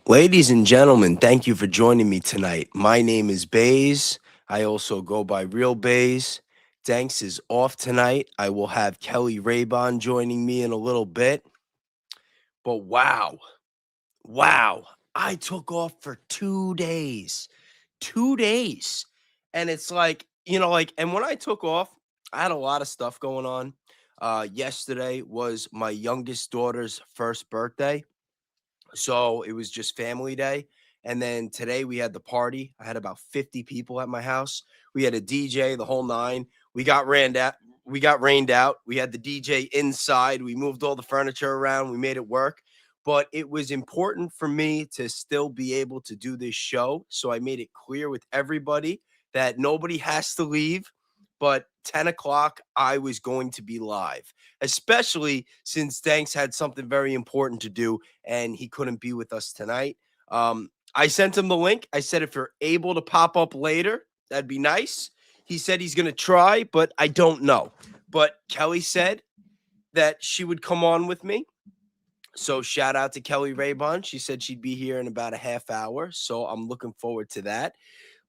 Ladies and gentlemen, thank you for joining me tonight. My name is Bayes. I also go by RealBayes. Danks is off tonight. I will have Keli Rabon joining me in a little bit. But wow, I took off for 2 days. 2 days. And it's like, and when I took off, I had a lot of stuff going on. Yesterday was my youngest daughter's first birthday. So it was just family day. And then today we had the party. I had about 50 people at my house. We had a DJ, the whole nine. We got rained out. We had the DJ inside. We moved all the furniture around. We made it work. But it was important for me to still be able to do this show. So I made it clear with everybody that nobody has to leave. But 10 o'clock, I was going to be live, especially since Danks had something very important to do and he couldn't be with us tonight. I sent him the link. I said, if you're able to pop up later, that'd be nice. He said he's going to try, but I don't know. But Keli said that she would come on with me. So shout out to Keli Rabon. She said she'd be here in about a half hour. So I'm looking forward to that.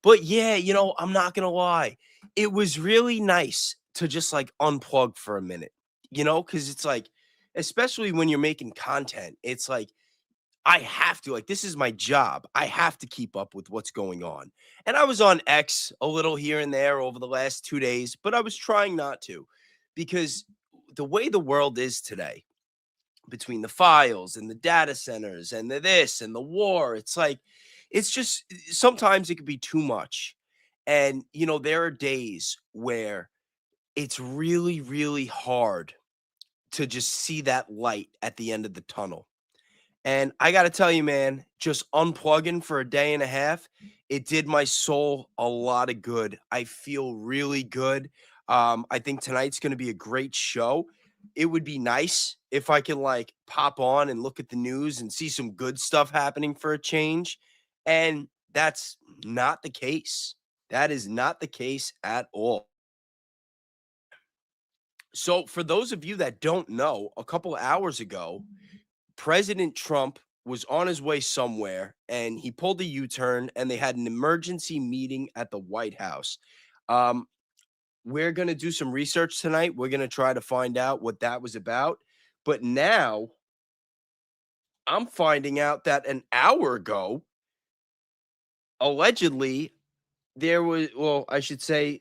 But yeah, I'm not going to lie. It was really nice to just like unplug for a minute, because it's like, especially when you're making content, it's like, I have to, like, this is my job. I have to keep up with what's going on. And I was on X a little here and there over the last 2 days, but I was trying not to, because the way the world is today, between the files and the data centers and the this and the war. It's like, it's just sometimes it could be too much. And, there are days where it's really, really hard to just see that light at the end of the tunnel. And I got to tell you, man, just unplugging for a day and a half, it did my soul a lot of good. I feel really good. I think tonight's going to be a great show. It would be nice if I can like pop on and look at the news and see some good stuff happening for a change. And that's not the case. That is not the case at all. So, for those of you that don't know, a couple hours ago, President Trump was on his way somewhere and he pulled a U turn and they had an emergency meeting at the White House. Um, we're going to do some research tonight. We're going to try to find out what that was about. But now I'm finding out that an hour ago, allegedly, there was, well, I should say,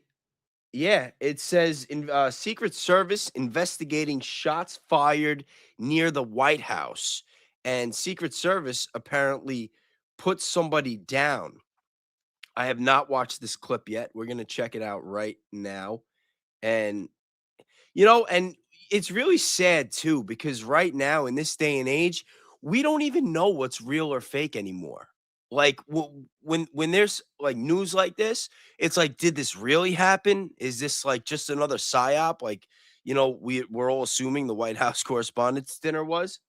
yeah, it says in Secret Service investigating shots fired near the White House, and Secret Service apparently put somebody down. I have not watched this clip yet. We're gonna check it out right now, and and it's really sad too because right now in this day and age, we don't even know what's real or fake anymore. Like when there's like news like this, it's like, did this really happen? Is this like just another psyop? Like, we're all assuming the White House Correspondents' Dinner was,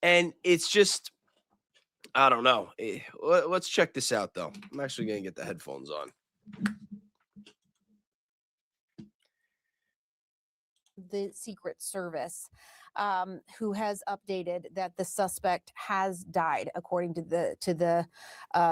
and it's just, I don't know. Let's check this out though. I'm actually gonna get the headphones on. The Secret Service, who has updated that the suspect has died, according to the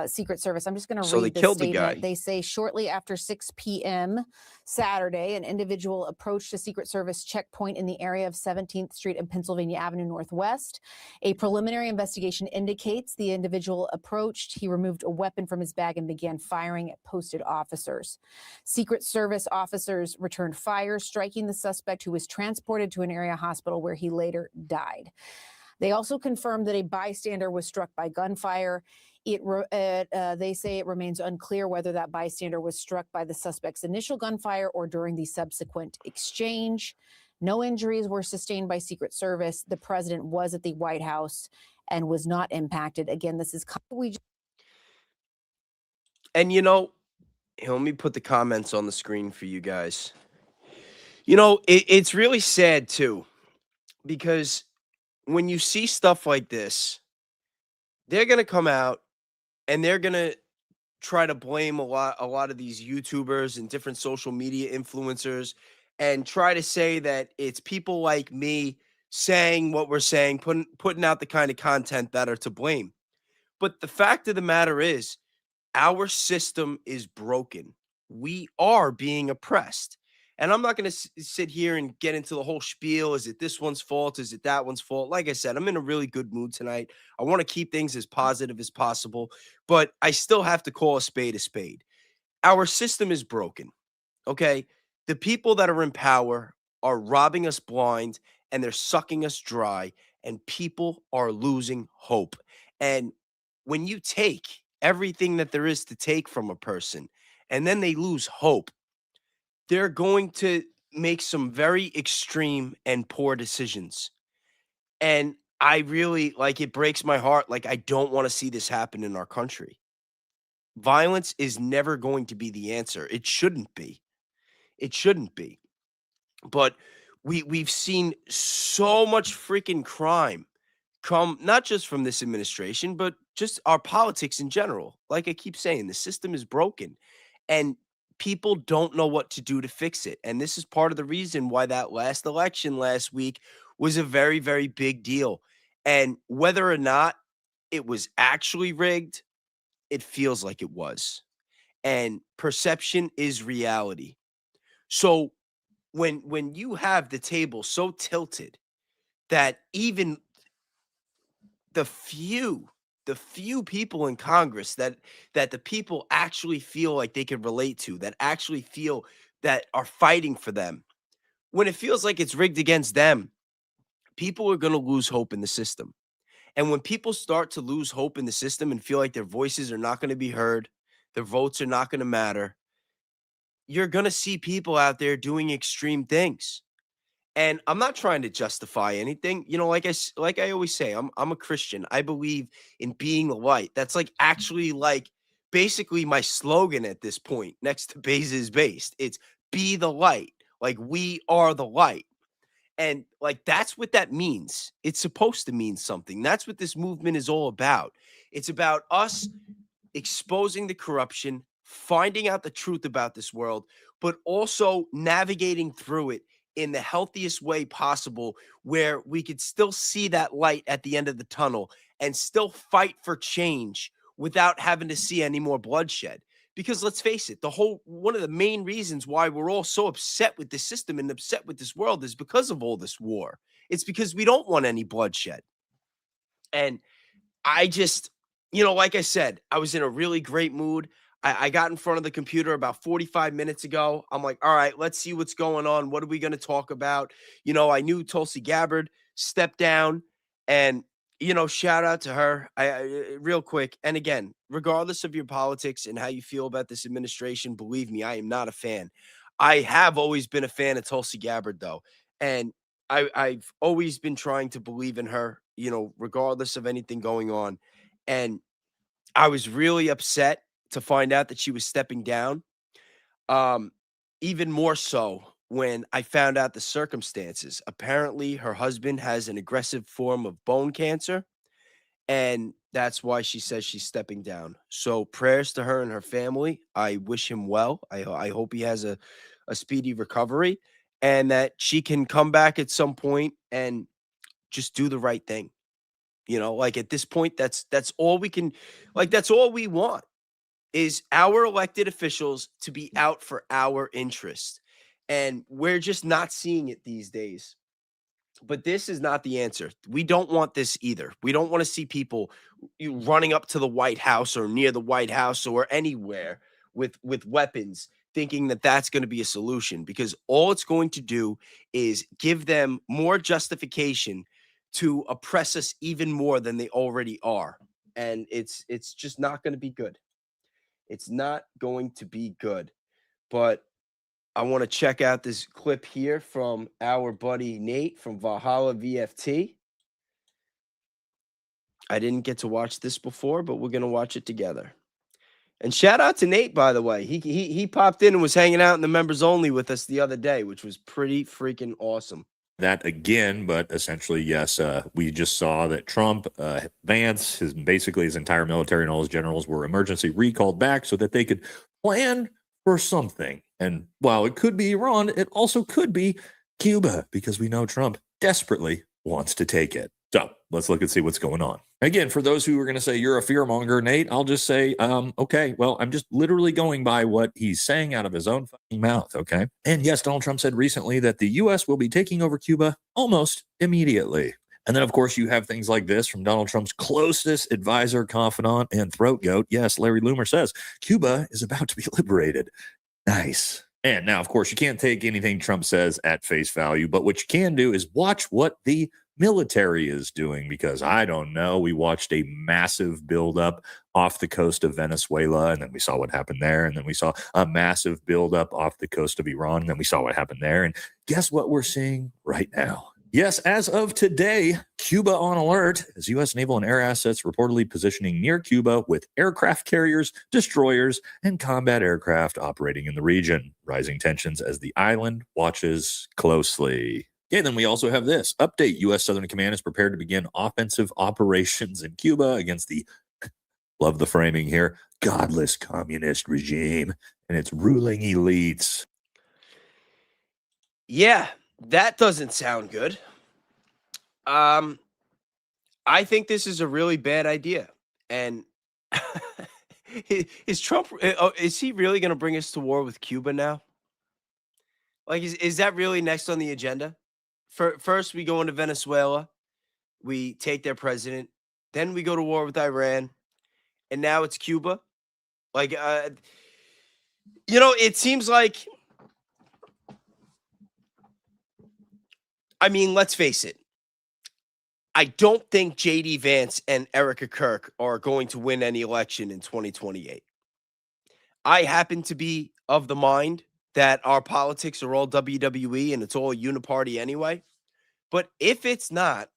Secret Service. I'm just going to So they read this killed the statement. guy. They say shortly after 6 p.m. Saturday, an individual approached a Secret Service checkpoint in the area of 17th Street and Pennsylvania Avenue Northwest. A preliminary investigation indicates the individual approached. He removed a weapon from his bag and began firing at posted officers. Secret Service officers returned fire, striking the suspect, who was transported to an area hospital where he later died. They also confirmed that a bystander was struck by gunfire. They say it remains unclear whether that bystander was struck by the suspect's initial gunfire or during the subsequent exchange. No injuries were sustained by Secret Service. The president was at the White House and was not impacted. Again, this is And let me put the comments on the screen for you guys. It's really sad too, because when you see stuff like this, they're gonna come out and they're gonna try to blame a lot of these YouTubers and different social media influencers and try to say that it's people like me saying what we're saying, putting out the kind of content that are to blame. But the fact of the matter is, our system is broken. We are being oppressed. And I'm not going to sit here and get into the whole spiel. Is it this one's fault? Is it that one's fault? Like I said, I'm in a really good mood tonight. I want to keep things as positive as possible, but I still have to call a spade a spade. Our system is broken. Okay. The people that are in power are robbing us blind and they're sucking us dry, and people are losing hope. And when you take everything that there is to take from a person and then they lose hope, they're going to make some very extreme and poor decisions. And I really like, it breaks my heart. Like, I don't want to see this happen in our country. Violence is never going to be the answer. It shouldn't be. It shouldn't be. But we've seen so much freaking crime come not just from this administration, but just our politics in general. Like I keep saying, the system is broken and people don't know what to do to fix it. And this is part of the reason why that last election last week was a very, very big deal. And whether or not it was actually rigged, it feels like it was. And perception is reality. So when you have the table so tilted that even the few the few people in Congress that the people actually feel like they can relate to, that actually feel that are fighting for them, when it feels like it's rigged against them, people are going to lose hope in the system. And when people start to lose hope in the system and feel like their voices are not going to be heard, their votes are not going to matter, you're going to see people out there doing extreme things. And I'm not trying to justify anything. You know, like I always say, I'm a Christian. I believe in being the light. That's like actually like basically my slogan at this point next to Bays is based. It's be the light. Like we are the light. And like that's what that means. It's supposed to mean something. That's what this movement is all about. It's about us exposing the corruption, finding out the truth about this world, but also navigating through it in the healthiest way possible, where we could still see that light at the end of the tunnel and still fight for change without having to see any more bloodshed. Because let's face it, one of the main reasons why we're all so upset with this system and upset with this world is because of all this war. It's because we don't want any bloodshed. And I just, like I said, I was in a really great mood. I got in front of the computer about 45 minutes ago. I'm like, all right, let's see what's going on. What are we going to talk about? I knew Tulsi Gabbard stepped down, and, shout out to her. Real quick. And again, regardless of your politics and how you feel about this administration, believe me, I am not a fan. I have always been a fan of Tulsi Gabbard, though. And I've always been trying to believe in her, regardless of anything going on. And I was really upset to find out that she was stepping down. Even more so when I found out the circumstances. Apparently, her husband has an aggressive form of bone cancer, and that's why she says she's stepping down. So prayers to her and her family. I wish him well. I hope he has a speedy recovery and that she can come back at some point and just do the right thing. Like at this point, that's all we can, like, that's all we want is our elected officials to be out for our interest. And we're just not seeing it these days. But this is not the answer. We don't want this either. We don't want to see people running up to the White House or near the White House or anywhere with weapons, thinking that that's going to be a solution, because all it's going to do is give them more justification to oppress us even more than they already are. And it's just not going to be good. It's not going to be good. But I want to check out this clip here from our buddy Nate from Valhalla VFT. I didn't get to watch this before, but we're going to watch it together. And shout out to Nate, by the way. He popped in and was hanging out in the members only with us the other day, which was pretty freaking awesome. That again, but essentially, yes, we just saw that Trump, Vance, basically his entire military and all his generals were emergency recalled back so that they could plan for something. And while it could be Iran, it also could be Cuba, because we know Trump desperately wants to take it. So let's look and see what's going on. Again, for those who are going to say you're a fearmonger, Nate, I'll just say, okay, well, I'm just literally going by what he's saying out of his own fucking mouth, okay? And yes, Donald Trump said recently that the U.S. will be taking over Cuba almost immediately. And then, of course, you have things like this from Donald Trump's closest advisor, confidant, and throat goat. Yes, Larry Loomer says Cuba is about to be liberated. Nice. And now, of course, you can't take anything Trump says at face value, but what you can do is watch what the military is doing, because I don't know. We watched a massive buildup off the coast of Venezuela, and then we saw what happened there. And then we saw a massive buildup off the coast of Iran, and then we saw what happened there. And guess what we're seeing right now? Yes, as of today, Cuba on alert as U.S. naval and air assets reportedly positioning near Cuba with aircraft carriers, destroyers, and combat aircraft operating in the region. Rising tensions as the island watches closely. Okay, then we also have this update. U.S. Southern Command is prepared to begin offensive operations in Cuba against the, love the framing here, godless communist regime and its ruling elites. Yeah, that doesn't sound good. I think this is a really bad idea. And is Trump, is he really going to bring us to war with Cuba now? Like, is that really next on the agenda? First, we go into Venezuela, we take their president, then we go to war with Iran, and now it's Cuba. Like, it seems like, I mean, let's face it. I don't think J.D. Vance and Erica Kirk are going to win any election in 2028. I happen to be of the mind that our politics are all WWE and it's all uniparty anyway. But if it's not,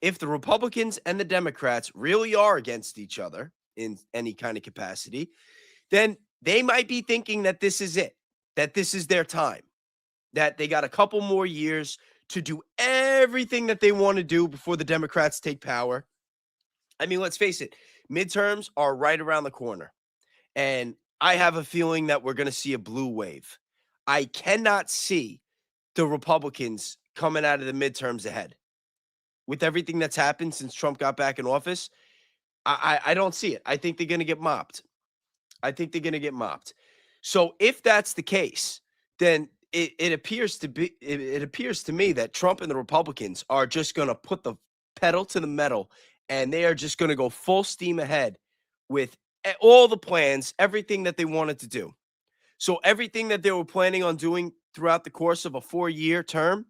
if the Republicans and the Democrats really are against each other in any kind of capacity, then they might be thinking that this is it, that this is their time, that they got a couple more years to do everything that they want to do before the Democrats take power. I mean, let's face it, midterms are right around the corner. And I have a feeling that we're going to see a blue wave. I cannot see the Republicans coming out of the midterms ahead. With everything that's happened since Trump got back in office, I don't see it. I think they're going to get mopped. So if that's the case, then it appears to me that Trump and the Republicans are just going to put the pedal to the metal, and they are just going to go full steam ahead with all the plans, everything that they wanted to do. So everything that they were planning on doing throughout the course of a 4-year term,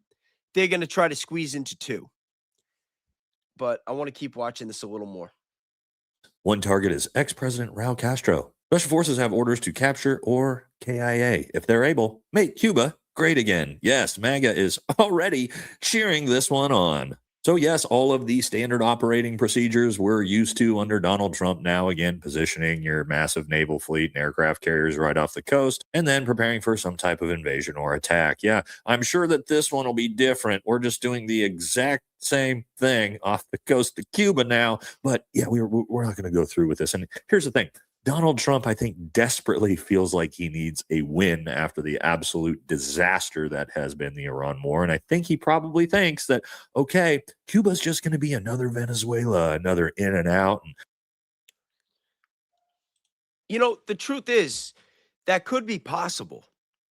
they're going to try to squeeze into 2. But I want to keep watching this a little more. One target is ex-President Raul Castro. Special forces have orders to capture or KIA, if they're able, make Cuba great again. Yes, MAGA is already cheering this one on. So yes, all of the standard operating procedures we're used to under Donald Trump now, again, positioning your massive naval fleet and aircraft carriers right off the coast, and then preparing for some type of invasion or attack. Yeah, I'm sure that this one will be different. We're just doing the exact same thing off the coast of Cuba now, but yeah, we're not going to go through with this. And here's the thing. Donald Trump, I think, desperately feels like he needs a win after the absolute disaster that has been the Iran war. And I think he probably thinks that, okay, Cuba's just going to be another Venezuela, another in and out. You know, the truth is that could be possible.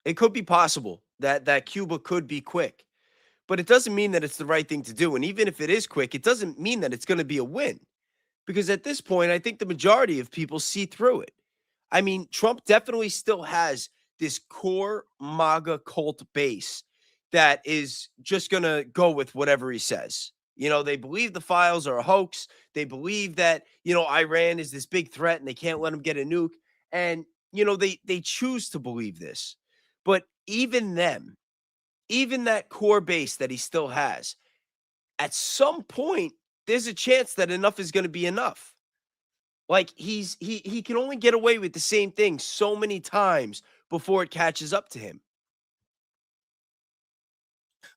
It could be possible that Cuba could be quick. But it doesn't mean that it's the right thing to do. And even if it is quick, it doesn't mean that it's going to be a win. Because at this point, I think the majority of people see through it. I mean, Trump definitely still has this core MAGA cult base that is just going to go with whatever he says. You know, they believe the files are a hoax. They believe that, you know, Iran is this big threat and they can't let him get a nuke. And, you know, they choose to believe this. But even them, even that core base that he still has, at some point, there's a chance that enough is going to be enough. Like he can only get away with the same thing so many times before it catches up to him.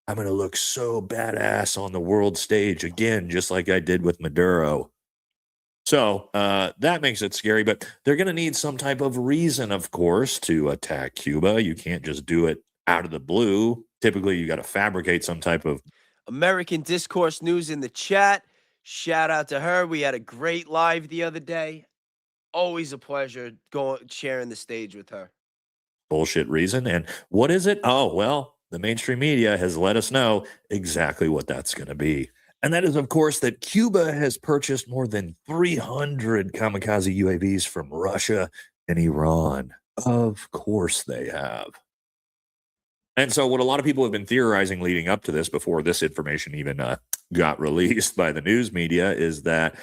I'm going to look so badass on the world stage again, just like I did with Maduro. So that makes it scary, but they're going to need some type of reason, of course, to attack Cuba. You can't just do it out of the blue. Typically, you got to fabricate some type of American Discourse News in the chat. Shout out to her. We had a great live the other day. Always a pleasure sharing the stage with her. bullshit reason. And what is it? Oh, well, the mainstream media has let us know exactly what that's going to be. And that is, of course, that Cuba has purchased more than 300 kamikaze UAVs from Russia and Iran. Of course they have. And so what a lot of people have been theorizing leading up to this, before this information even got released by the news media, is that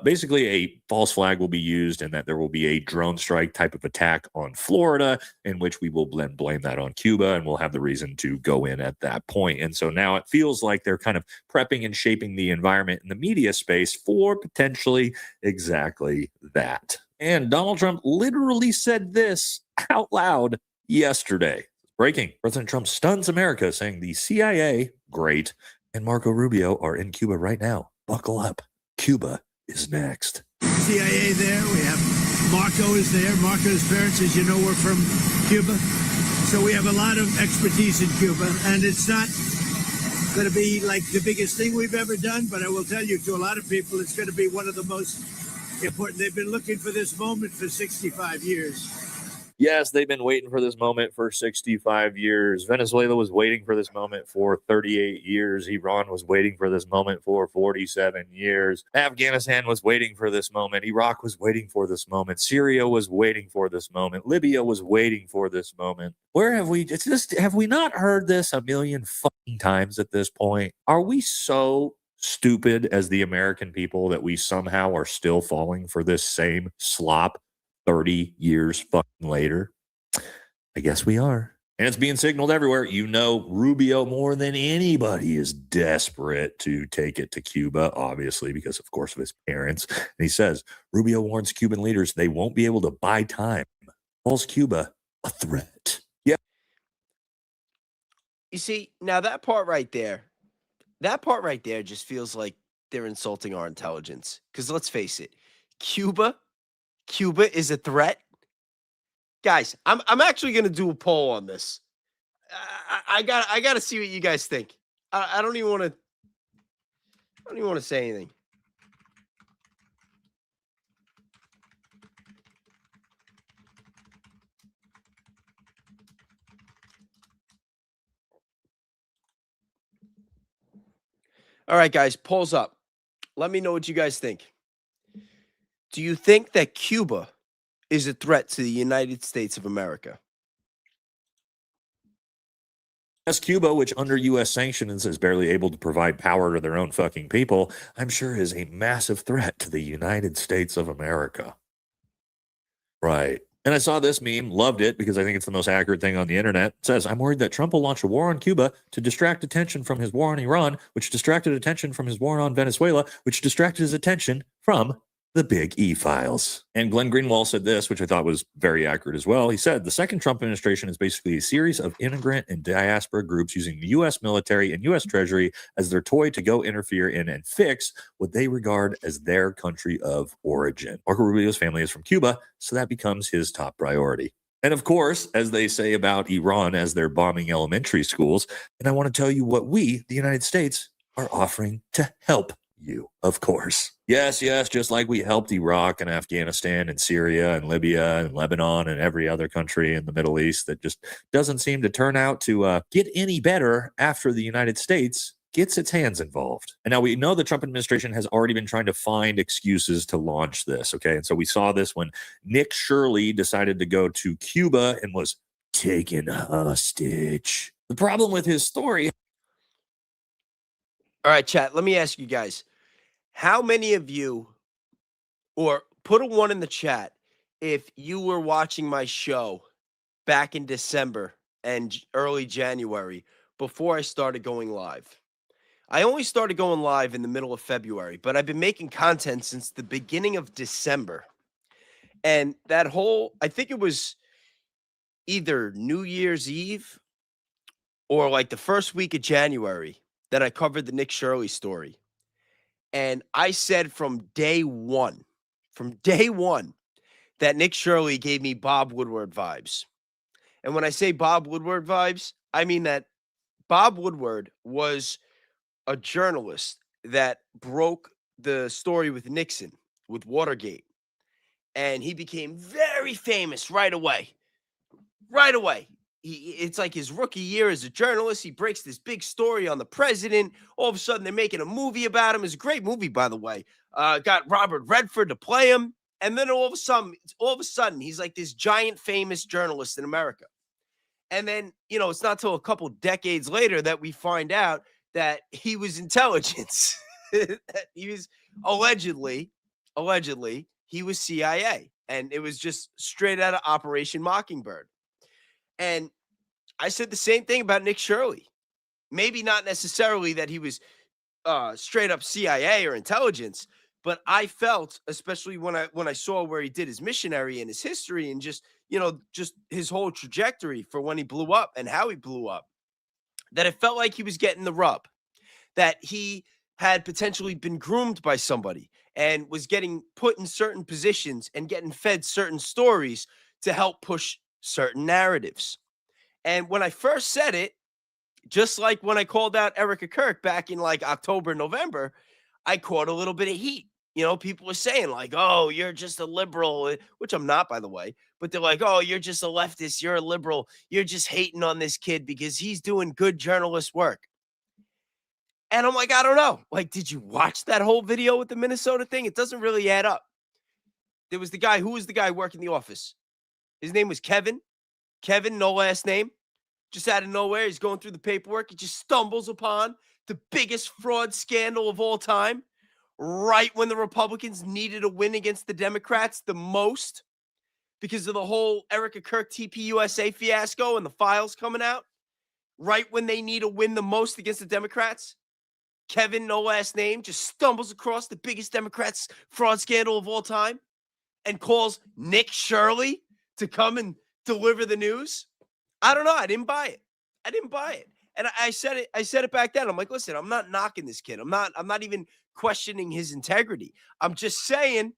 basically a false flag will be used and that there will be a drone strike type of attack on Florida, in which we will then blame that on Cuba, and we'll have the reason to go in at that point. And so now it feels like they're kind of prepping and shaping the environment in the media space for potentially exactly that. And Donald Trump literally said this out loud yesterday. Breaking. President Trump stuns America, saying the CIA, great, and Marco Rubio are in Cuba right now. Buckle up. Cuba is next. CIA there. We have Marco is there. Marco's parents, as you know, were from Cuba. So we have a lot of expertise in Cuba. And it's not going to be like the biggest thing we've ever done, but I will tell you, to a lot of people, it's going to be one of the most important. They've been looking for this moment for 65 years. Yes, they've been waiting for this moment for 65 years. Venezuela was waiting for this moment for 38 years. Iran was waiting for this moment for 47 years. Afghanistan was waiting for this moment. Iraq was waiting for this moment. Syria was waiting for this moment. Libya was waiting for this moment. Where have we, have we not heard this a million fucking times at this point? Are we so stupid as the American people that we somehow are still falling for this same slop 30 years fucking later? I guess we are. And it's being signaled everywhere. You know, Rubio, more than anybody, is desperate to take it to Cuba, obviously, because, of course, of his parents. And he says, Rubio warns Cuban leaders they won't be able to buy time. Calls Cuba a threat. Yeah. You see, now that part right there just feels like they're insulting our intelligence. Because let's face it, Cuba is a threat. Guys, I'm actually gonna do a poll on this. I gotta see what you guys think. I don't even want to say anything. All right, guys, polls up. Let me know what you guys think. Do you think that Cuba is a threat to the United States of America? As Cuba, which under U.S. sanctions is barely able to provide power to their own fucking people, I'm sure is a massive threat to the United States of America. Right. And I saw this meme, loved it, because I think it's the most accurate thing on the internet. It says, I'm worried that Trump will launch a war on Cuba to distract attention from his war on Iran, which distracted attention from his war on Venezuela, which distracted his attention from the Big E files. And Glenn Greenwald said this, which I thought was very accurate as well. He said, the second Trump administration is basically a series of immigrant and diaspora groups using the U.S. military and U.S. Treasury as their toy to go interfere in and fix what they regard as their country of origin. Marco Rubio's family is from Cuba, so that becomes his top priority. And of course, as they say about Iran as they're bombing elementary schools, and I want to tell you what we, the United States, are offering to help you, of course. Yes, just like we helped Iraq and Afghanistan and Syria and Libya and Lebanon and every other country in the Middle East that just doesn't seem to turn out to get any better after the United States gets its hands involved. And now we know the Trump administration has already been trying to find excuses to launch this, okay? And so we saw this when Nick Shirley decided to go to Cuba and was taken hostage. The problem with his story... All right, chat, let me ask you guys. How many of you, or put a 1 in the chat, if you were watching my show back in December and early January before I started going live? I only started going live in the middle of February, but I've been making content since the beginning of December. And that whole, I think it was either New Year's Eve or like the first week of January that I covered the Nick Shirley story. And I said from day one, that Nick Shirley gave me Bob Woodward vibes. And when I say Bob Woodward vibes, I mean that Bob Woodward was a journalist that broke the story with Nixon, with Watergate. And he became very famous right away. Right away. It's like his rookie year as a journalist. He breaks this big story on the president. All of a sudden, they're making a movie about him. It's a great movie, by the way. Got Robert Redford to play him. And then all of a sudden, he's like this giant famous journalist in America. And then, you know, it's not till a couple decades later that we find out that he was intelligence. He was allegedly, he was CIA. And it was just straight out of Operation Mockingbird. And I said the same thing about Nick Shirley. Maybe not necessarily that he was straight up CIA or intelligence, but I felt, especially when I saw where he did his missionary and his history and just, you know, just his whole trajectory for when he blew up and how he blew up, that it felt like he was getting the rub, that he had potentially been groomed by somebody and was getting put in certain positions and getting fed certain stories to help push certain narratives. And when I first said it, just like when I called out Erica Kirk back in like October, November, I caught a little bit of heat. You know, people were saying like, oh, you're just a liberal, which I'm not, by the way. But they're like, oh, you're just a leftist. You're a liberal. You're just hating on this kid because he's doing good journalist work. And I'm like, I don't know. Like, did you watch that whole video with the Minnesota thing? It doesn't really add up. There was the guy, who was the guy working the office? His name was Kevin. Kevin, no last name. Just out of nowhere, he's going through the paperwork. He just stumbles upon the biggest fraud scandal of all time, right when the Republicans needed a win against the Democrats the most because of the whole Erica Kirk TPUSA fiasco and the files coming out, right when they need a win the most against the Democrats. Kevin, no last name, just stumbles across the biggest Democrats fraud scandal of all time and calls Nick Shirley to come and deliver the news. I don't know. I didn't buy it. I didn't buy it. And I said it. I said it back then. I'm like, listen, I'm not knocking this kid. I'm not even questioning his integrity. I'm just saying.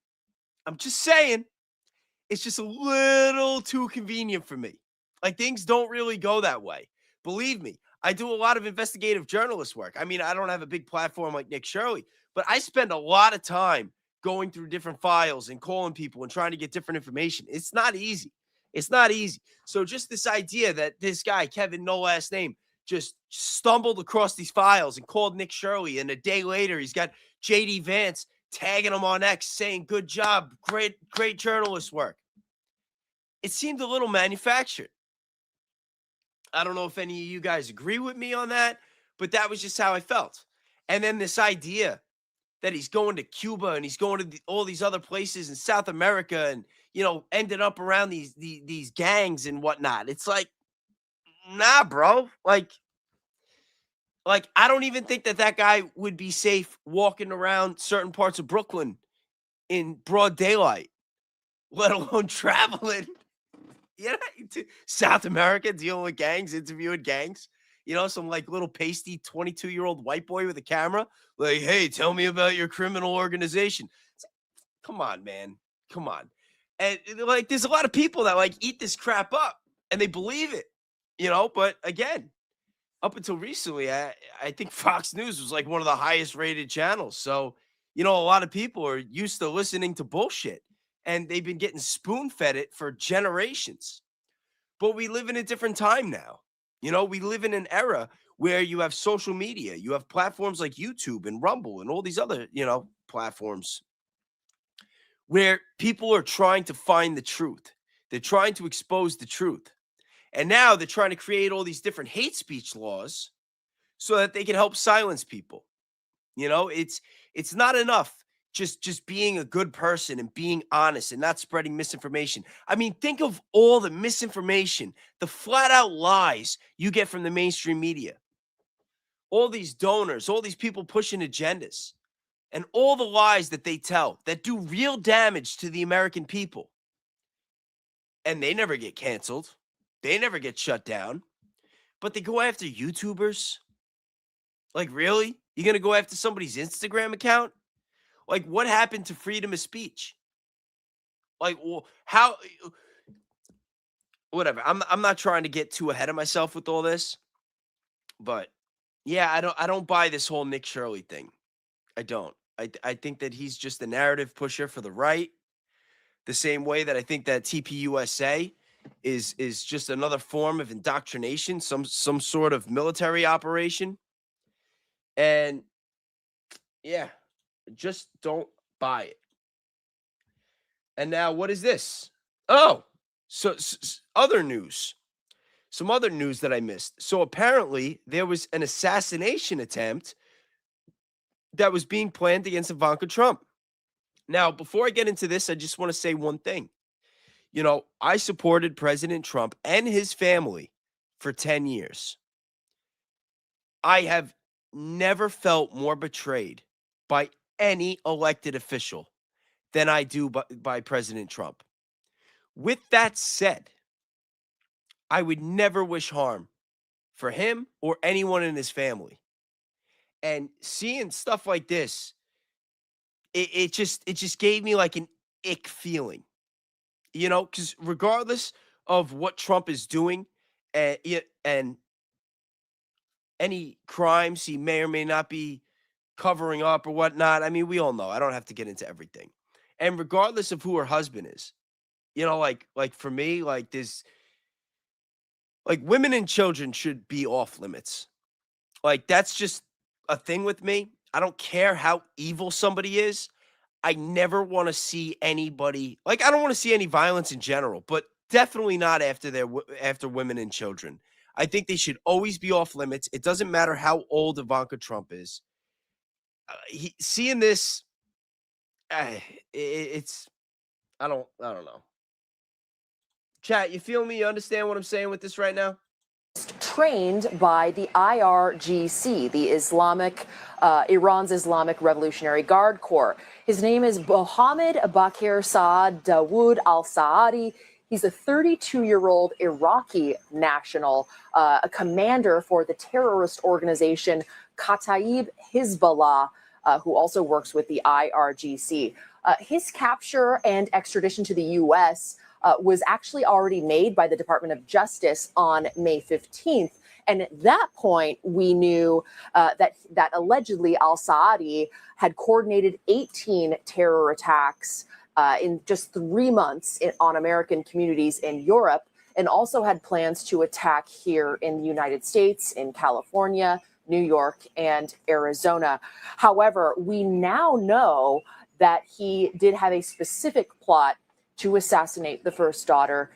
It's just a little too convenient for me. Like, things don't really go that way. Believe me, I do a lot of investigative journalist work. I mean, I don't have a big platform like Nick Shirley, but I spend a lot of time going through different files and calling people and trying to get different information. It's not easy. It's not easy. So just this idea that this guy, Kevin, no last name, just stumbled across these files and called Nick Shirley, and a day later he's got JD Vance tagging him on X saying, good job, great journalist work. It seemed a little manufactured. I don't know if any of you guys agree with me on that, but that was just how I felt. And then this idea that he's going to Cuba and he's going to all these other places in South America and, you know, ended up around these gangs and whatnot. It's like, nah, bro. Like I don't even think that guy would be safe walking around certain parts of Brooklyn in broad daylight, let alone traveling, you know, to South America, dealing with gangs, interviewing gangs. You know, some like little pasty 22-year-old white boy with a camera. Like, hey, tell me about your criminal organization. Come on, man. Come on. And like, there's a lot of people that like eat this crap up and they believe it, you know, but again, up until recently, I think Fox News was like one of the highest rated channels. So, you know, a lot of people are used to listening to bullshit and they've been getting spoon fed it for generations. But we live in a different time now. You know, we live in an era where you have social media, you have platforms like YouTube and Rumble and all these other, you know, platforms where people are trying to find the truth. They're trying to expose the truth. And now they're trying to create all these different hate speech laws so that they can help silence people. You know, it's not enough just being a good person and being honest and not spreading misinformation. I mean, think of all the misinformation, the flat out lies you get from the mainstream media. All these donors, all these people pushing agendas, and all the lies that they tell that do real damage to the American people. And they never get canceled. They never get shut down. But they go after YouTubers. Like, really? You're going to go after somebody's Instagram account? Like, what happened to freedom of speech? Like, well, how? Whatever. I'm not trying to get too ahead of myself with all this, but yeah, I don't buy this whole Nick Shirley thing. I don't. I think that he's just a narrative pusher for the right. The same way that I think that TPUSA is just another form of indoctrination, some sort of military operation. And yeah. Just don't buy it. And now what is this? Oh, so other news. Some other news that I missed. So apparently there was an assassination attempt that was being planned against Ivanka Trump. Now, before I get into this, I just want to say one thing. You know, I supported President Trump and his family for 10 years. I have never felt more betrayed by any elected official than I do by President Trump. With that said, I would never wish harm for him or anyone in his family. And seeing stuff like this, it just gave me like an ick feeling, you know, because regardless of what Trump is doing and any crimes he may or may not be covering up or whatnot. I mean, we all know. I don't have to get into everything. And regardless of who her husband is, you know, like for me, like this, like women and children should be off limits. Like that's just a thing with me. I don't care how evil somebody is. I never want to see anybody, like I don't want to see any violence in general, but definitely not after women and children. I think they should always be off limits. It doesn't matter how old Ivanka Trump is. Seeing this, it's I don't know. Chat, you feel me? You understand what I'm saying with this right now? Trained by the IRGC, the Iran's Islamic Revolutionary Guard Corps. His name is Mohammed Bakir Saad Dawood al-Saadi. He's a 32-year-old Iraqi national, a commander for the terrorist organization Kataib Hezbollah, who also works with the IRGC. His capture and extradition to the U.S. Was actually already made by the Department of Justice on May 15th. And at that point, we knew that allegedly al-Saadi had coordinated 18 terror attacks in just 3 months on American communities in Europe, and also had plans to attack here in the United States, in California, New York, and Arizona. However, we now know that he did have a specific plot to assassinate the first daughter.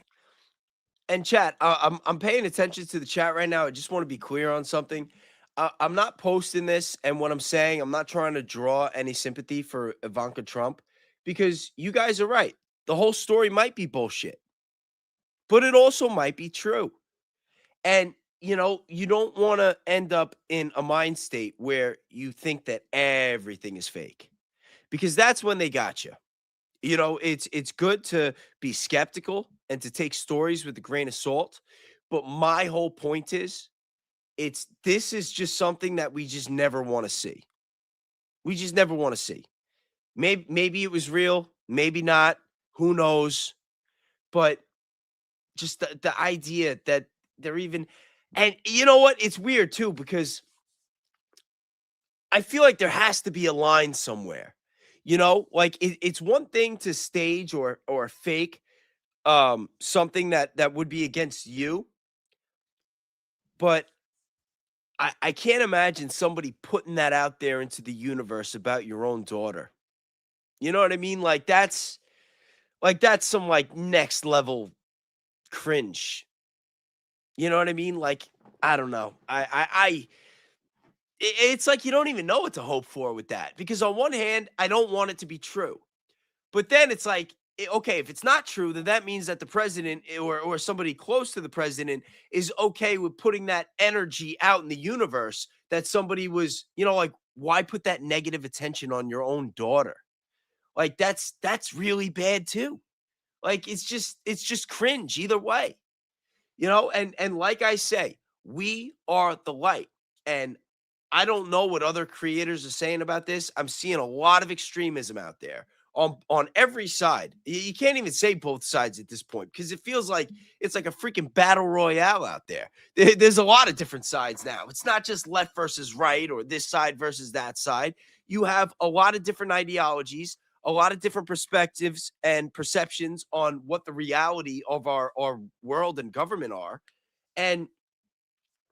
And chat, I'm paying attention to the chat right now. I just want to be clear on something. I'm not posting this, and what I'm saying, I'm not trying to draw any sympathy for Ivanka Trump, because you guys are right. The whole story might be bullshit, but it also might be true. And, you know, you don't want to end up in a mind state where you think that everything is fake, because that's when they got you. You know, it's good to be skeptical and to take stories with a grain of salt. But my whole point is, this is just something that we just never want to see. We just never want to see. Maybe it was real, maybe not. Who knows? But just the idea that they're even, and you know what? It's weird too, because I feel like there has to be a line somewhere. You know, like it's one thing to stage or fake something that would be against you, but I can't imagine somebody putting that out there into the universe about your own daughter. You know what I mean? Like that's some like next level cringe. You know what I mean? Like, I don't know. It's like you don't even know what to hope for with that, because on one hand, I don't want it to be true. But then it's like, okay, if it's not true, then that means that the president or somebody close to the president is okay with putting that energy out in the universe that somebody was, you know, like, why put that negative attention on your own daughter? Like, that's really bad too. Like, it's just cringe either way, you know? And like I say, we are the light. And I don't know what other creators are saying about this. I'm seeing a lot of extremism out there on every side. You can't even say both sides at this point, because it feels like it's like a freaking battle royale out there. There's a lot of different sides now. It's not just left versus right or this side versus that side. You have a lot of different ideologies, a lot of different perspectives and perceptions on what the reality of our world and government are. And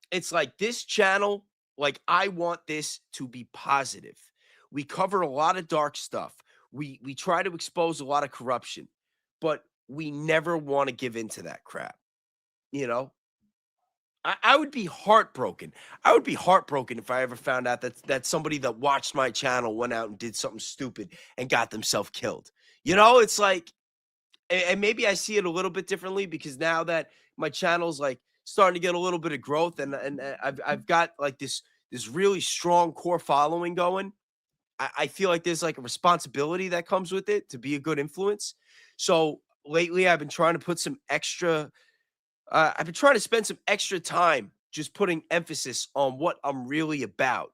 it's like this channel, like, I want this to be positive. We cover a lot of dark stuff. We try to expose a lot of corruption, but we never want to give into that crap. You know, I would be heartbroken. I would be heartbroken if I ever found out that somebody that watched my channel went out and did something stupid and got themselves killed. You know, it's like, and maybe I see it a little bit differently, because now that my channel's like starting to get a little bit of growth, and I've got like this really strong core following going. I feel like there's like a responsibility that comes with it to be a good influence. So lately I've been trying to put some extra, I've been trying to spend some extra time just putting emphasis on what I'm really about,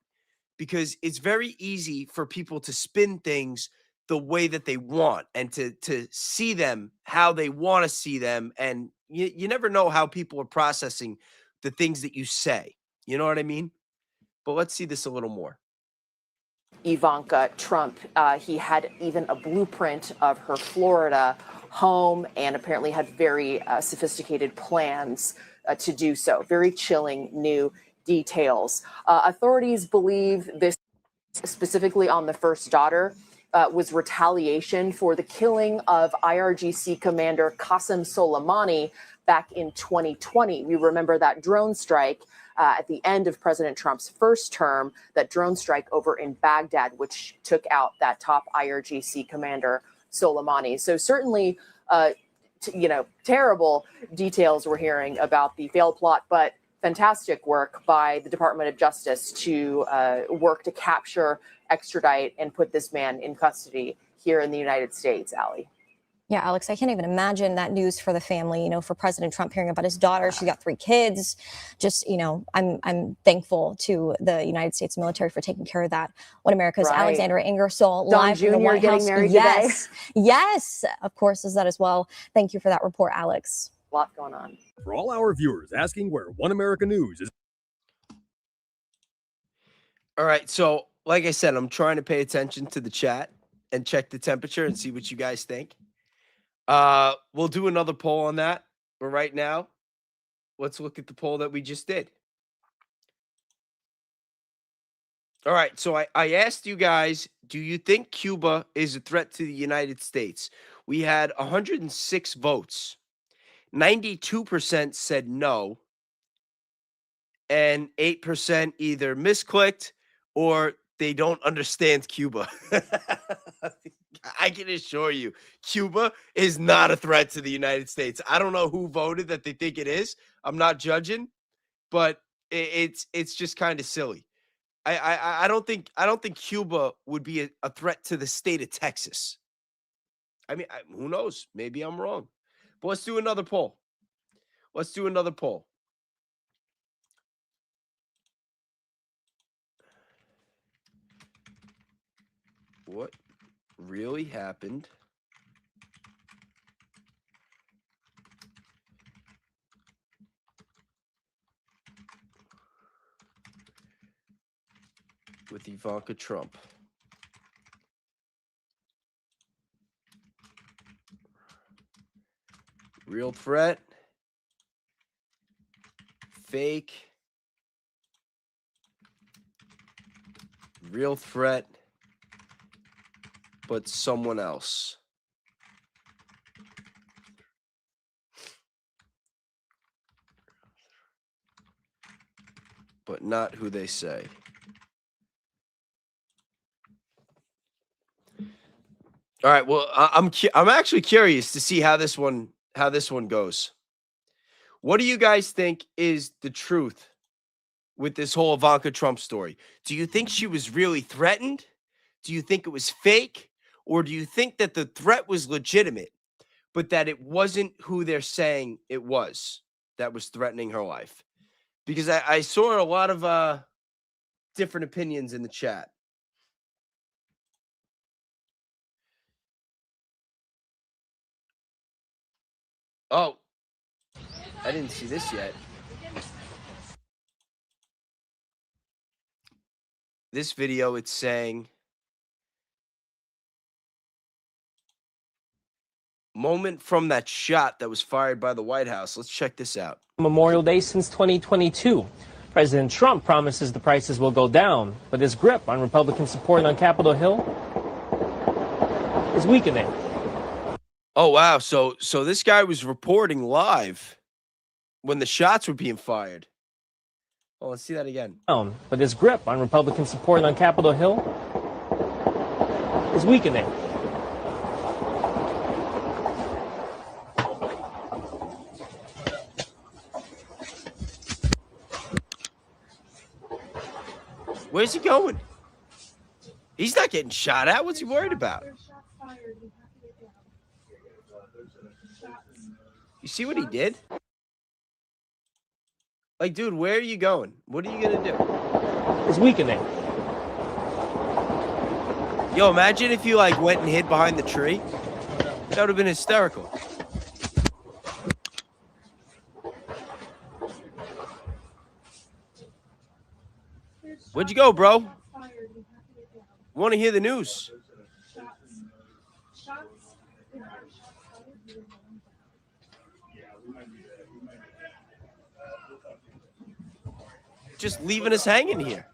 because it's very easy for people to spin things the way that they want and to see them how they want to see them. And you never know how people are processing the things that you say. You know what I mean? But let's see this a little more. Ivanka Trump, he had even a blueprint of her Florida home, and apparently had very sophisticated plans to do so. Very chilling new details. Authorities believe this, specifically on the first daughter, was retaliation for the killing of IRGC Commander Qasem Soleimani back in 2020. We remember that drone strike at the end of President Trump's first term, that drone strike over in Baghdad, which took out that top IRGC commander, Soleimani. So certainly, terrible details we're hearing about the failed plot, but fantastic work by the Department of Justice to work to capture, extradite, and put this man in custody here in the United States, Allie. Yeah, Alex, I can't even imagine that news for the family, for President Trump hearing about his daughter. She's got 3 kids. Just, I'm thankful to the United States military for taking care of that. One America's Right. Alexandra Ingersoll, Don live from the Jr. White getting House. married Yes, yes, of course, is that as well. Thank you for that report, Alex. A lot going on. For all our viewers asking where One America News is. All right. So, like I said, I'm trying to pay attention to the chat and check the temperature and see what you guys think. We'll do another poll on that. But right now, let's look at the poll that we just did. All right. So I asked you guys, do you think Cuba is a threat to the United States? We had 106 votes. 92% said no. And 8% either misclicked or they don't understand Cuba. I can assure you, Cuba is not a threat to the United States. I don't know who voted that they think it is. I'm not judging, but it's just kind of silly. I don't think Cuba would be a threat to the state of Texas. I mean, who knows? Maybe I'm wrong. But let's do another poll. Let's do another poll. What really happened with Ivanka Trump? Real threat? Fake? Real threat, but someone else. But not who they say. All right. Well, I'm actually curious to see how this one goes. What do you guys think is the truth with this whole Ivanka Trump story? Do you think she was really threatened? Do you think it was fake? Or do you think that the threat was legitimate, but that it wasn't who they're saying it was that was threatening her life? Because I saw a lot of different opinions in the chat. Oh, I didn't see this yet. This video, it's saying, moment from that shot that was fired by the White House. Let's check this out. Memorial Day since 2022. President Trump promises the prices will go down, but his grip on Republican support on Capitol Hill is weakening. Oh, wow. So this guy was reporting live when the shots were being fired. Oh, let's see that again. But his grip on Republican support on Capitol Hill is weakening. Where's he going? He's not getting shot at. What's he worried about? You see what he did? Like, dude, where are you going? What are you going to do? It's weakening. Yo, imagine if you, like, went and hid behind the tree. That would have been hysterical. Where'd you go, bro? Want to hear the news? Just leaving us hanging here.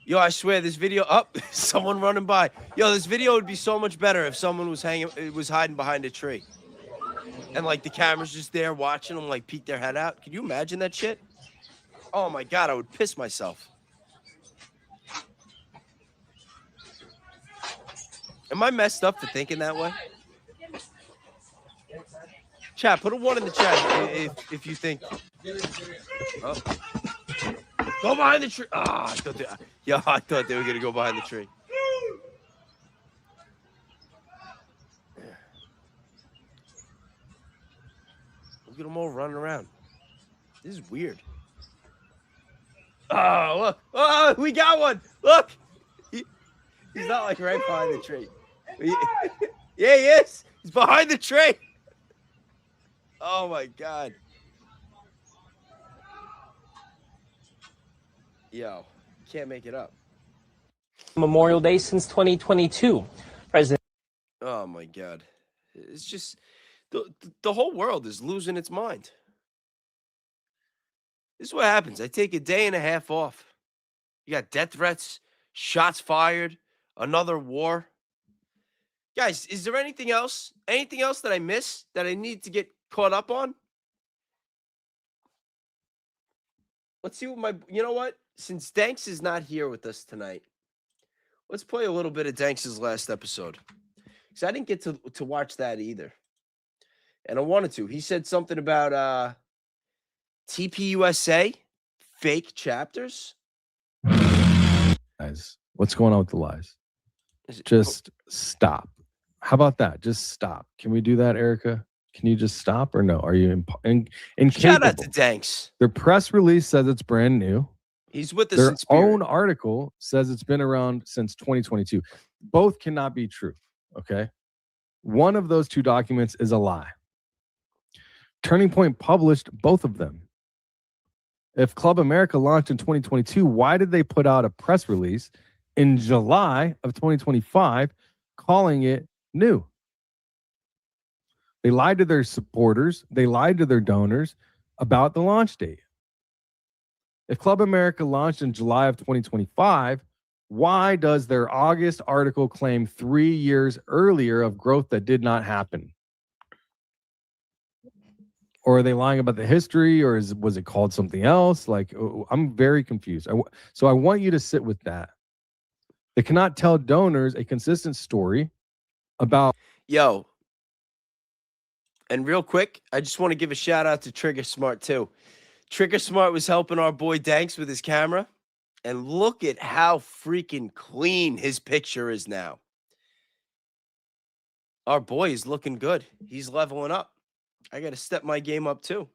Yo, I swear this video up. Someone running by. Yo, this video would be so much better if someone was hiding behind a tree. And like the camera's just there watching them like peek their head out. Can you imagine that shit? Oh my God, I would piss myself. Am I messed up for thinking that way? Chat, put a 1 in the chat if you think. Oh. Go behind the tree. Ah, I thought they were gonna go behind the tree. Look at them all running around. This is weird. Oh, look. Oh, we got one. Look. He's not like right behind the tree. Yeah, he is. He's behind the tree. Oh, my God. Yo, can't make it up. Memorial Day since 2022. President. Oh, my God. It's just the whole world is losing its mind. This is what happens. I take a day and a half off. You got death threats, shots fired, another war. Guys, is there anything else? Anything else that I missed that I need to get caught up on? Let's see what you know what? Since Danks is not here with us tonight, let's play a little bit of Danks's last episode. Because I didn't get to watch that either. And I wanted to. He said something about TPUSA, fake chapters. Guys, what's going on with the lies? Just stop. How about that? Just stop. Can we do that, Erica? Can you just stop or no? Are you incapable? Shout out to Danks. Their press release says it's brand new. He's with us Their in spirit. own article says it's been around since 2022. Both cannot be true, okay? One of those two documents is a lie. Turning Point published both of them. If Club America launched in 2022, why did they put out a press release in July of 2025 calling it new? They lied to their supporters. They lied to their donors about the launch date. If Club America launched in July of 2025, why does their August article claim 3 years earlier of growth that did not happen? Or are they lying about the history, or was it called something else? Like, I'm very confused. So I want you to sit with that. They cannot tell donors a consistent story about. Yo. And real quick, I just want to give a shout out to Trigger Smart too. Trigger Smart was helping our boy Danks with his camera. And look at how freaking clean his picture is now. Our boy is looking good. He's leveling up. I got to step my game up too.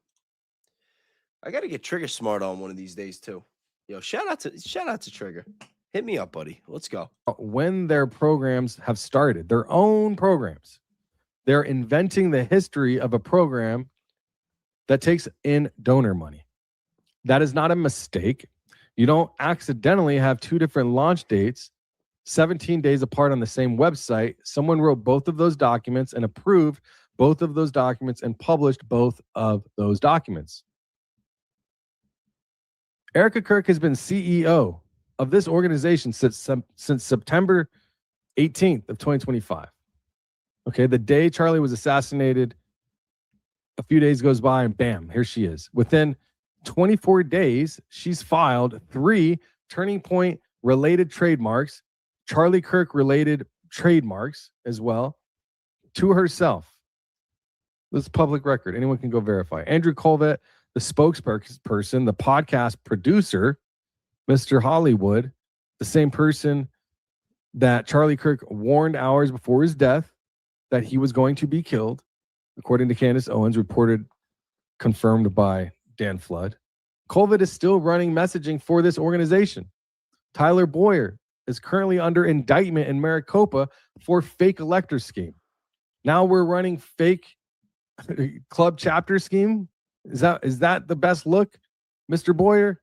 I got to get Trigger Smart on one of these days too. Yo, shout out to Trigger. Hit me up, buddy. Let's go. When their programs have started, their own programs, they're inventing the history of a program that takes in donor money. That is not a mistake. You don't accidentally have two different launch dates 17 days apart on the same website. Someone wrote both of those documents and approved both of those documents and published both of those documents. Erica Kirk has been CEO of this organization since September 18th of 2025. Okay, the day Charlie was assassinated, a few days goes by and bam, here she is. Within 24 days, she's filed 3 Turning Point related trademarks, Charlie Kirk related trademarks as well, to herself. This is public record. Anyone can go verify. Andrew Colvett, the spokesperson, the podcast producer, Mr. Hollywood, the same person that Charlie Kirk warned hours before his death that he was going to be killed, according to Candace Owens, reported, confirmed by Dan Flood. Colvett is still running messaging for this organization. Tyler Boyer is currently under indictment in Maricopa for fake elector scheme. Now we're running fake club chapter scheme. Is that the best look, Mr. Boyer?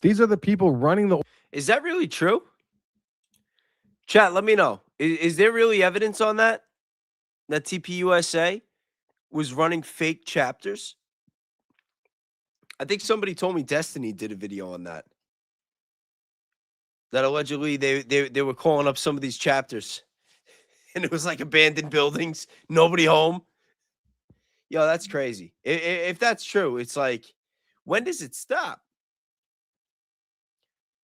These are the people running the. Is that really true? Chat, let me know. Is there really evidence on that? That TPUSA was running fake chapters? I think somebody told me Destiny did a video on that. That allegedly they were calling up some of these chapters and it was like abandoned buildings, nobody home. Yo, that's crazy. If that's true, it's like, when does it stop?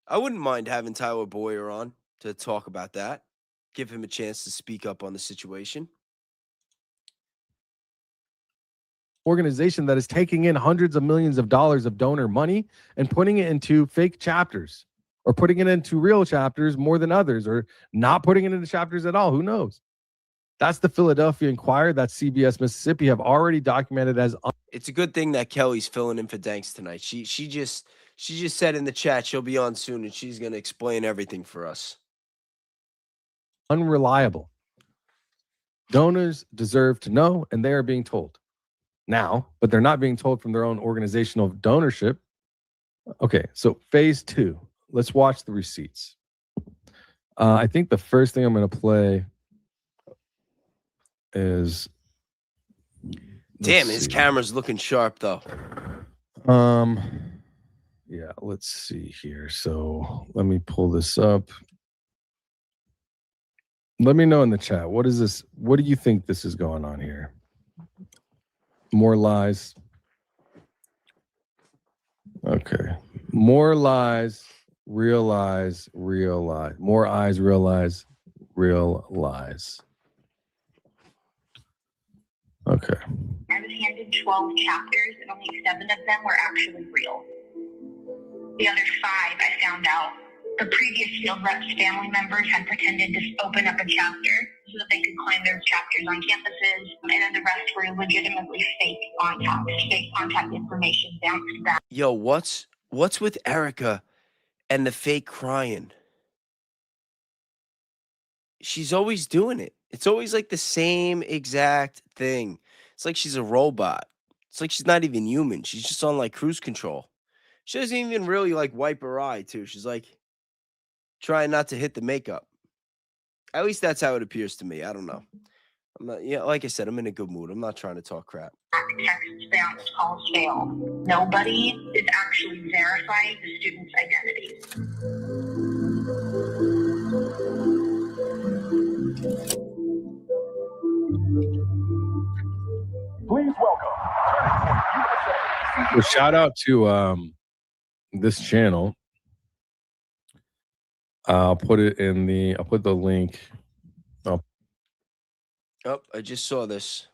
I wouldn't mind having Tyler Boyer on to talk about that. Give him a chance to speak up on the situation. Organization that is taking in hundreds of millions of dollars of donor money and putting it into fake chapters, or putting it into real chapters more than others, or not putting it into chapters at all. Who knows? That's the Philadelphia Inquirer. That's CBS Mississippi have already documented as It's a good thing that Kelly's filling in for Danks tonight. She just said in the chat she'll be on soon and she's gonna explain everything for us. unreliable. Donors deserve to know, and they are being told now, but they're not being told from their own organizational donorship. Okay, so phase 2. Let's watch the receipts. I think the first thing I'm going to play is. Damn, his camera's looking sharp though. Yeah, let's see here. So let me pull this up. Let me know in the chat. What is this? What do you think this is going on here? More lies. Okay. More lies, real lies, real lies. More eyes, real lies, real lies. Okay. I was handed 12 chapters, and only 7 of them were actually real. The other 5, I found out, the previous field reps' family members had pretended to open up a chapter so that they could claim their chapters on campuses, and then the rest were legitimately fake contact information bounced back. Yo, what's with Erica and the fake crying? She's always doing it. It's always like the same exact thing. It's like she's a robot. It's like she's not even human. She's just on like cruise control. She doesn't even really like wipe her eye too. She's like trying not to hit the makeup. At least that's how it appears to me. I don't know. I'm not, yeah, like I said, I'm in a good mood. I'm not trying to talk crap. Texts bounce, calls fail. Nobody is actually verifying the students' identities. Please welcome. Well, shout out to this channel. I'll put the link. Oh, I just saw this.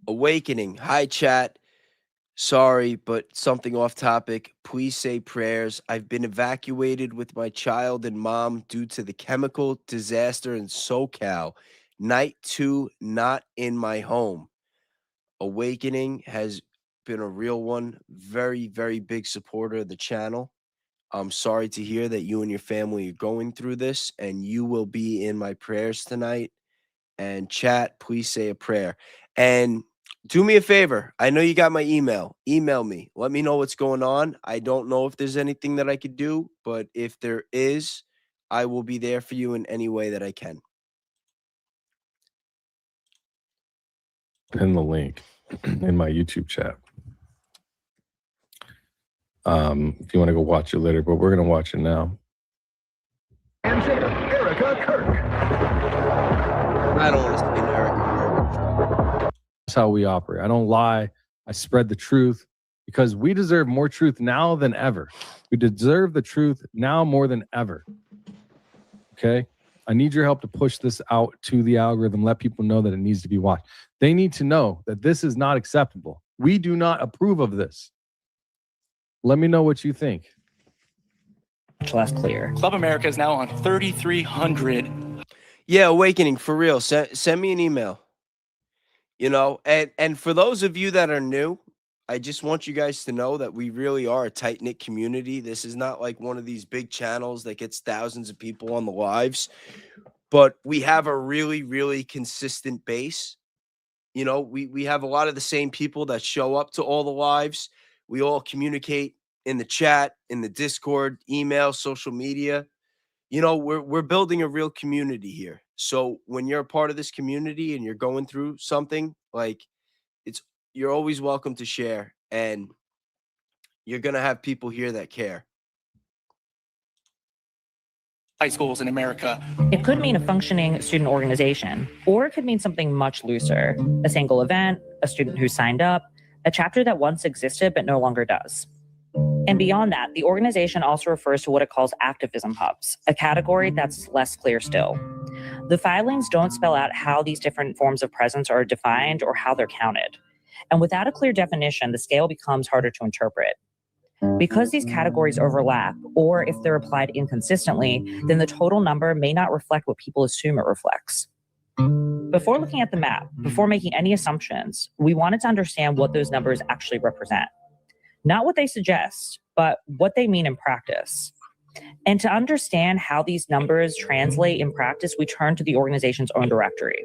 Awakening. Hi, chat. Sorry, but something off topic. Please say prayers. I've been evacuated with my child and mom due to the chemical disaster in SoCal. Night 2, not in my home. Awakening has been a real one. Very, very big supporter of the channel. I'm sorry to hear that you and your family are going through this, and you will be in my prayers tonight. And chat, please say a prayer. And do me a favor. I know you got my email. Email me. Let me know what's going on. I don't know if there's anything that I could do, but if there is, I will be there for you in any way that I can. Pin the link in my YouTube chat. If you want to go watch it later, but we're going to watch it now. And Erica Kirk. I don't want to see Erica. That's how we operate. I don't lie. I spread the truth because we deserve more truth now than ever. We deserve the truth now more than ever. Okay? I need your help to push this out to the algorithm, let people know that it needs to be watched. They need to know that this is not acceptable. We do not approve of this. Let me know what you think. Left clear. Club America is now on 3,300. Yeah, Awakening, for real. Send me an email. You know, and for those of you that are new, I just want you guys to know that we really are a tight-knit community. This is not like one of these big channels that gets thousands of people on the lives, but we have a really, really consistent base. You know, we have a lot of the same people that show up to all the lives. We all communicate in the chat, in the Discord, email, social media. You know, we're building a real community here. So when you're a part of this community and you're going through something, like, you're always welcome to share, and you're going to have people here that care. high schools in America. It could mean a functioning student organization, or it could mean something much looser, a single event, a student who signed up, a chapter that once existed but no longer does. And beyond that, the organization also refers to what it calls activism hubs, a category that's less clear still. The filings don't spell out how these different forms of presence are defined or how they're counted. And without a clear definition, the scale becomes harder to interpret. Because these categories overlap, or if they're applied inconsistently, then the total number may not reflect what people assume it reflects. Before looking at the map, before making any assumptions, we wanted to understand what those numbers actually represent. Not what they suggest, but what they mean in practice. And to understand how these numbers translate in practice, we turned to the organization's own directory.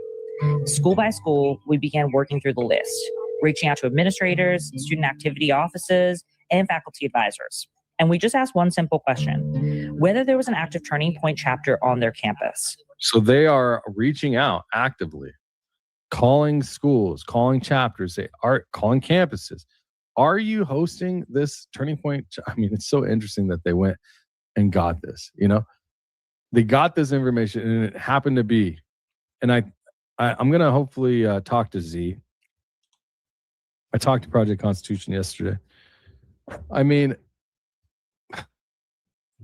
School by school, we began working through the list, reaching out to administrators, student activity offices, and faculty advisors. And we just asked one simple question: whether there was an active Turning Point chapter on their campus. So they are reaching out actively, calling schools, calling chapters, calling campuses. Are you hosting this Turning Point? I mean, it's so interesting that they went and got this, they got this information and it happened to be, and I'm going to hopefully talk to Z. I talked to Project Constitution yesterday. I mean,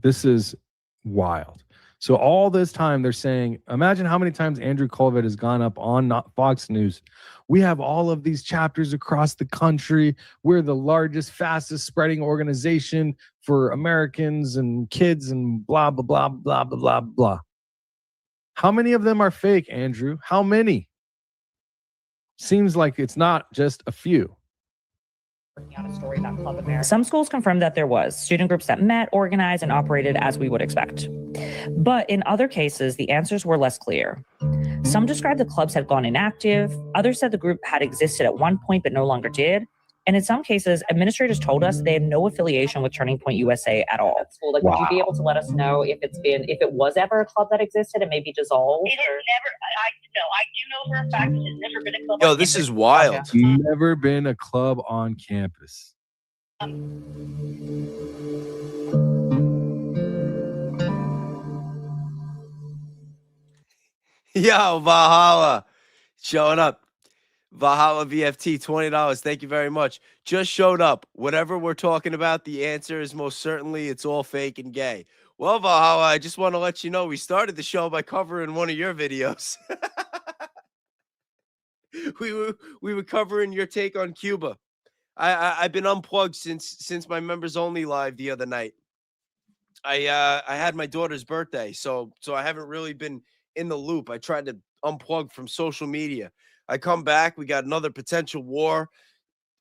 this is wild. So all this time they're saying, imagine how many times Andrew Colvett has gone up on Fox News. We have all of these chapters across the country. We're the largest, fastest spreading organization for Americans and kids and blah, blah, blah, blah, blah, blah, blah. How many of them are fake, Andrew? How many? Seems like it's not just a few. Out a story about Club America. Some schools confirmed that there was student groups that met, organized, and operated as we would expect. But in other cases, the answers were less clear. Some described the clubs had gone inactive. Others said the group had existed at one point but no longer did. And in some cases, administrators told us they had no affiliation with Turning Point USA at all. Like, wow. Would you be able to let us know if it was ever a club that existed and maybe dissolved? It has never. I do know for a fact it has never been a club. Yo, this is wild. Never been a club on campus. Yo, Valhalla, showing up. Valhalla VFT, $20. Thank you very much. Just showed up. Whatever we're talking about, the answer is most certainly it's all fake and gay. Well, Valhalla, I just want to let you know we started the show by covering one of your videos. we were covering your take on Cuba. I've been unplugged since my members only live the other night. I had my daughter's birthday, so I haven't really been in the loop. I tried to unplug from social media. I come back, we got another potential war,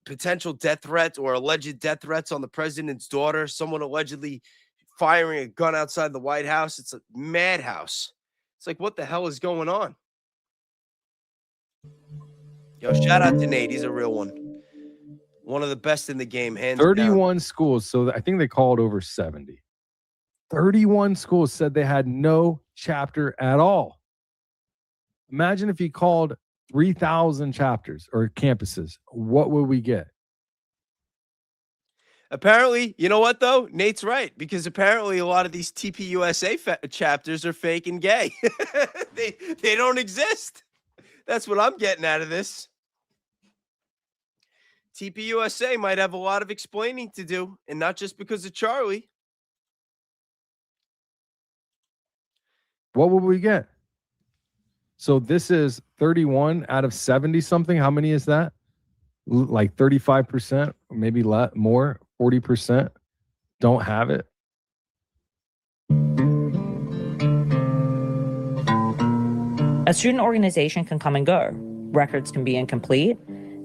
potential death threats or alleged death threats on the president's daughter, someone allegedly firing a gun outside the White House. It's a madhouse. It's like, what the hell is going on? Yo, shout out to Nate. He's a real one. One of the best in the game, hands 31 down. schools, so I think they called over 70. 31 schools said they had no chapter at all. Imagine if he called 3,000 chapters or campuses. What would we get? Apparently, you know what, though? Nate's right, because apparently a lot of these TPUSA chapters are fake and gay. They don't exist. That's what I'm getting out of this. TPUSA might have a lot of explaining to do, and not just because of Charlie. What would we get? So this is 31 out of 70 something. How many is that? Like 35%, maybe more, 40% don't have it. A student organization can come and go. Records can be incomplete.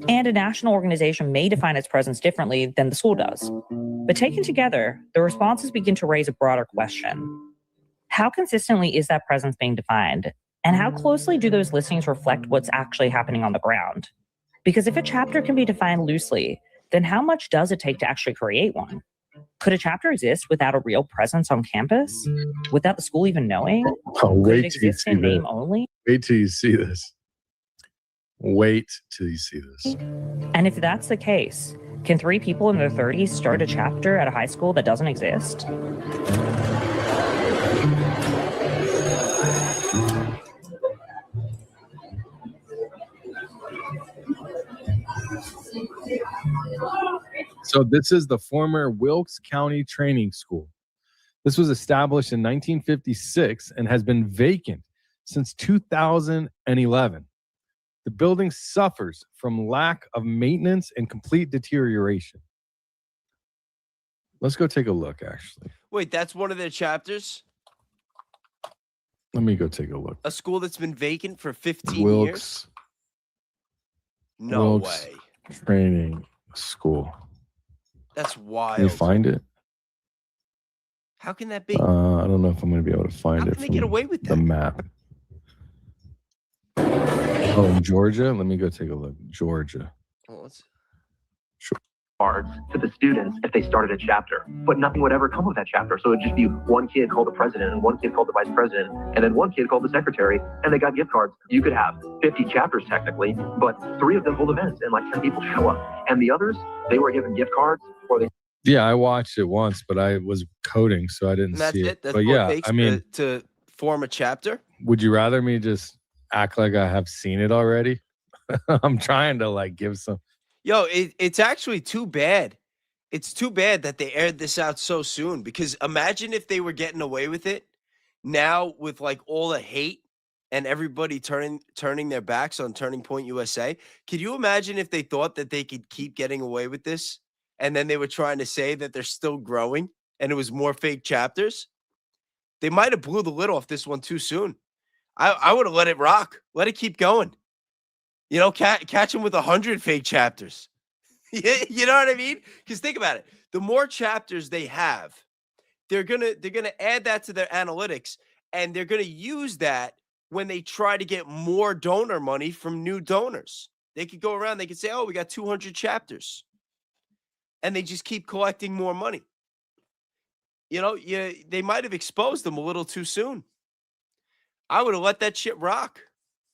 And a national organization may define its presence differently than the school does. But taken together, the responses begin to raise a broader question. How consistently is that presence being defined? And how closely do those listings reflect what's actually happening on the ground? Because if a chapter can be defined loosely, then how much does it take to actually create one? Could a chapter exist without a real presence on campus? Without the school even knowing? Could it exist in name only? Wait till you see this. Wait till you see this. And if that's the case, can 3 people in their 30s start a chapter at a high school that doesn't exist? So this is the former Wilkes County Training School. This was established in 1956 and has been vacant since 2011. The building suffers from lack of maintenance and complete deterioration. Let's go take a look, actually. Wait, that's one of their chapters? Let me go take a look. A school that's been vacant for 15 Wilkes. years? No Wilkes way. Training School. That's wild. Can you find it? How can that be? I don't know if I'm going to be able to find How it can they from get away with the that? map. Oh, in Georgia? Let me go take a look. Georgia. Oh, let's... cards to the students if they started a chapter, but nothing would ever come of that chapter. So it'd just be one kid called the president and one kid called the vice president and then one kid called the secretary, and they got gift cards. You could have 50 chapters technically, but 3 of them hold events and like 10 people show up, and the others, they were given gift cards or they... Yeah, I watched it once, but I was coding, so I didn't And that's see it? it. That's But what yeah, it takes I mean, to form a chapter? would you rather me just act like I have seen it already? I'm trying to like give some. Yo, it's actually too bad. It's too bad that they aired this out so soon, because imagine if they were getting away with it now with like all the hate and everybody turning their backs on Turning Point USA. Could you imagine if they thought that they could keep getting away with this and then they were trying to say that they're still growing and it was more fake chapters? They might have blew the lid off this one too soon. I would have let it rock. Let it keep going. You know, catch them with 100 fake chapters. You know what I mean? Because think about it. The more chapters they have, they're gonna add that to their analytics, and they're gonna use that when they try to get more donor money from new donors. They could go around, they could say, oh, we got 200 chapters. And they just keep collecting more money. You know, they might have exposed them a little too soon. I would have let that shit rock.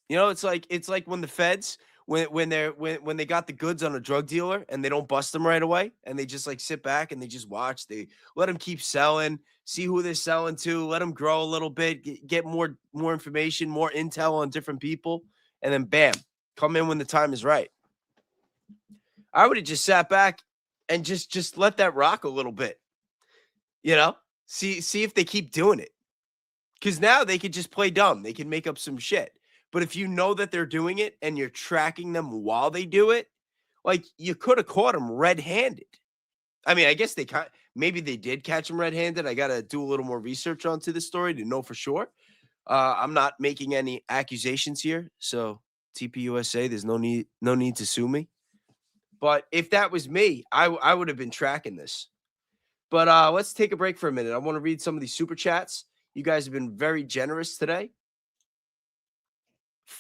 You know, it's like when the feds, when they got the goods on a drug dealer and they don't bust them right away and they just like sit back and they just watch. They let them keep selling, see who they're selling to, let them grow a little bit, get more information, more intel on different people, and then bam, come in when the time is right. I would have just sat back and just let that rock a little bit. You know, see if they keep doing it. Because now they could just play dumb. They can make up some shit. But if you know that they're doing it and you're tracking them while they do it, like you could have caught them red-handed. I mean, I guess maybe they did catch them red-handed. I got to do a little more research onto the story to know for sure. I'm not making any accusations here. So TPUSA, there's no need to sue me. But if that was me, I would have been tracking this. But let's take a break for a minute. I want to read some of these super chats. You guys have been very generous today.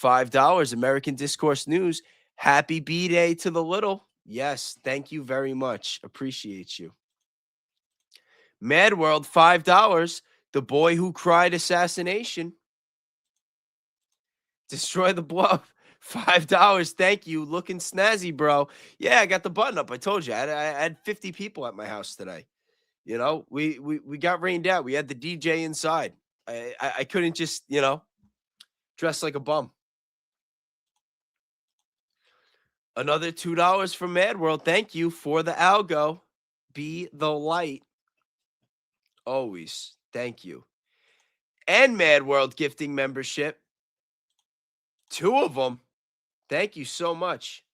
$5, American Discourse News. Happy B-Day to the little. Yes, thank you very much. Appreciate you. Mad World, $5. The Boy Who Cried Assassination. Destroy the Bluff. $5. Thank you. Looking snazzy, bro. Yeah, I got the button up. I told you. I had 50 people at my house today. You know, we got rained out. We had the DJ inside. I couldn't just, you know, dress like a bum. Another $2 from Mad World. Thank you for the algo. Be the light. Always. Thank you. And Mad World gifting membership. 2 of them. Thank you so much.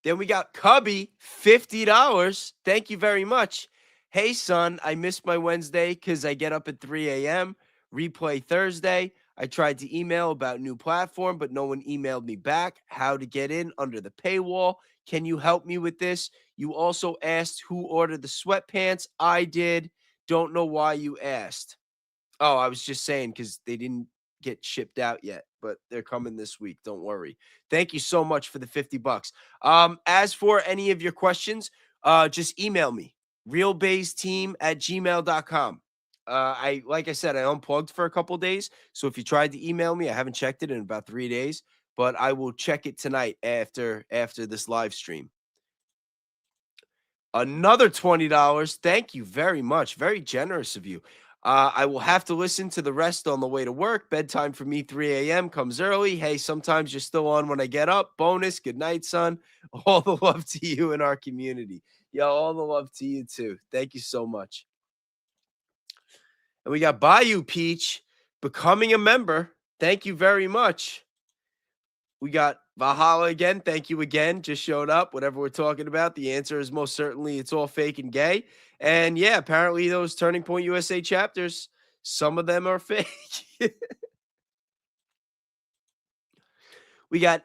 Then we got Cubby, $50. Thank you very much. Hey, son, I missed my Wednesday because I get up at 3 a.m. Replay Thursday. I tried to email about new platform, but no one emailed me back how to get in under the paywall. Can you help me with this? You also asked who ordered the sweatpants. I did. Don't know why you asked. Oh, I was just saying because they didn't get shipped out yet, but they're coming this week. Don't worry. Thank you so much for the $50. As for any of your questions, just email me, realbayesteam@gmail.com. Like I said, I unplugged for a couple days. So if you tried to email me, I haven't checked it in about 3 days, but I will check it tonight after this live stream. Another $20. Thank you very much. Very generous of you. I will have to listen to the rest on the way to work. Bedtime for me, 3 a.m. comes early. Hey, sometimes you're still on when I get up. Bonus. Good night, son. All the love to you and our community. Yo, all the love to you too. Thank you so much. And we got Bayou Peach becoming a member. Thank you very much. We got Valhalla again. Thank you again. Just showed up. Whatever we're talking about, the answer is most certainly it's all fake and gay. And yeah, apparently those Turning Point USA chapters, some of them are fake. We got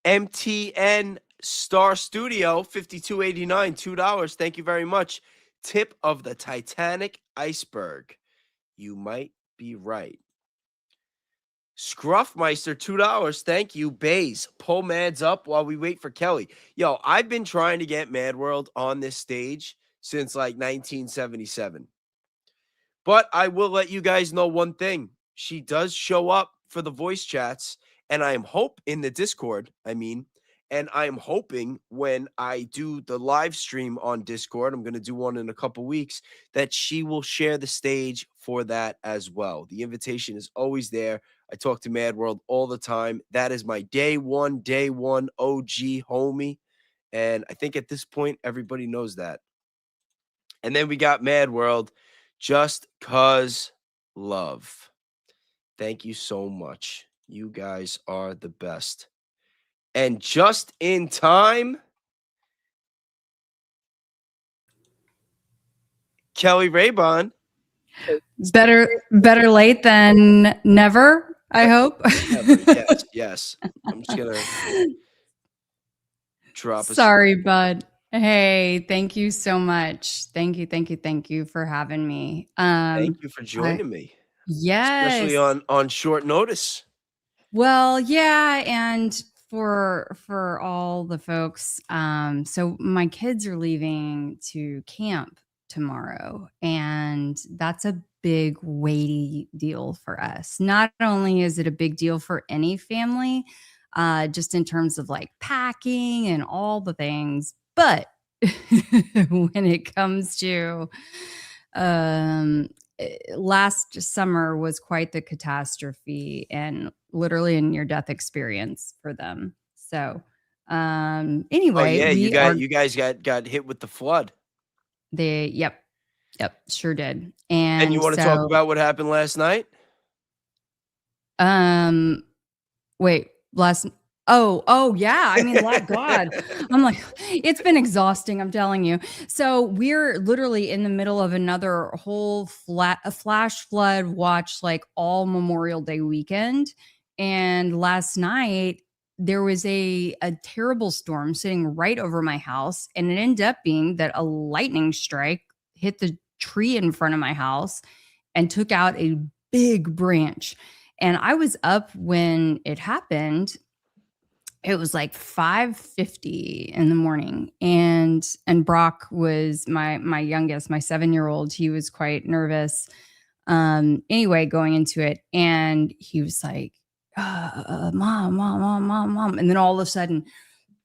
MTN Star Studio 5289, $2. Thank you very much. Tip of the Titanic iceberg. You might be right. Scruffmeister, $2. Thank you. Bays, pull Mads up while we wait for Kelly. Yo, I've been trying to get Mad World on this stage since like 1977. But I will let you guys know one thing. She does show up for the voice chats, and I am in the Discord, and I'm hoping when I do the live stream on Discord, I'm going to do one in a couple weeks, that she will share the stage for that as well. The invitation is always there. I talk to Mad World all the time. That is my day one OG homie. And I think at this point, everybody knows that. And then we got Mad World, Just Cause Love. Thank you so much. You guys are the best. And just in time, Keli Rabon. Better late than never, I hope. Yes. I'm just going to drop a... Sorry, bud. Hey, thank you so much. Thank you for having me. Thank you for joining me. Yes. Especially on short notice. Well, yeah, and for all the folks, so my kids are leaving to camp tomorrow, and that's a big weighty deal for us. Not only is it a big deal for any family, just in terms of like packing and all the things, but when it comes to last summer was quite the catastrophe and literally a near-death experience for them. So anyway, you guys got hit with the flood. Yep, sure did. And you want to talk about what happened last night? Wait, Oh yeah. I mean, God, I'm like, it's been exhausting. I'm telling you. So we're literally in the middle of another whole flash flood watch, like all Memorial Day weekend. And last night there was a terrible storm sitting right over my house. And it ended up being that a lightning strike hit the tree in front of my house and took out a big branch. And I was up when it happened. It was like 5:50 in the morning, and Brock was my youngest, my 7-year-old. He was quite nervous. Anyway, going into it, and he was like, mom. And then all of a sudden,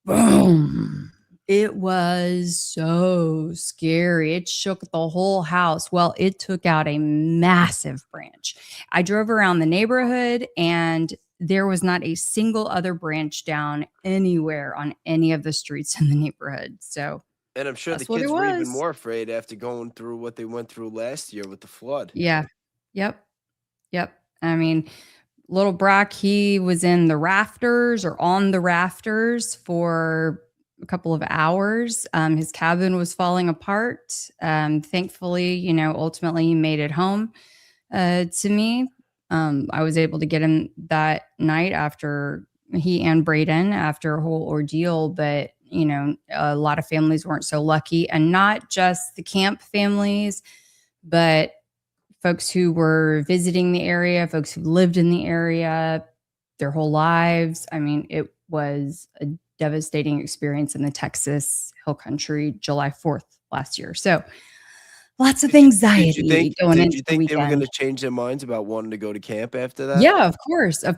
boom. It was so scary. It shook the whole house. Well, it took out a massive branch. I drove around the neighborhood, and there was not a single other branch down anywhere on any of the streets in the neighborhood. So, and I'm sure the kids were even more afraid after going through what they went through last year with the flood. Yeah. Yep. I mean, little Brock, he was in the rafters or on the rafters for a couple of hours. His cabin was falling apart. Thankfully, ultimately he made it home to me. I was able to get him that night after he and Braden after a whole ordeal, but a lot of families weren't so lucky, and not just the camp families, but folks who were visiting the area, folks who lived in the area their whole lives. I mean, it was a devastating experience in the Texas Hill Country, July 4th last year. So lots of anxiety going into the weekend. Did you think they were going to change their minds about wanting to go to camp after that? Yeah, of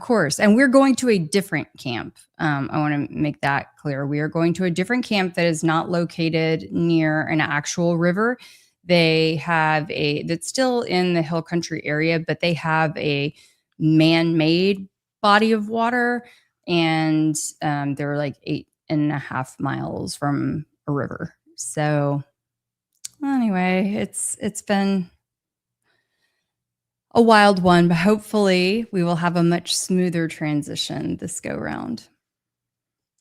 course. And we're going to a different camp. I want to make that clear. We are going to a different camp that is not located near an actual river. They have that's still in the Hill Country area, but they have a man-made body of water, and they're like 8.5 miles from a river. So anyway, it's been a wild one, but hopefully we will have a much smoother transition this go round.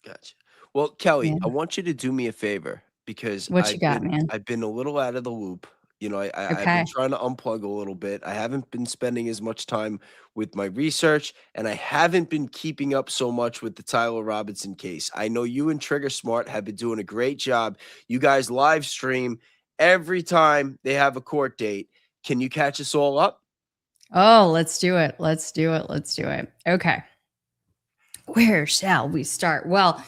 Gotcha. Well, Kelly, Yeah. I want you to do me a favor because What you got, man? I've been a little out of the loop. You know, I've Okay. been trying to unplug a little bit. I haven't been spending as much time with my research, and I haven't been keeping up so much with the Tyler Robinson case. I know you and Trigger Smart have been doing a great job. You guys live stream every time they have a court date. Can you catch us all up? Oh, let's do it. Let's do it. Let's do it. Okay. Where shall we start? Well,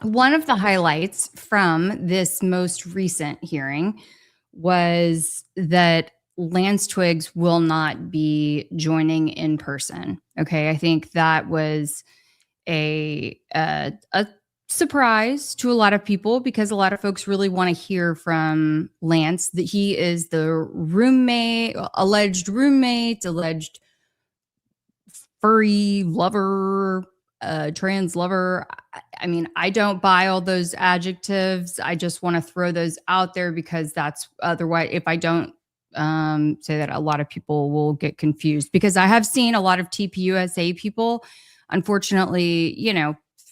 one of the highlights from this most recent hearing was that Lance Twiggs will not be joining in person. Okay. I think that was a surprise to a lot of people because a lot of folks really want to hear from Lance that he is the alleged furry lover, trans lover. I mean, I don't buy all those adjectives. I just want to throw those out there because that's otherwise, if I don't say that, a lot of people will get confused because I have seen a lot of TPUSA people, unfortunately,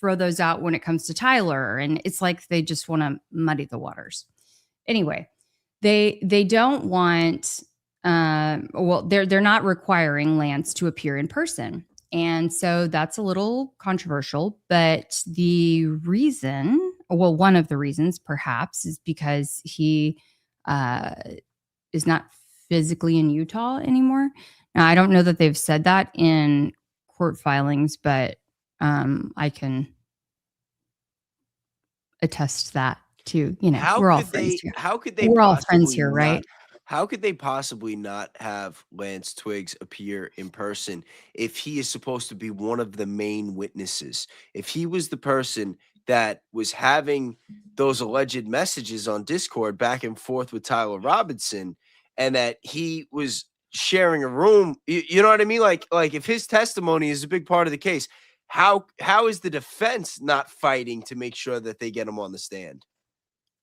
throw those out when it comes to Tyler. And it's like they just want to muddy the waters. Anyway, they don't want, they're not requiring Lance to appear in person. And so that's a little controversial, but one of the reasons perhaps is because he is not physically in Utah anymore. Now, I don't know that they've said that in court filings, but I can attest that too. We're all friends here. How could they? We're all friends here, right? How could they possibly not have Lance Twiggs appear in person if he is supposed to be one of the main witnesses? If he was the person that was having those alleged messages on Discord back and forth with Tyler Robinson, and that he was sharing a room, you know what I mean? Like if his testimony is a big part of the case, how is the defense not fighting to make sure that they get him on the stand?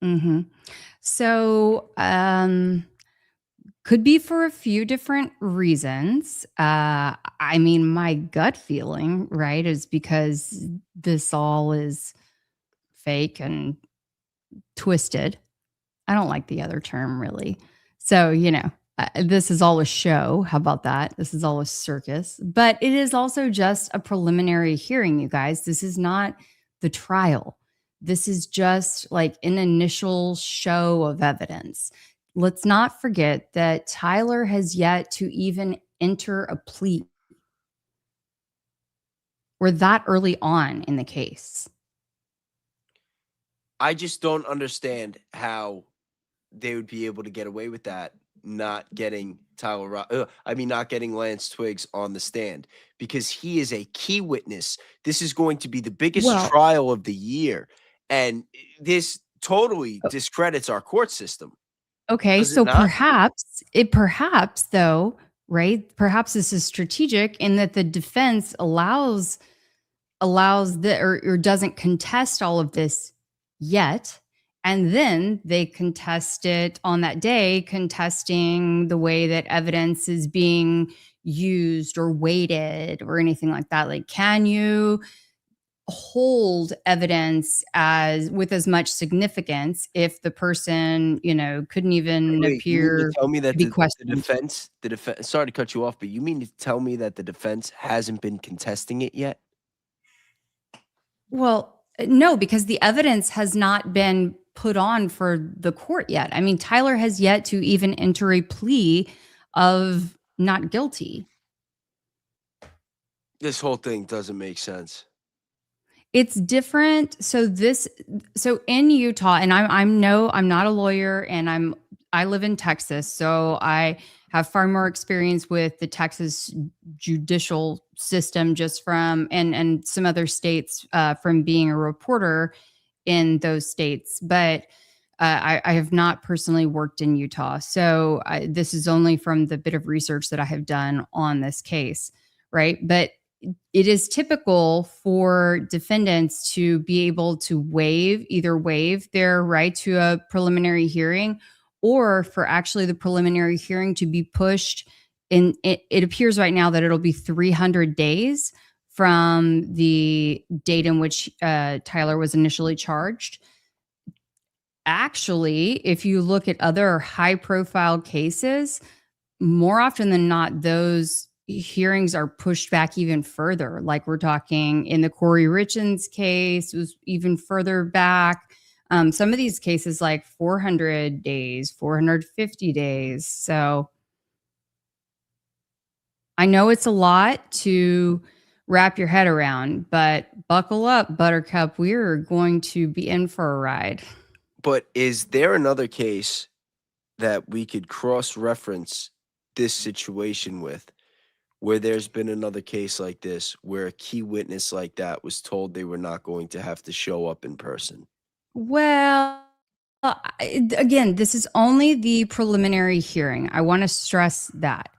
Mm-hmm. So, could be for a few different reasons. I mean, my gut feeling, right, is because this all is fake and twisted. I don't like the other term, really. So, this is all a show. How about that? This is all a circus. But it is also just a preliminary hearing, you guys. This is not the trial. This is just like an initial show of evidence. Let's not forget that Tyler has yet to even enter a plea. We're that early on in the case. I just don't understand how they would be able to get away with that, not getting not getting Lance Twiggs on the stand, because he is a key witness. This is going to be the biggest trial of the year, and this totally discredits our court system. Okay, so perhaps though, right? Perhaps this is strategic in that the defense allows or doesn't contest all of this yet, and then they contest it on that day, contesting the way that evidence is being used or weighted or anything like that. Like, can you hold evidence with as much significance if the person, couldn't even appear tell me that to be the defense, sorry to cut you off, but you mean to tell me that the defense hasn't been contesting it yet? Well, no, because the evidence has not been put on for the court yet. I mean, Tyler has yet to even enter a plea of not guilty. This whole thing doesn't make sense. It's different. So in Utah, and I'm not a lawyer, and I live in Texas, so I have far more experience with the Texas judicial system just from and some other states from being a reporter in those states. But I have not personally worked in Utah, so this is only from the bit of research that I have done on this case, right? But it is typical for defendants to be able to either waive their right to a preliminary hearing, or for actually the preliminary hearing to be pushed. And it appears right now that it'll be 300 days from the date in which Tyler was initially charged. Actually, if you look at other high-profile cases, more often than not, those hearings are pushed back even further. Like we're talking in the Corey Richins case, it was even further back. Some of these cases like 400 days, 450 days. So I know it's a lot to wrap your head around, but buckle up, Buttercup. We're going to be in for a ride. But is there another case that we could cross-reference this situation with, where there's been another case like this, where a key witness like that was told they were not going to have to show up in person? Well, again, this is only the preliminary hearing. I want to stress that.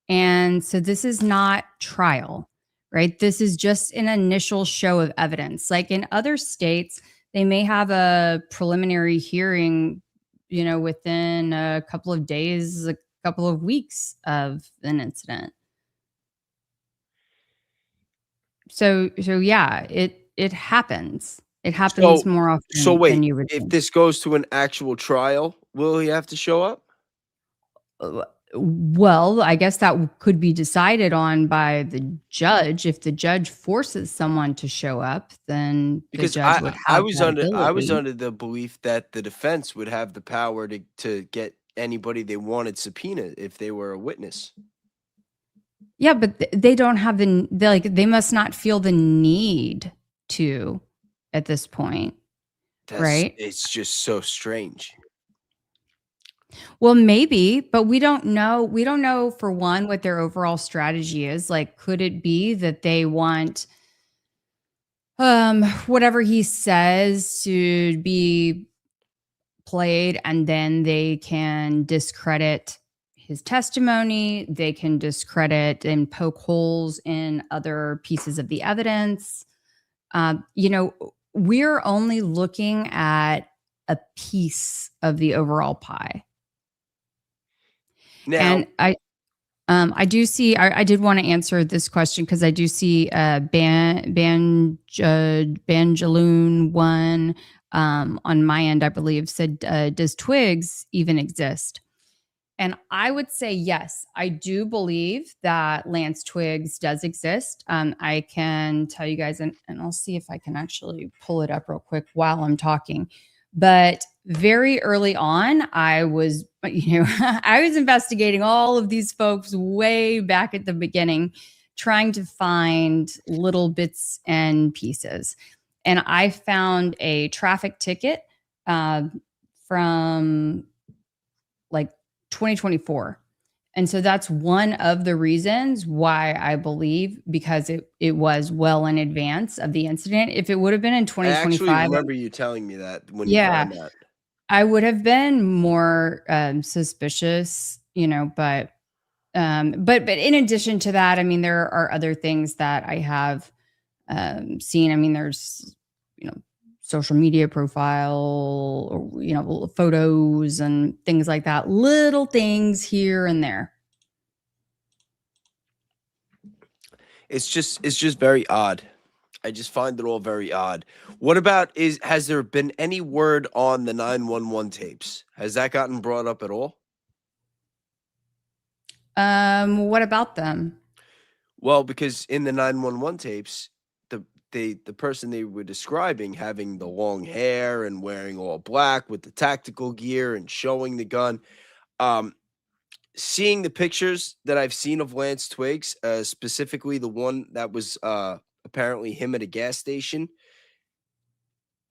And so this is not trial, right? This is just an initial show of evidence. Like in other states, they may have a preliminary hearing, within a couple of days, a couple of weeks of an incident. So yeah, it happens. It happens more often than you would if think. this goes to an actual trial, will he have to show up? Well, I guess that could be decided on by the judge. If the judge forces someone to show up, then Because the judge would have I was ability. under the belief that the defense would have the power to get anybody they wanted subpoenaed if they were a witness. Yeah, but they don't have they must not feel the need to at this point, right? It's just so strange. Well, maybe, but we don't know. We don't know, for one, what their overall strategy is. Like, could it be that they want whatever he says to be played, and then they can discredit his testimony, they can discredit and poke holes in other pieces of the evidence? We're only looking at a piece of the overall pie. Now, And I do see. I did want to answer this question because I do see Banjaloon one on my end, I believe, said, "Does Twigs even exist?" And I would say yes. I do believe that Lance Twigs does exist. I can tell you guys, and I'll see if I can actually pull it up real quick while I'm talking. But very early on, I was investigating all of these folks way back at the beginning, trying to find little bits and pieces. And I found a traffic ticket from like 2024. And so that's one of the reasons why I believe, because it was well in advance of the incident. If it would have been in 2025, I actually remember you telling me that when you found that. I would have been more suspicious, but in addition to that, I mean, there are other things that I have seen. I mean, there's, social media profile, or, photos and things like that, little things here and there. It's just very odd. I just find it all very odd. What about has there been any word on the 911 tapes? Has that gotten brought up at all? What about them? Well, because in the 911 tapes, the person they were describing having the long hair and wearing all black with the tactical gear and showing the gun, seeing the pictures that I've seen of Lance Twigs, specifically the one that was apparently him at a gas station,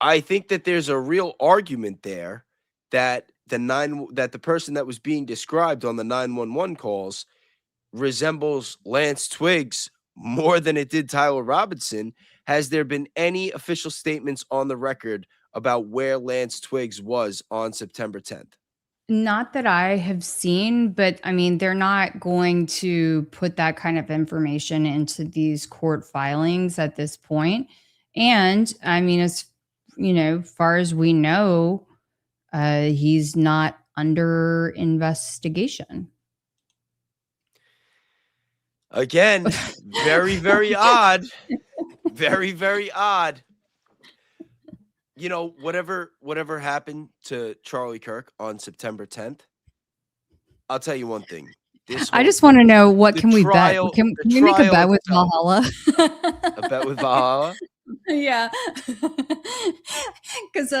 I think that there's a real argument there that the person that was being described on the 911 calls resembles Lance Twigs more than it did Tyler Robinson. Has there been any official statements on the record about where Lance Twigs was on September 10th? Not that I have seen, but I mean, they're not going to put that kind of information into these court filings at this point. And I mean, as far as we know, he's not under investigation. Again, very, very odd. Very, very odd. You know, whatever happened to Charlie Kirk on September 10th, I'll tell you one thing. I just want to know, what can we bet? Can we make a bet with Valhalla? A bet with Valhalla? Yeah. Because,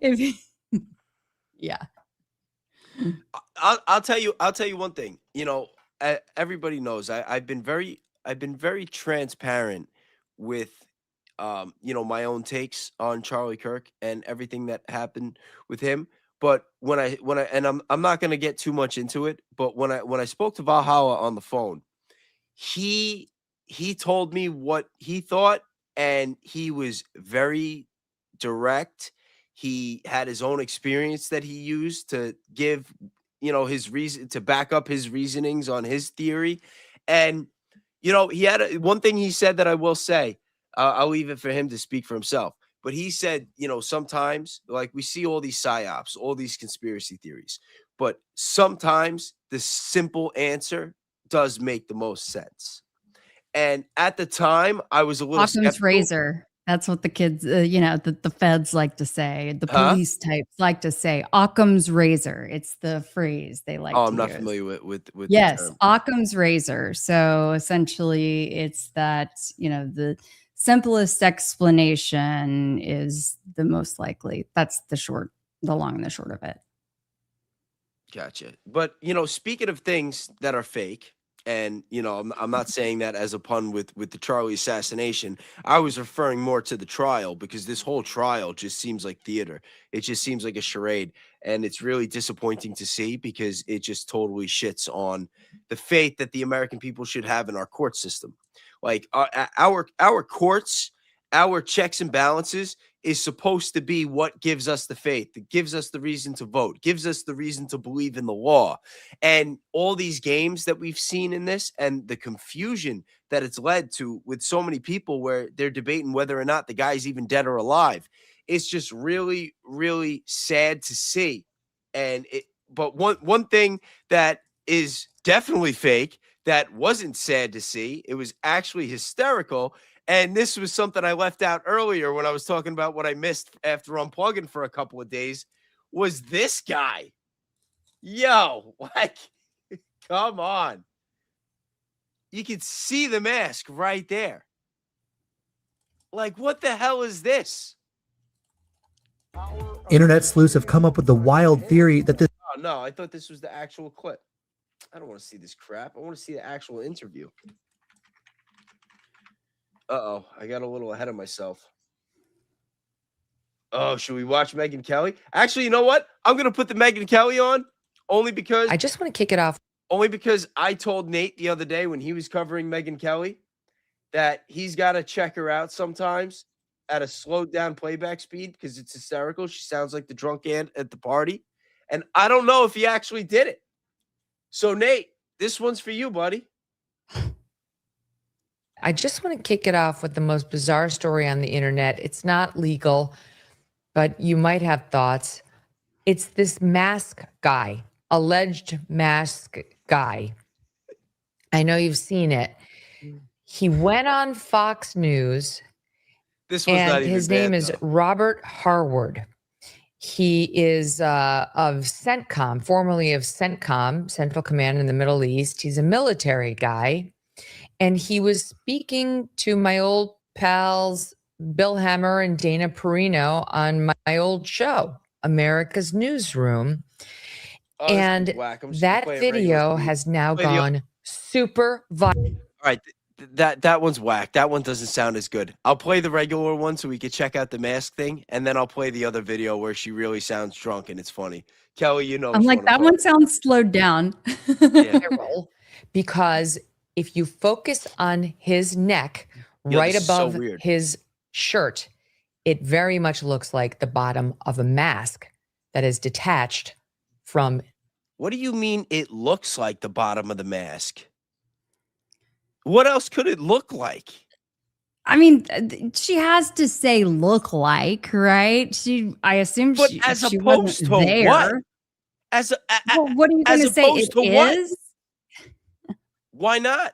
if yeah. I'll tell you one thing. You know, everybody knows I've been very transparent with my own takes on Charlie Kirk and everything that happened with him. But when I and I'm not going to get too much into it, but when I spoke to Valhalla on the phone, he told me what he thought, and he was very direct. He had his own experience that he used to give, his reason to back up his reasonings on his theory. And, he had one thing he said that I will say, I'll leave it for him to speak for himself. But he said, sometimes, like, we see all these psyops, all these conspiracy theories, but sometimes the simple answer does make the most sense. And at the time, I was a little Occam's skeptical. razor. That's what the kids, the feds like to say. The police types like to say Occam's razor. It's the phrase they like. Oh, to I'm not use. familiar with Yes, the term. Occam's razor. So essentially, it's that the simplest explanation is the most likely. That's the long and the short of it. Gotcha. But speaking of things that are fake, and I'm not saying that as a pun with the Charlie assassination. I was referring more to the trial, because this whole trial just seems like theater. It just seems like a charade, and it's really disappointing to see, because it just totally shits on the faith that the American people should have in our court system. Like our courts, our checks and balances is supposed to be what gives us the faith, that gives us the reason to vote, gives us the reason to believe in the law. And all these games that we've seen in this, and the confusion that it's led to with so many people, where they're debating whether or not the guy's even dead or alive, it's just really, really sad to see. And but one thing that is definitely fake, that wasn't sad to see, it was actually hysterical. And this was something I left out earlier when I was talking about what I missed after unplugging for a couple of days, was this guy. Yo, like, come on. You can see the mask right there. Like, what the hell is this? Internet sleuths have come up with the wild theory that this. Oh, no, I thought this was the actual clip. I don't want to see this crap. I want to see the actual interview. Uh-oh, I got a little ahead of myself. Oh, should we watch Megyn Kelly? Actually, you know what? I'm going to put the Megyn Kelly on, only because... I just want to kick it off. Only because I told Nate the other day when he was covering Megyn Kelly that he's got to check her out sometimes at a slowed down playback speed, because it's hysterical. She sounds like the drunk aunt at the party. And I don't know if he actually did it. So, Nate, this one's for you, buddy. I just want to kick it off with the most bizarre story on the internet. It's not legal, but you might have thoughts. It's this mask guy, alleged mask guy. I know you've seen it. He went on Fox News. This was not even his bad, name is though. Robert Harward. He is of CENTCOM, formerly of CENTCOM, Central Command in the Middle East. He's a military guy. And he was speaking to my old pals, Bill Hemmer and Dana Perino, on my old show, America's Newsroom. Oh, this and is whack. I'm just that gonna play it regular video speed. has now Play the- gone super viral. All right, that one's whack. That one doesn't sound as good. I'll play the regular one so we can check out the mask thing, and then I'll play the other video where she really sounds drunk and it's funny. Kelly, you know. I'm like, that one sounds slowed down. Viral because if you focus on his neck, Yo, right this is so above weird. his shirt, it very much looks like the bottom of a mask that is detached from. What do you mean it looks like the bottom of the mask? What else could it look like? I mean, she has to say look like, right? I assume But she as wasn't opposed to there. what? As Well, what are you going as to say opposed it to what? is? Why not?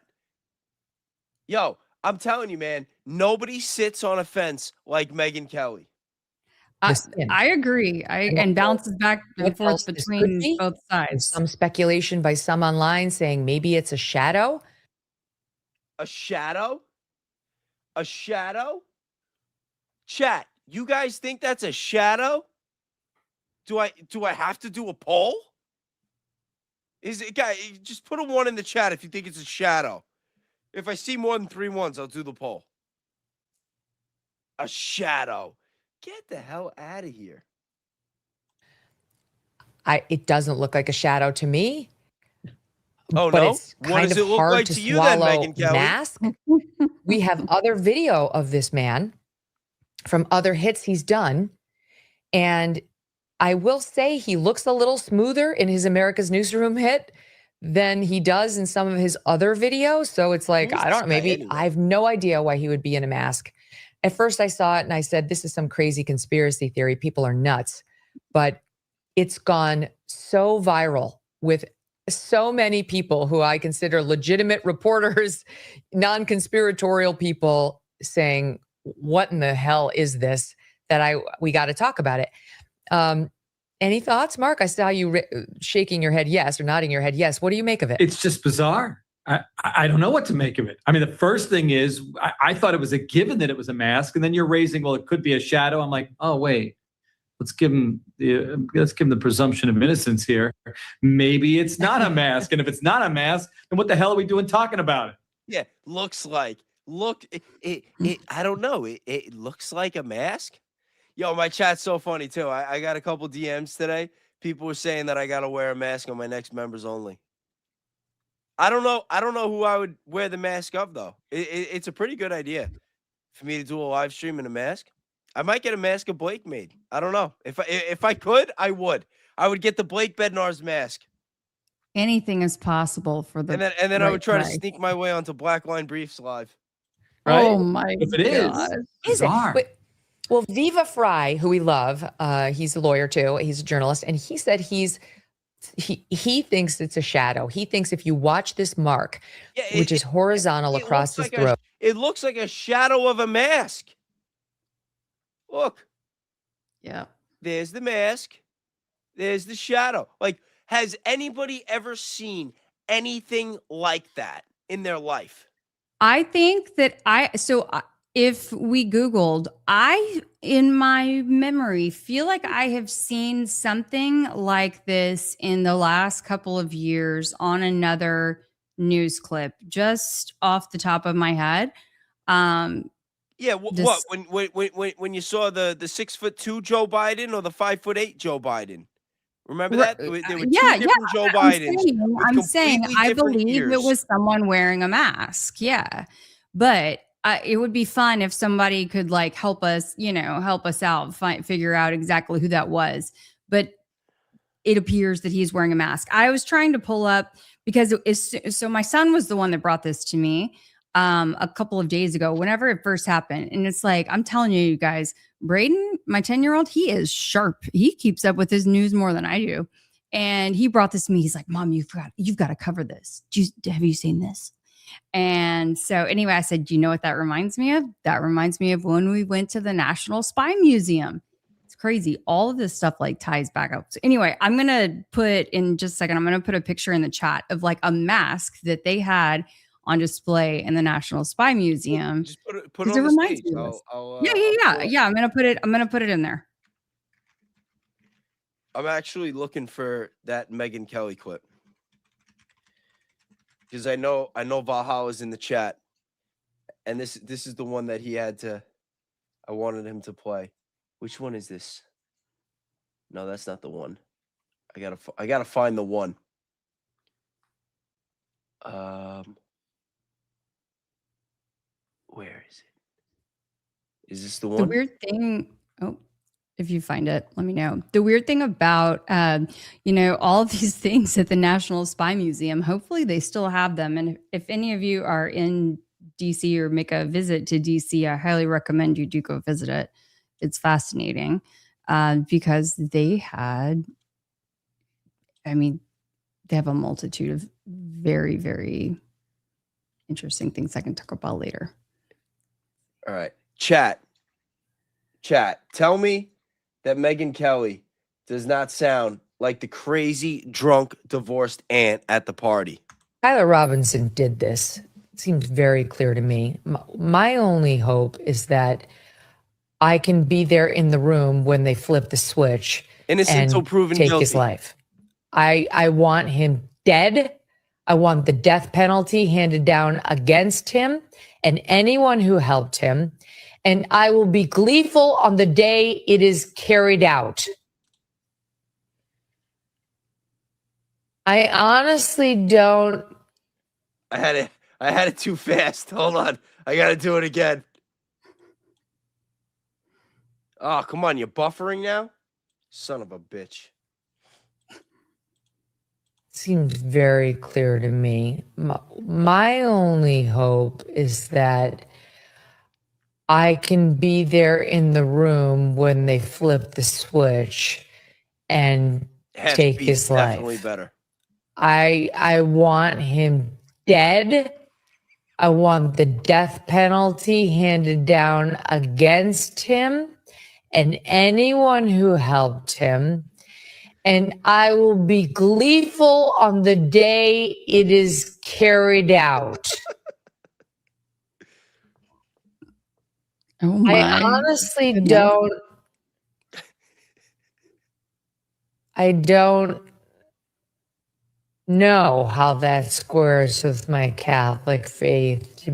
Yo, I'm telling you, man, nobody sits on a fence like Megyn Kelly. I agree. And bounces back and What forth else this could between be? both There's sides. some speculation by some online saying maybe it's a shadow. A shadow? A shadow? Chat, you guys think that's a shadow? Do I have to do a poll? Is it, guy, just put a 1 in the chat if you think it's a shadow. If I see more than 3 ones, I'll do the poll. A shadow. Get the hell out of here. It doesn't look like a shadow to me. Oh, but no? it's What kind does of it look hard like to to you then, swallow Megyn Kelly? mask. We have other video of this man from other hits he's done. And I will say he looks a little smoother in his America's Newsroom hit than he does in some of his other videos. So it's like, Who's I don't know, this guy maybe anyway? I have no idea why he would be in a mask. At first I saw it and I said, this is some crazy conspiracy theory. People are nuts. But it's gone so viral with so many people who I consider legitimate reporters, non-conspiratorial people saying, what in the hell is this, that we got to talk about it. Any thoughts, Mark? I saw you shaking your head yes or nodding your head yes. What do you make of it? It's just bizarre. I don't know what to make of it. I mean, the first thing is I thought it was a given that it was a mask, and then you're raising, well, it could be a shadow. I'm like, oh wait, let's give him the presumption of innocence here. Maybe it's not a mask, and if it's not a mask, then what the hell are we doing talking about it? Yeah, looks like. Look, I don't know. It looks like a mask. Yo, my chat's so funny too. I got a couple DMs today. People were saying that I gotta wear a mask on my next members only. I don't know who I would wear the mask of though. It's a pretty good idea for me to do a live stream in a mask. I might get a mask of Blake made. I don't know. If I could, I would. I would get the Blake Bednar's mask. Anything is possible for the And then I would try to price. sneak my way onto Black Line Briefs live. Right? Oh my If it God. Is it? Wait, well, Viva Fry, who we love, he's a lawyer too. He's a journalist, and he said he thinks it's a shadow. He thinks if you watch this mark, which is horizontal across his throat, It looks like a shadow of a mask. Look. Yeah. There's the mask. There's the shadow. Like, has anybody ever seen anything like that in their life? I think that if we Googled, in my memory, feel like I have seen something like this in the last couple of years on another news clip, just off the top of my head. Yeah, what? When you saw the 6'2" Joe Biden or the 5'8" Joe Biden? Remember that? There were two different Joe Bidens. I'm saying I different believe it ears. was someone wearing a mask. Yeah. But it would be fun if somebody could like help us out, figure out exactly who that was. But it appears that he's wearing a mask. I was trying to pull up because so my son was the one that brought this to me a couple of days ago, whenever it first happened. And it's like, I'm telling you guys, Braden, my 10-year-old, he is sharp. He keeps up with his news more than I do. And he brought this to me. He's like, Mom, you've got to cover this. Have you seen this? And so anyway, I said, do you know what that reminds me of? That reminds me of when we went to the National Spy Museum. It's crazy. All of this stuff like ties back up. So anyway, I'm going to put in just a second, I'm going to put a picture in the chat of like a mask that they had on display in the National Spy Museum. Just put it on the stage. Yeah. I'm going to put it in there. I'm actually looking for that Megyn Kelly clip. Because I know Valhalla's in the chat. And this is the one that I wanted him to play. Which one is this? No, that's not the one. I gotta find the one. Where is it? Is this the The one? weird thing, oh, if you find it, let me know. The weird thing about, all of these things at the National Spy Museum, hopefully they still have them. And if any of you are in DC or make a visit to DC, I highly recommend you do go visit it. It's fascinating because they have a multitude of very, very interesting things I can talk about later. All right. Chat. Tell me that Megyn Kelly does not sound like the crazy, drunk, divorced aunt at the party. Tyler Robinson did this. It seems very clear to me. My only hope is that I can be there in the room when they flip the switch Innocent and until proven take guilty. his life. I want him dead. I want the death penalty handed down against him and anyone who helped him. And I will be gleeful on the day it is carried out. I honestly don't. I had it too fast. Hold on. I got to do it again. Oh, come on. You're buffering now? Son of a bitch. Seems very clear to me. My only hope is that I can be there in the room when they flip the switch and Half take speed's his life. definitely better. I want him dead. I want the death penalty handed down against him and anyone who helped him. And I will be gleeful on the day it is carried out. Oh my! I honestly goodness. I don't know how that squares with my Catholic faith.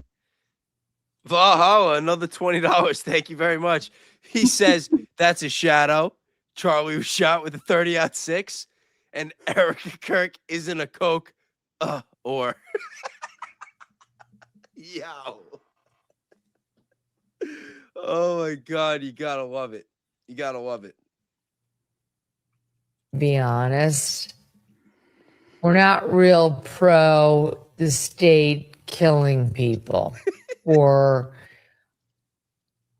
Valhalla, another $20. Thank you very much. He says that's a shadow. Charlie was shot with a 30-06, and Erica Kirk isn't a Coke or. Yo. Oh my God, you gotta love it. You gotta love it. Be honest, we're not real pro the state killing people or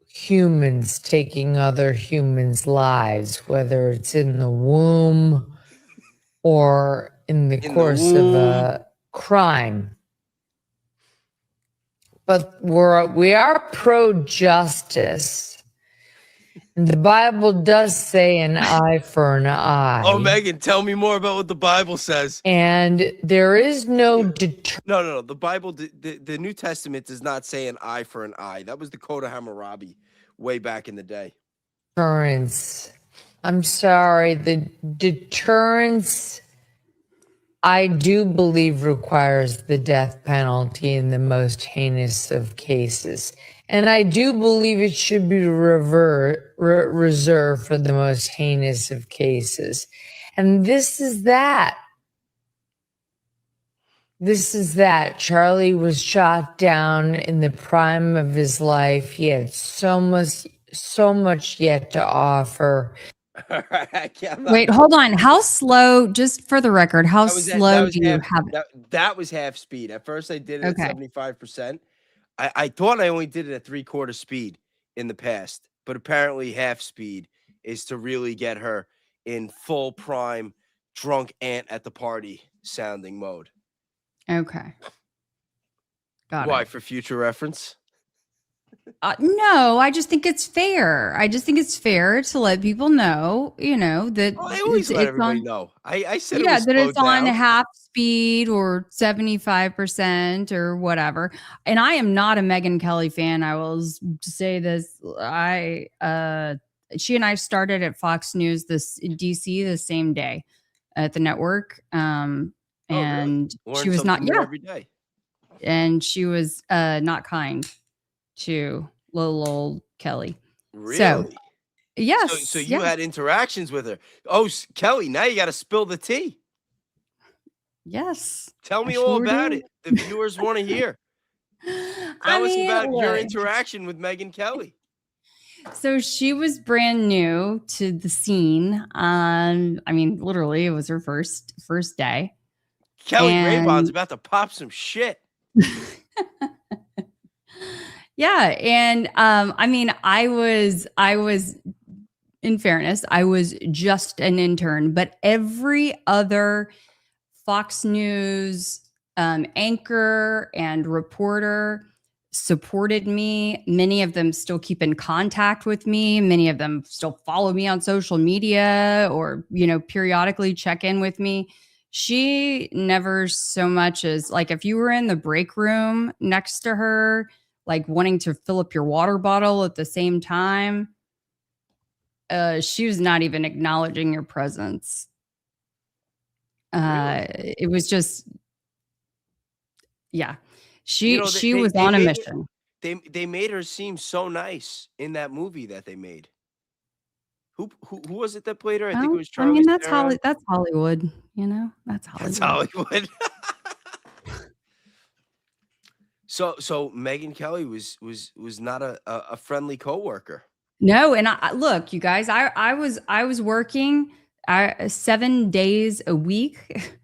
humans taking other humans' lives, whether it's in the womb or in the course of a crime. But we are pro-justice. The Bible does say an eye for an eye. Oh, Megan, tell me more about what the Bible says. And there is no No. The Bible, the New Testament does not say an eye for an eye. That was the Code of Hammurabi way back in the day. deterrence. I'm sorry. The deterrence, I do believe, requires the death penalty in the most heinous of cases. And I do believe it should be reserved for the most heinous of cases. And this is that. This is that. Charlie was shot down in the prime of his life. He had so much yet to offer. Wait, hold on. How slow, just for the record, how slow do you have it? That was half speed. At first I did it Okay. at 75%. I thought I only did it at 3/4 speed in the past, but apparently half speed is to really get her in full prime drunk aunt at the party sounding mode. Okay. Got Why? it. For future reference? No, I just think it's fair. I just think it's fair to let people know, that Well, I always let everybody on, know. I said yeah, it was that it's slowed on down. half speed or 75% or whatever. And I am not a Megyn Kelly fan. I will say this. She and I started at Fox News in DC the same day at the network. And Learn she was not, something new every day. and she was not kind to little old Kelly. Really? So, yes. So you had interactions with her. Oh, Kelly, now you got to spill the tea. Yes. Tell me all about it. The viewers want to hear. Tell us about your interaction with Megyn Kelly. So she was brand new to the scene. I mean, literally, it was her first day. Kelly Raybon's And about to pop some shit. yeah, and I mean, I was in fairness, I was just an intern, but every other Fox News anchor and reporter supported me. Many of them still keep in contact with me. Many of them still follow me on social media or, periodically check in with me. She never so much as like if you were in the break room next to her, like wanting to fill up your water bottle at the same time, she was not even acknowledging your presence. It was just, yeah. She was on a mission. They made her seem so nice in that movie that they made. Who was it that played her? I think it was Charlie. I mean, that's Hollywood, That's Hollywood. That's Hollywood. So Megyn Kelly was not a friendly coworker. No, and I look, you guys, I was working 7 days a week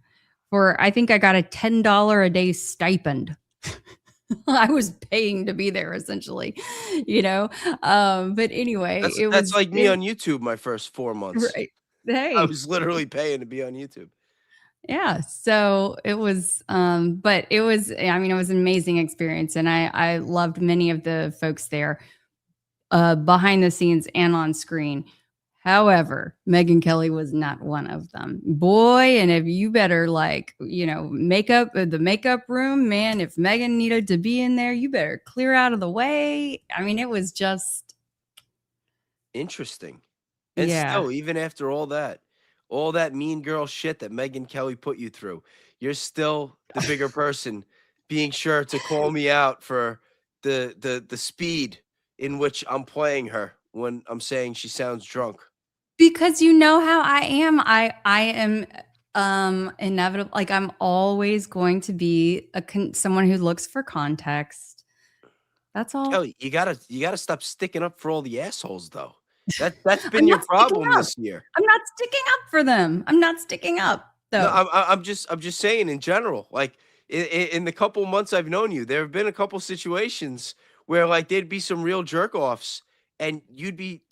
for I think I got a $10 a day stipend. I was paying to be there essentially, But anyway, that's like me on YouTube my first 4 months. Right. Hey. I was literally paying to be on YouTube. Yeah. So it was, but it was, I mean, it was an amazing experience. And I loved many of the folks there behind the scenes and on screen. However, Megyn Kelly was not one of them. Boy, and if you better the makeup room, man, if Megyn needed to be in there, you better clear out of the way. I mean, it was just interesting. And still, even after all that mean girl shit that Megyn Kelly put you through, you're still the bigger person, being sure to call me out for the speed in which I'm playing her when I'm saying she sounds drunk. Because you know how I am. I am inevitable. Like I'm always going to be someone who looks for context. That's all. Kelly, you gotta stop sticking up for all the assholes, though. That's been your problem this year. I'm not sticking up for them. I'm not sticking up, though. No, I'm just saying in general. Like in the couple months I've known you, there have been a couple situations where like there'd be some real jerk offs, and you'd be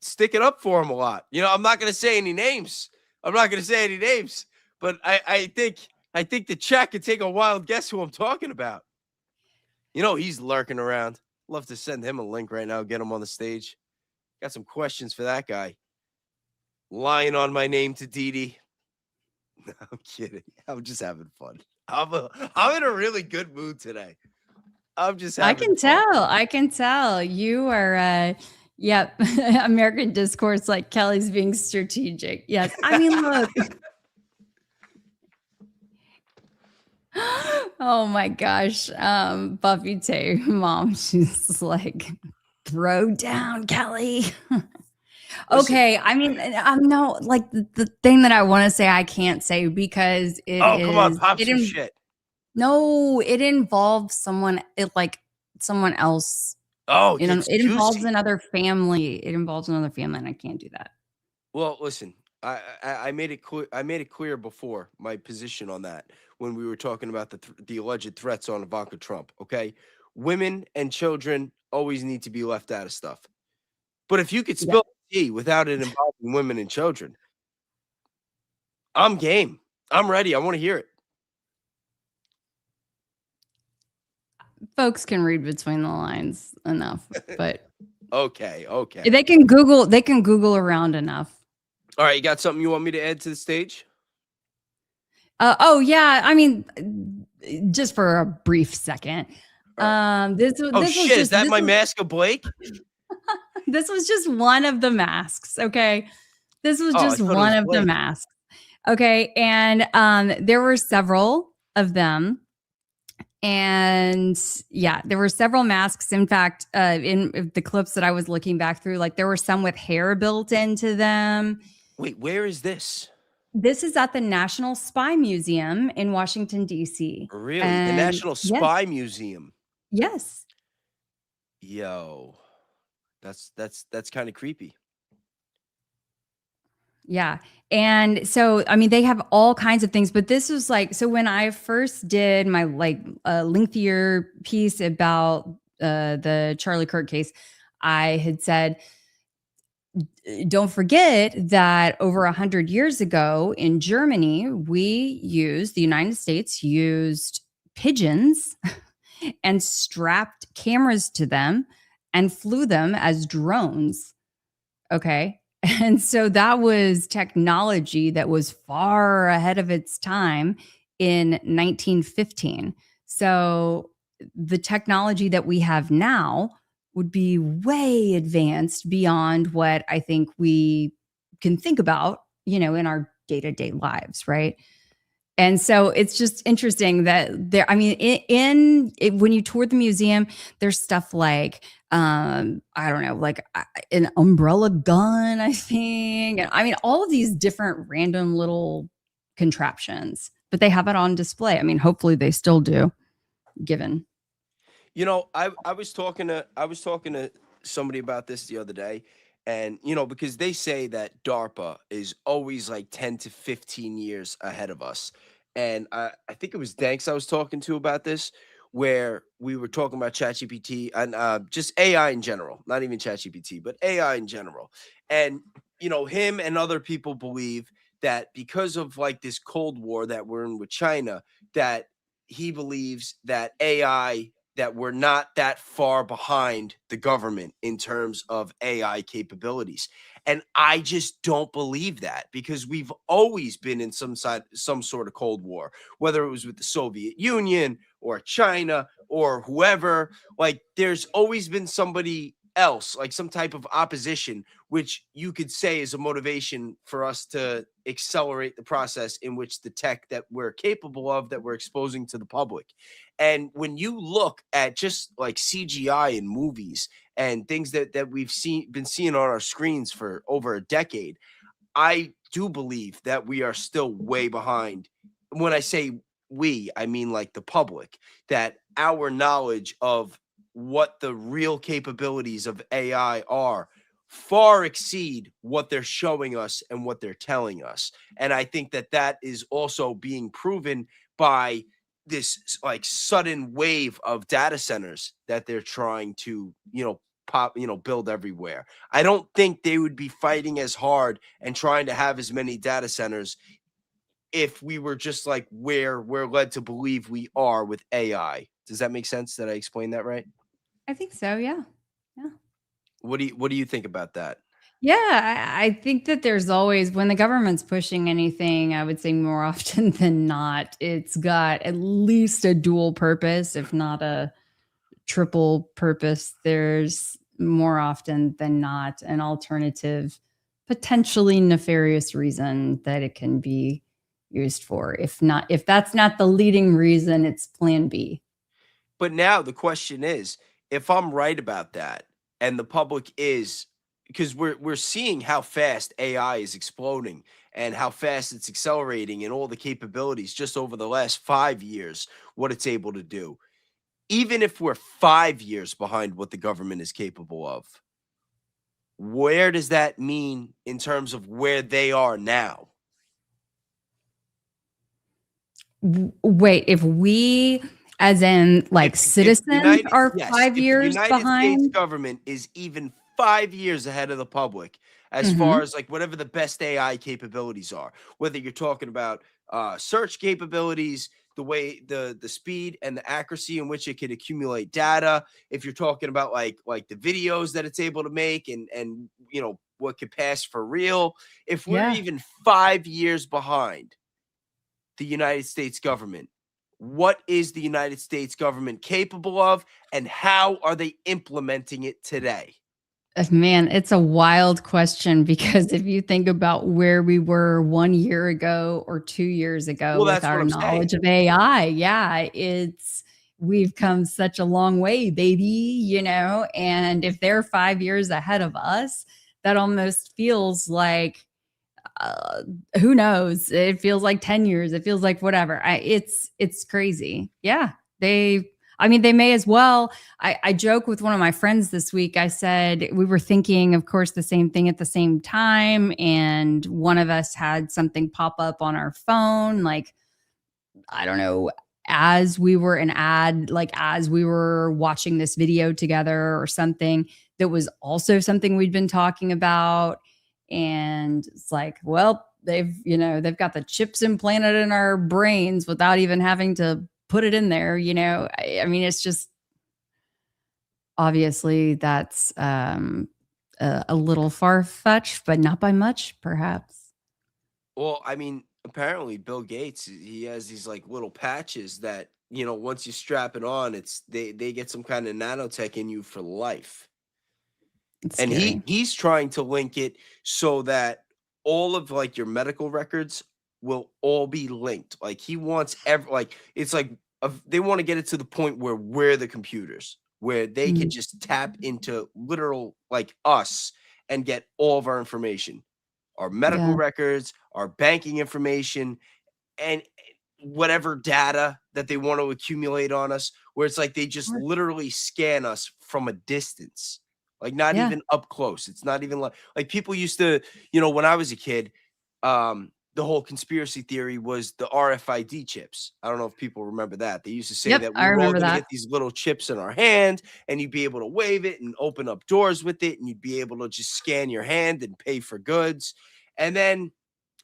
sticking up for them a lot. I'm not gonna say any names. But I think the chat could take a wild guess who I'm talking about. He's lurking around. Love to send him a link right now, get him on the stage. Got some questions for that guy. Lying on my name to Didi. No, I'm kidding. I'm just having fun. I'm in a really good mood today. I'm just having fun. I can tell. You are yep. American discourse like Kelly's being strategic. Yes. I mean, look. Oh my gosh. Buffy Tay, mom, she's like, throw down, Kelly. Okay. I mean, I'm no like the thing that I want to say I can't say because come on, pop some shit. No, it involves someone else. Oh, it involves another family. It involves another family, and I can't do that. Well, listen, I made it clear. I made it clear before my position on that when we were talking about the alleged threats on Ivanka Trump. Okay, women and children always need to be left out of stuff. But if you could spill tea without it involving women and children, I'm game. I'm ready. I want to hear it. Folks can read between the lines enough, but okay. They can Google around enough. All right, you got something you want me to add to the stage? Oh yeah, I mean, just for a brief second. This shit! Is that my mask of Blake? This was just one of the masks. Okay, this was just one of the masks. Okay, and there were several of them. And yeah, there were several masks. In fact, in the clips that I was looking back through, like there were some with hair built into them. Wait, where is this? This is at the National Spy Museum in Washington, D.C. Really? The National Spy Museum? Yes. Yo, That's kind of creepy. Yeah. And so, I mean, they have all kinds of things, but this was like, so when I first did my lengthier piece about the Charlie Kirk case, I had said, don't forget that over 100 years ago in Germany, the United States used pigeons and strapped cameras to them and flew them as drones. Okay. And so that was technology that was far ahead of its time in 1915. So the technology that we have now would be way advanced beyond what I think we can think about, in our day-to-day lives, right? And so it's just interesting that there, I mean, when you tour the museum, there's stuff like, I don't know, like an umbrella gun, I think. And I mean, all of these different random little contraptions, but they have it on display. I mean, hopefully they still do, given. I was talking to somebody about this the other day, and because they say that DARPA is always like 10 to 15 years ahead of us. And I think it was Danks I was talking to about this, where we were talking about ChatGPT and just AI in general, not even ChatGPT, but AI in general. And him and other people believe that because of like this Cold War that we're in with China, that he believes that AI, that we're not that far behind the government in terms of AI capabilities. And I just don't believe that, because we've always been in some sort of Cold War, whether it was with the Soviet Union or China or whoever. Like, there's always been somebody else, like some type of opposition, which you could say is a motivation for us to accelerate the process in which the tech that we're capable of, that we're exposing to the public. And when you look at just like CGI in movies and things that we've been seeing on our screens for over a decade, I do believe that we are still way behind. When I say we, I mean like the public, that our knowledge of what the real capabilities of AI are far exceed what they're showing us and what they're telling us. And I think that is also being proven by this like sudden wave of data centers that they're trying to, build everywhere. I don't think they would be fighting as hard and trying to have as many data centers if we were just like where we're led to believe we are with AI. Does that make sense? Did I explain that right? I think so. Yeah. Yeah. What do you think about that? Yeah, I think that there's always, when the government's pushing anything, I would say more often than not, it's got at least a dual purpose, if not a triple purpose. There's more often than not an alternative, potentially nefarious reason that it can be used for. If that's not the leading reason, it's plan B. But now the question is, if I'm right about that, and the public is, because we're seeing how fast AI is exploding and how fast it's accelerating and all the capabilities just over the last 5 years, what it's able to do. Even if we're 5 years behind what the government is capable of, where does that mean in terms of where they are now? Wait, if we, as in like citizens, are 5 years the United behind? States government is even 5 years ahead of the public as far as like whatever the best AI capabilities are, whether you're talking about search capabilities, the way the speed and the accuracy in which it can accumulate data, if you're talking about like the videos that it's able to make and what could pass for real, if we're even 5 years behind the United States government, what is the United States government capable of, and how are they implementing it today? Man, it's a wild question, because if you think about where we were 1 year ago or 2 years ago with our knowledge of AI, we've come such a long way, baby, and if they're 5 years ahead of us, that almost feels like, who knows? It feels like 10 years. It feels like whatever. It's crazy. Yeah. I I mean, they may as well. I joke with one of my friends this week. I said we were thinking, of course, the same thing at the same time. And one of us had something pop up on our phone, like, I don't know, as we were as we were watching this video together or something that was also something we'd been talking about. And it's like, well, they've got the chips implanted in our brains without even having to put it in there. I mean, it's just, obviously that's a little far-fetched, but not by much, perhaps. Well, I mean, apparently Bill Gates, he has these like little patches that, once you strap it on, they get some kind of nanotech in you for life. It's And scary. he's trying to link it so that all of like your medical records will all be linked. Like he wants it's like they want to get it to the point where we're the computers, where they can just tap into literal like us and get all of our information, our medical Yeah. records, our banking information, and whatever data that they want to accumulate on us, where it's like they just literally scan us from a distance. Like not Yeah. even up close. It's not even like people used to, when I was a kid, the whole conspiracy theory was the RFID chips. I don't know if people remember that. They used to say Yep, that we I were all remember going to that. get these little chips in our hand and you'd be able to wave it and open up doors with it and you'd be able to just scan your hand and pay for goods. And then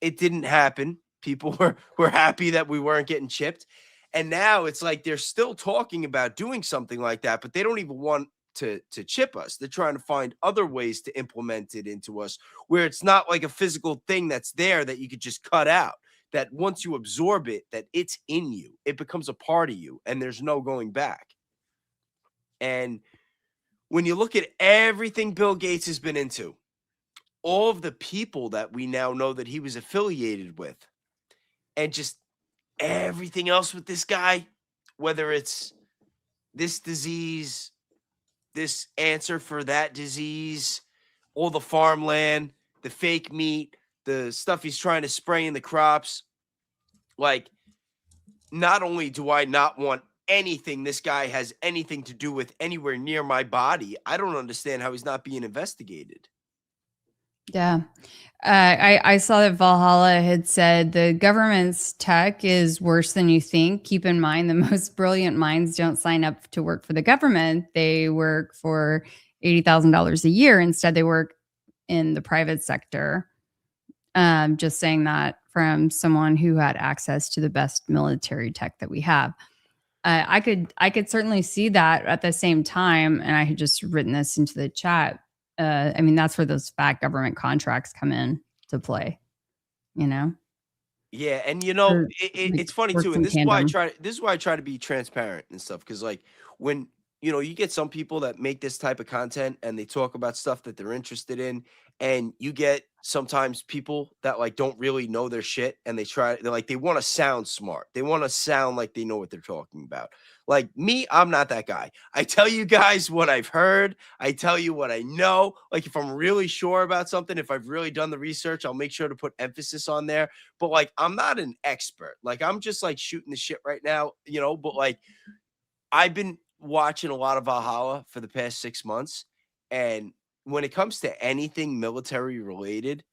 it didn't happen. People were happy that we weren't getting chipped. And now it's like they're still talking about doing something like that, but they don't even want to chip us. They're trying to find other ways to implement it into us where it's not like a physical thing that's there that you could just cut out, that once you absorb it, that it's in you, it becomes a part of you and there's no going back. And when you look at everything Bill Gates has been into, all of the people that we now know that he was affiliated with, and just everything else with this guy, whether it's this disease, this answer for that disease, all the farmland, the fake meat, the stuff he's trying to spray in the crops. Like, not only do I not want anything this guy has anything to do with anywhere near my body, I don't understand how he's not being investigated. Yeah. I saw that Valhalla had said the government's tech is worse than you think. Keep in mind, the most brilliant minds don't sign up to work for the government. They work for $80,000 a year. Instead, they work in the private sector. Just saying that from someone who had access to the best military tech that we have. I could certainly see that at the same time, and I had just written this into the chat. I mean, that's where those fat government contracts come in to play, Yeah, and Or, it's funny works too, in and this is why tandem. I try to be transparent and stuff, because like when you get some people that make this type of content and they talk about stuff that they're interested in, and you get sometimes people that like don't really know their shit and they want to sound smart, they want to sound like they know what they're talking about. Like me, I'm not that guy. I tell you guys what I've heard, I tell you what I know. Like if I'm really sure about something, if I've really done the research, I'll make sure to put emphasis on there. But like I'm not an expert. Like I'm just like shooting the shit right now, but like I've been watching a lot of Valhalla for the past 6 months, and when it comes to anything military related,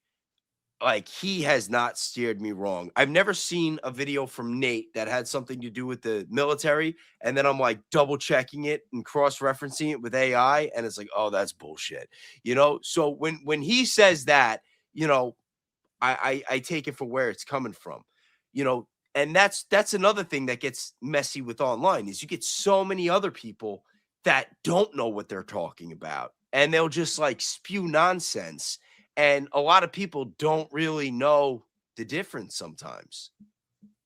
like he has not steered me wrong. I've never seen a video from Nate that had something to do with the military, and then I'm like double checking it and cross-referencing it with AI, and it's like, oh, that's bullshit. So when he says that, I take it for where it's coming from, and that's another thing that gets messy with online is you get so many other people that don't know what they're talking about, and they'll just like spew nonsense. And a lot of people don't really know the difference sometimes,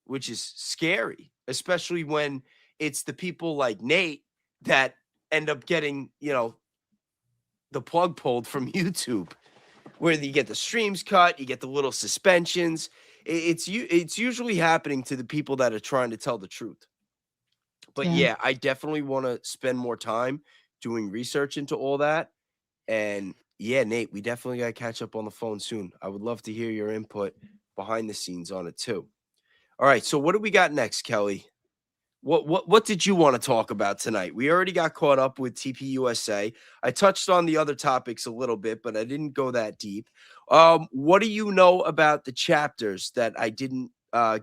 which is scary, especially when it's the people like Nate that end up getting, the plug pulled from YouTube, where you get the streams cut, you get the little suspensions. It's usually happening to the people that are trying to tell the truth. But yeah, I definitely want to spend more time doing research into all that. And yeah, Nate, we definitely got to catch up on the phone soon. I would love to hear your input behind the scenes on it too. All right, so what do we got next, Kelly? What did you want to talk about tonight? We already got caught up with TPUSA. I touched on the other topics a little bit, but I didn't go that deep. What do you know about the chapters that I didn't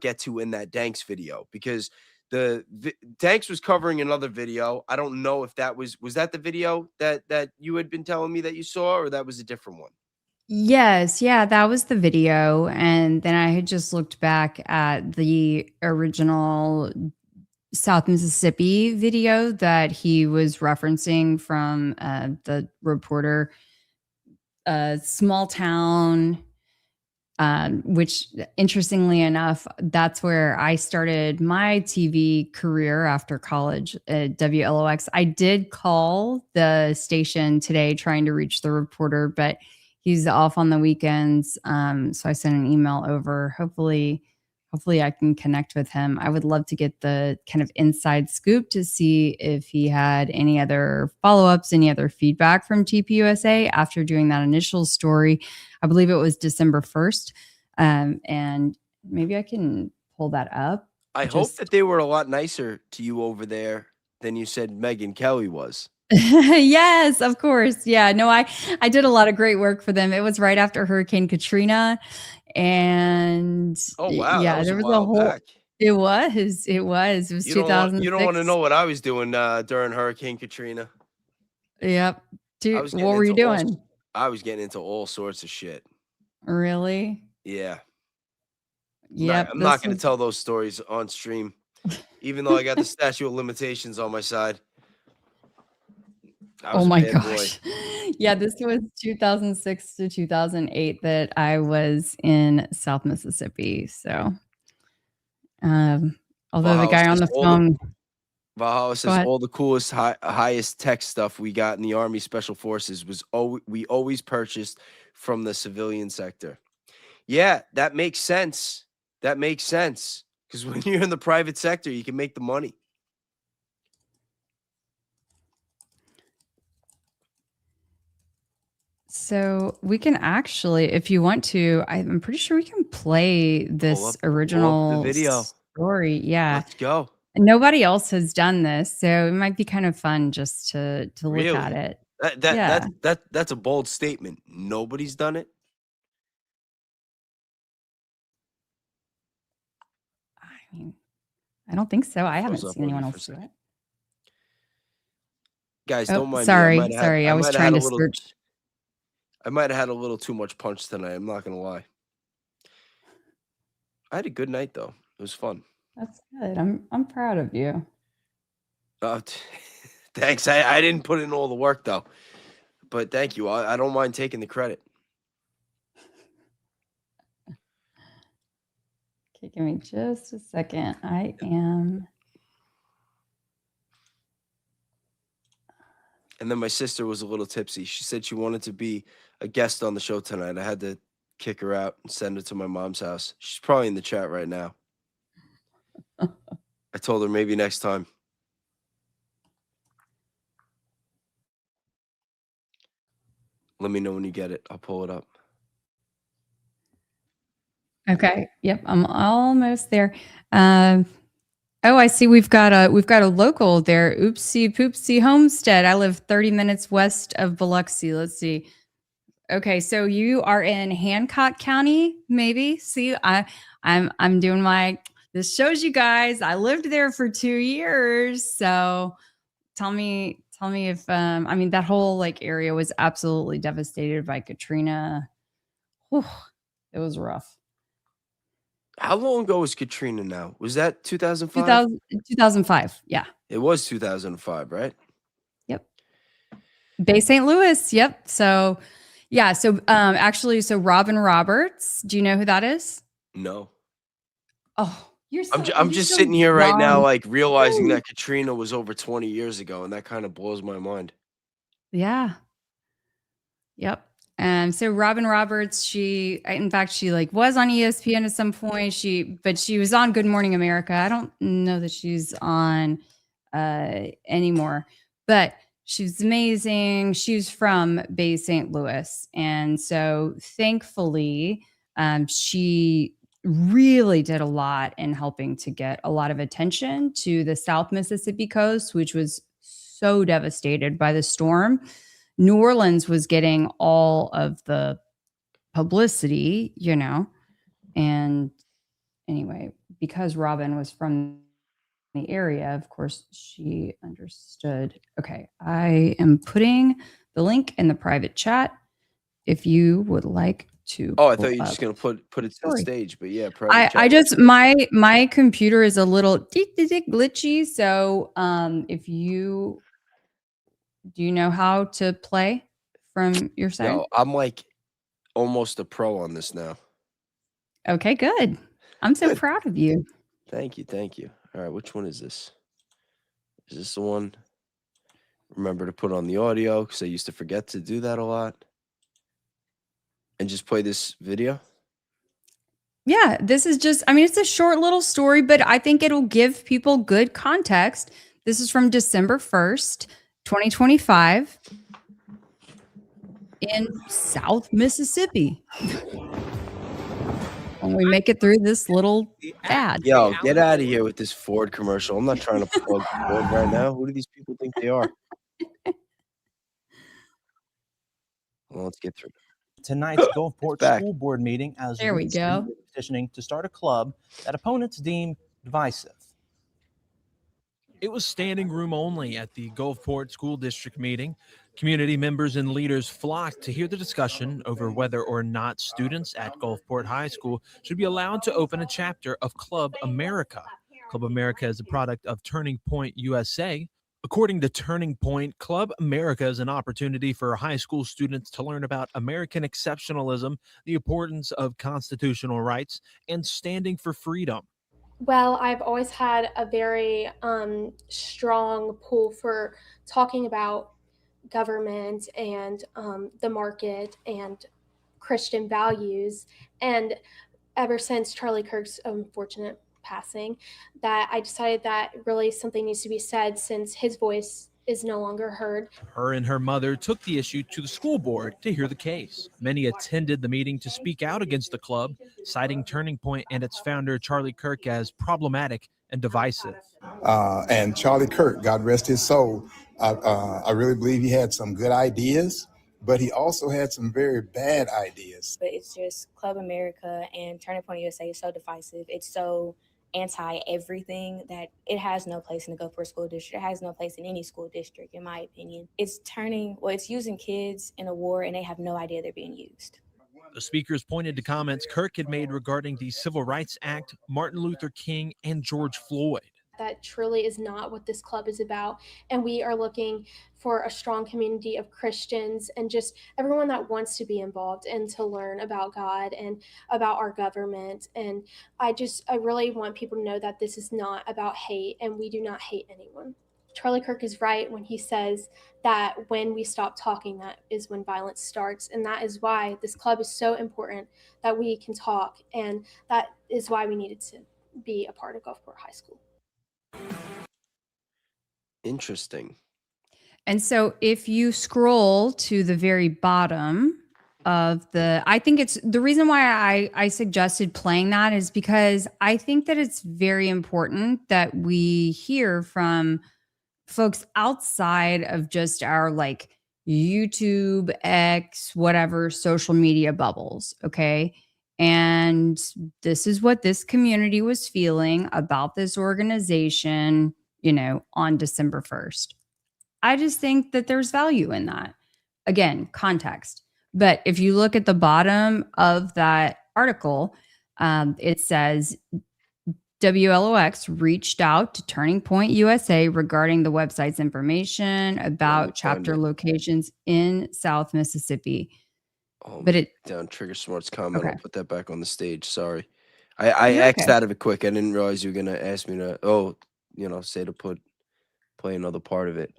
get to in that Danks video? Because Danks was covering another video. I don't know if that was that the video that you had been telling me that you saw, or that was a different one. Yes, yeah, that was the video. And then I had just looked back at the original South Mississippi video that he was referencing from the reporter, small town, which interestingly enough, that's where I started my TV career after college at WLOX. I did call the station today trying to reach the reporter, but he's off on the weekends. So I sent an email over. Hopefully I can connect with him. I would love to get the kind of inside scoop to see if he had any other follow-ups, any other feedback from TPUSA after doing that initial story. I believe it was December 1st. And maybe I can pull that up. I hope that they were a lot nicer to you over there than you said Megyn Kelly was. Yes, of course. Yeah, no, I did a lot of great work for them. It was right after Hurricane Katrina, and oh wow, yeah, there was a whole back. It was 2006. You don't want to know what I was doing during Hurricane Katrina. Yep. Dude, what were you doing? I was getting into all sorts of shit. Really? Yeah. Yep. I'm not going to tell those stories on stream, even though I got the statute of limitations on my side. Oh my gosh. Yeah, this was 2006 to 2008 that I was in South Mississippi. So, although Valhalla the guy on the phone. Valhalla says all the coolest, highest tech stuff we got in the Army Special Forces was we always purchased from the civilian sector. Yeah, that makes sense. That makes sense. Because when you're in the private sector, you can make the money. So we can actually, if you want to, I'm pretty sure we can play this original video story. Yeah. Let's go. Nobody else has done this, so it might be kind of fun just to look at it. That's a bold statement. Nobody's done it. I mean, I don't think so. I haven't seen anyone else do it. Guys, don't mind sorry, me. I was trying to search. I might have had a little too much punch tonight. I'm not gonna lie. I had a good night though. It was fun. That's good. I'm proud of you. Thanks. I didn't put in all the work though, but thank you. I don't mind taking the credit. Okay, give me just a second. I am. And then my sister was a little tipsy. She said she wanted to be a guest on the show tonight. I had to kick her out and send her to my mom's house. She's probably in the chat right now. I told her maybe next time. Let me know when you get it. I'll pull it up. Okay. Yep. I'm almost there. Oh, I see. We've got a local there. Oopsie Poopsie Homestead. I live 30 minutes west of Biloxi. Let's see. Okay, so you are in Hancock County, maybe. See, I'm doing my. This shows you guys. I lived there for 2 years. So tell me if I mean that whole like area was absolutely devastated by Katrina. Whew, it was rough. How long ago was Katrina now? Was that 2005? 2005, yeah. It was 2005, right? Yep. Bay St. Louis, yep. So, yeah, so actually, so Robin Roberts, do you know who that is? No. Oh, I'm just sitting here right now, like realizing that Katrina was over 20 years ago, and that kind of blows my mind. Yeah. Yep. And so Robin Roberts, she like was on ESPN at some point. But she was on Good Morning America. I don't know that she's on anymore, but she's amazing. She's from Bay St. Louis. And so thankfully, she really did a lot in helping to get a lot of attention to the South Mississippi coast, which was so devastated by the storm. New Orleans was getting all of the publicity, you know. And anyway, because Robin was from the area, of course, she understood. Okay, I am putting the link in the private chat if you would like to. Oh, I thought you were just gonna put it to the stage, but yeah, private I chat. just my computer is a little glitchy, so if you do you know how to play from your side? Yo, I'm like almost a pro on this now. Okay, good. I'm so proud of you. Thank you, thank you. All right, which one is this? Is this the one? Remember to put on the audio because I used to forget to do that a lot. And just play this video? Yeah, this is just, I mean, it's a short little story, but I think it'll give people good context. This is from December 1st, 2025 in South Mississippi. When we make it through this little ad. Yo, get out of here with this Ford commercial. I'm not trying to plug Ford right now. Who do these people think they are? Well, let's get through. Tonight's Gulfport School Board meeting as There we go. petitioning to start a club that opponents deem divisive. It was standing room only at the Gulfport School District meeting. Community members and leaders flocked to hear the discussion over whether or not students at Gulfport High School should be allowed to open a chapter of Club America. Club America is a product of Turning Point USA. According to Turning Point, Club America is an opportunity for high school students to learn about American exceptionalism, the importance of constitutional rights, and standing for freedom. Well, I've always had a very strong pull for talking about government and the market and Christian values. And ever since Charlie Kirk's unfortunate passing, that I decided that really something needs to be said since his voice is no longer heard. Her and her mother took the issue to the school board to hear the case. Many attended the meeting to speak out against the club, citing Turning Point and its founder, Charlie Kirk, as problematic and divisive. And Charlie Kirk, God rest his soul, I really believe he had some good ideas, but he also had some very bad ideas. But it's just Club America and Turning Point USA is so divisive. It's so anti-everything that it has no place in the Gulfport School District. It has no place in any school district, in my opinion. It's using kids in a war and they have no idea they're being used. The speakers pointed to comments Kirk had made regarding the Civil Rights Act, Martin Luther King, and George Floyd. That truly is not what this club is about. And we are looking for a strong community of Christians and just everyone that wants to be involved and to learn about God and about our government. And I really want people to know that this is not about hate and we do not hate anyone. Charlie Kirk is right when he says that when we stop talking, that is when violence starts. And that is why this club is so important, that we can talk. And that is why we needed to be a part of Gulfport High School. Interesting. And so if you scroll to the very bottom of I think it's the reason why I suggested playing that is because I think that it's very important that we hear from folks outside of just our like YouTube, X, whatever social media bubbles. Okay. And this is what this community was feeling about this organization, you know, on December 1st. I just think that there's value in that. Again, context. But if you look at the bottom of that article, it says WLOX reached out to Turning Point USA regarding the website's information about chapter locations in South Mississippi. But it down Trigger Smart's comment. Okay. I'll put that back on the stage. Sorry. I X'd out of it quick. I didn't realize you were gonna ask me to say to play another part of it.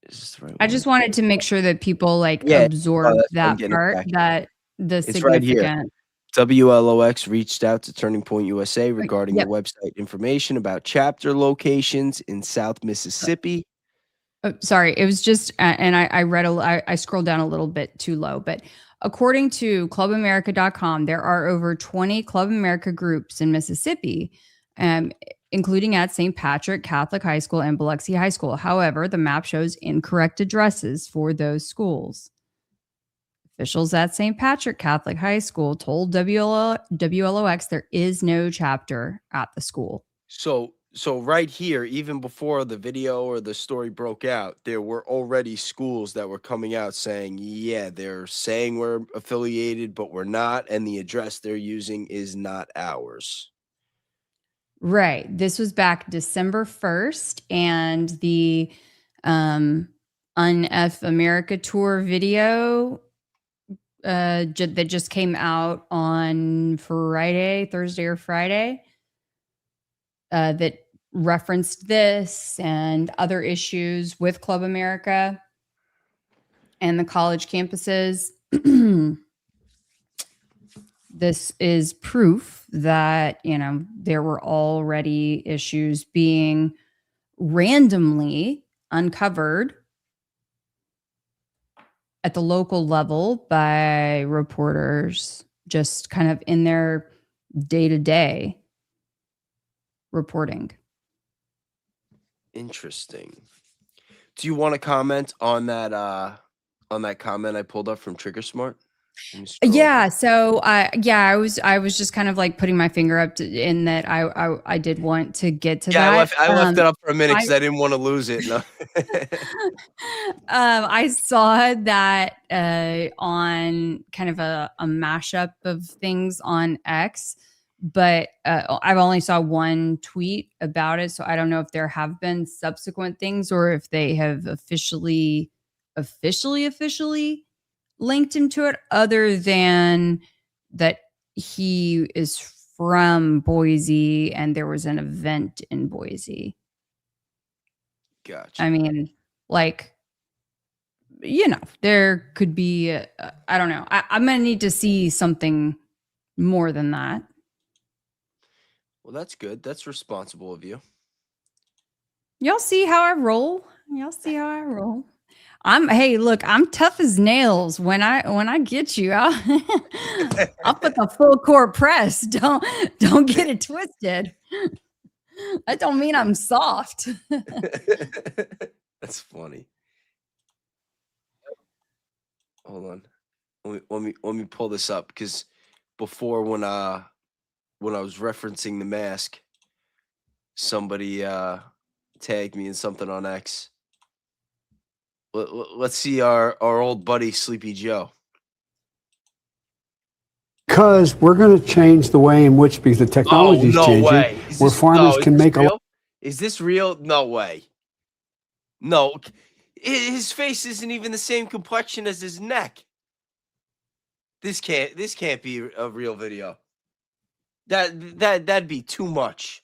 Is this the right I one? just wanted to make sure that people absorb that part, that the It's right here. significant. WLOX reached out to Turning Point USA regarding the website information about chapter locations in South Mississippi. Oh, sorry, it was just, and I read I scrolled down a little bit too low, but According to clubamerica.com, there are over 20 Club America groups in Mississippi, including at St. Patrick Catholic High School and Biloxi High School. However, the map shows incorrect addresses for those schools. Officials at St. Patrick Catholic High School told WLOX there is no chapter at the school. So right here, even before the video or the story broke out, there were already schools that were coming out saying, yeah, they're saying we're affiliated, but we're not, and the address they're using is not ours. Right. This was back December 1st, and the UNF America Tour video that just came out on Thursday or Friday, that referenced this and other issues with Club America and the college campuses. This is proof that, there were already issues being randomly uncovered at the local level by reporters, just kind of in their day-to-day reporting. Interesting. Do you want to comment on that comment I pulled up from Trigger Smart? Yeah. So I was just kind of like putting my finger up in that I did want to get to that. I left it up for a minute because I didn't want to lose it. No. I saw that on kind of a mashup of things on X, but I've only saw one tweet about it, so I don't know if there have been subsequent things or if they have officially linked him to it, other than that he is from Boise and there was an event in Boise. Gotcha. I mean, there could be, I don't know. I'm going to need to see something more than that. Well, that's good. That's responsible of you. Y'all see how I roll. Hey, look, I'm tough as nails. When I get you, I'll put the full court press. Don't get it twisted. That don't mean I'm soft. That's funny. Hold on. Let me pull this up, because before when I was referencing the mask, somebody tagged me in something on X. Let's see our old buddy Sleepy Joe. Because we're going to change the way in which, because the technology is changing, way. where farmers can make a lot. Is this real? No way. No, his face isn't even the same complexion as his neck. This can't be a real video. That'd be too much.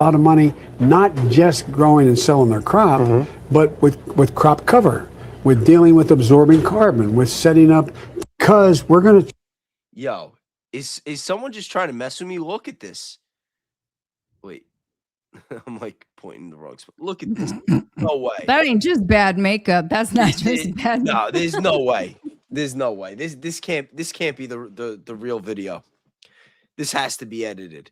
A lot of money, not just growing and selling their crop, but with crop cover, with dealing with absorbing carbon, with setting up, because we're going to. Yo, is someone just trying to mess with me? Look at this. Wait, I'm like pointing the wrong spot. Look at this. No way. That ain't just bad makeup. That's not just bad. No, there's no way. There's no way. This can't be the real video. This has to be edited.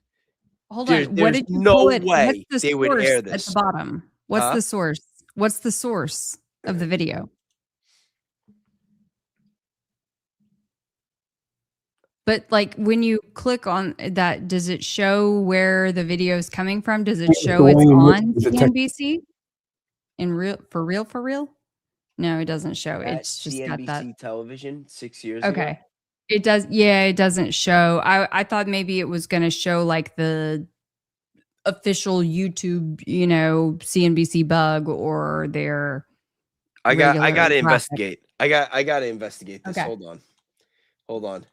Hold on. What did you pull it? Way they would air this at the bottom. What's the source? What's the source of the video? But when you click on that, does it show where the video is coming from? Does it show it's on CNBC? For real? No, it doesn't show. It's just CNBC got that television 6 years ago. Okay. It does. Yeah, it doesn't show. I thought maybe it was going to show the official YouTube, CNBC bug or their. I got to investigate. I got to investigate this. Okay. Hold on.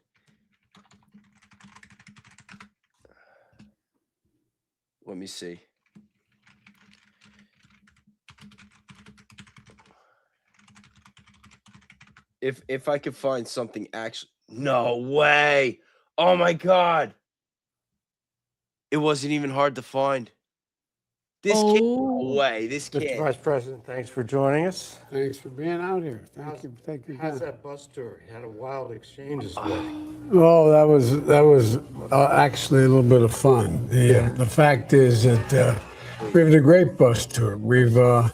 Let me see. If I could find something actually. No way. Oh my God. It wasn't even hard to find. This can't go away. This Mr. can't. Vice President, thanks for joining us. Thanks for being out here. Thank you. Thank you. How's that bus tour? You had a wild exchanges with. Oh, that was actually a little bit of fun. The fact is that we have a great bus tour. We've about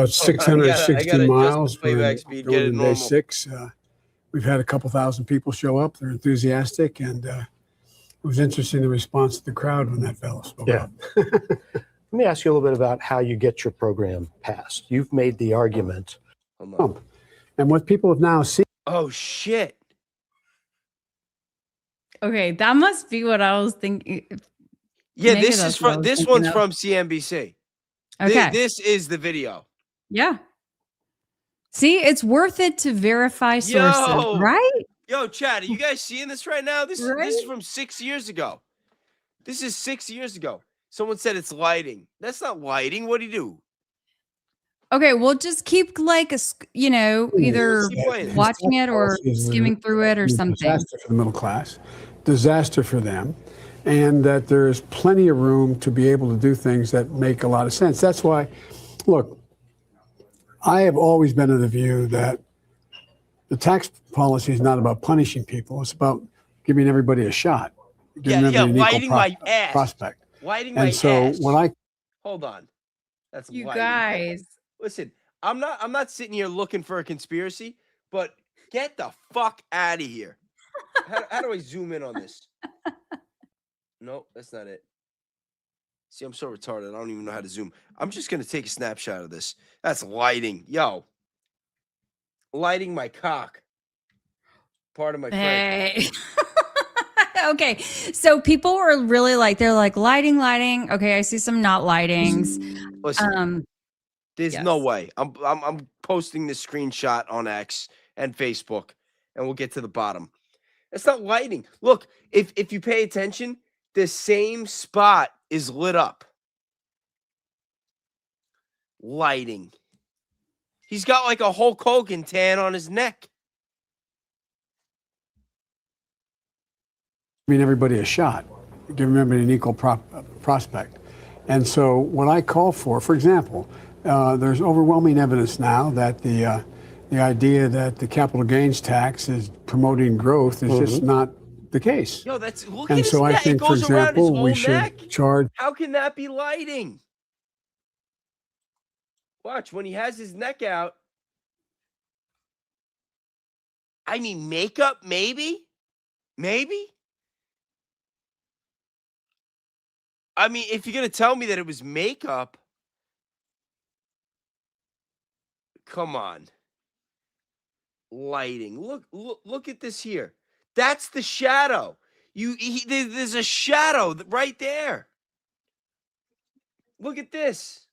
660 miles. We're going to day 6. We've had a couple thousand people show up. They're enthusiastic, and it was interesting the response to the crowd when that fellow spoke up. Let me ask you a little bit about how you get your program passed. You've made the argument. And what people have now seen. Oh, shit. Okay, that must be what I was thinking. Yeah, Maybe this that's is what I from was this thinking one's of. from CNBC. Okay. This is the video. Yeah. See, it's worth it to verify sources, right? Yo, Chad, are you guys seeing this right now? This is from 6 years ago. This is 6 years ago. Someone said it's lighting. That's not lighting. What do you do? Okay, well, just keep either watching it or skimming through it or something. Disaster for the middle class, disaster for them, and that there's plenty of room to be able to do things that make a lot of sense. That's why, look, I have always been of the view that the tax policy is not about punishing people. It's about giving everybody a shot. Giving everybody an lighting equal my ass. prospect. Lighting my ass. And so when hold on. That's you lighting. guys. Listen, I'm not sitting here looking for a conspiracy, but get the fuck out of here. How do I zoom in on this? No, that's not it. See, I'm so retarded. I don't even know how to zoom. I'm just going to take a snapshot of this. That's lighting. Yo. Lighting my cock. Part of my Hey. Okay, so people were really they're like lighting. Okay, I see some not lightings. Listen, there's no way. I'm posting this screenshot on X and Facebook, and we'll get to the bottom. It's not lighting. Look, if you pay attention, the same spot is lit up. Lighting. He's got like a Hulk Hogan tan on his neck. Giving everybody a shot, giving everybody an equal prospect. And so what I call for example, there's overwhelming evidence now that the idea that the capital gains tax is promoting growth is just not the case. Yo, look and at so his I neck. think, It for goes around his example, whole we should neck. charge. How can that be lighting? Watch, when he has his neck out. I mean, makeup, maybe? Maybe? I mean, if you're going to tell me that it was makeup, come on. Lighting. Look at this here. That's the shadow. There's a shadow right there. Look at this.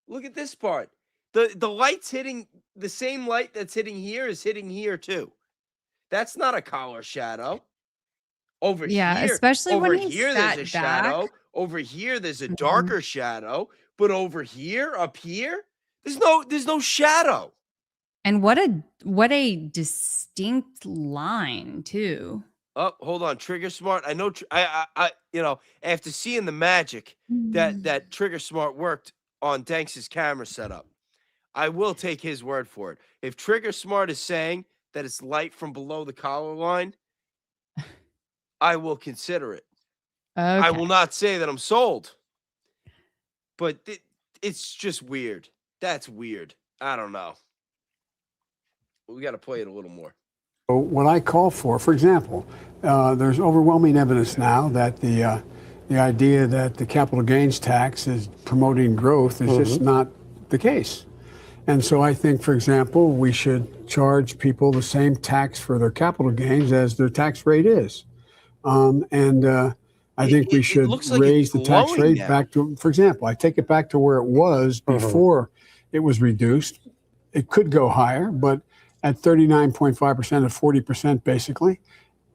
Look at this part. The light's hitting, the same light that's hitting here is hitting here too. That's not a collar shadow. Over here, especially over when he's here, there's sat a shadow. Over here, there's a darker shadow. But over here, up here, there's no shadow. And what a distinct line too. Oh, hold on, Trigger Smart. I know. I after seeing the magic that Trigger Smart worked on Danks's camera setup, I will take his word for it. If Trigger Smart is saying that it's light from below the collar line, I will consider it. Okay. I will not say that I'm sold, but it's just weird. That's weird. I don't know. We got to play it a little more. What I call for example, there's overwhelming evidence now that the idea that the capital gains tax is promoting growth is just not the case. And so I think, for example, we should charge people the same tax for their capital gains as their tax rate is. I think we should raise the tax rate back to, for example, I take it back to where it was before it was reduced. It could go higher, but at 39.5% or 40% basically,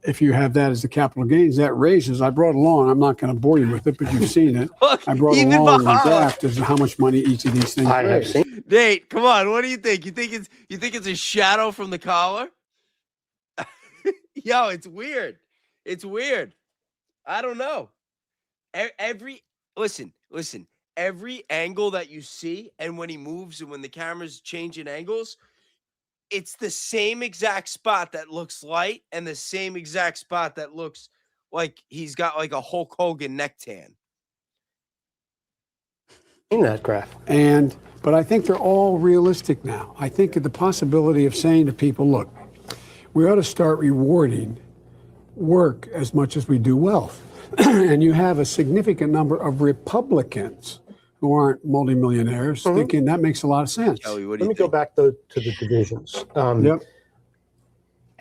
if you have that as the capital gains, that raises. I brought along, I'm not going to bore you with it, but you've seen it. I brought along the graph as to how much money each of these things raise. Nate, come on. What do you think? You think it's a shadow from the collar? Yo, it's weird. It's weird. I don't know. Listen. every angle that you see, and when he moves and when the camera's changing angles, it's the same exact spot that looks light and the same exact spot that looks like he's got like a Hulk Hogan neck tan. In that graph. But I think they're all realistic now. I think the possibility of saying to people, look, we ought to start rewarding work as much as we do wealth. And you have a significant number of Republicans who aren't multimillionaires thinking that makes a lot of sense. Kelly, what do Let you me think? go back to the divisions. Yep.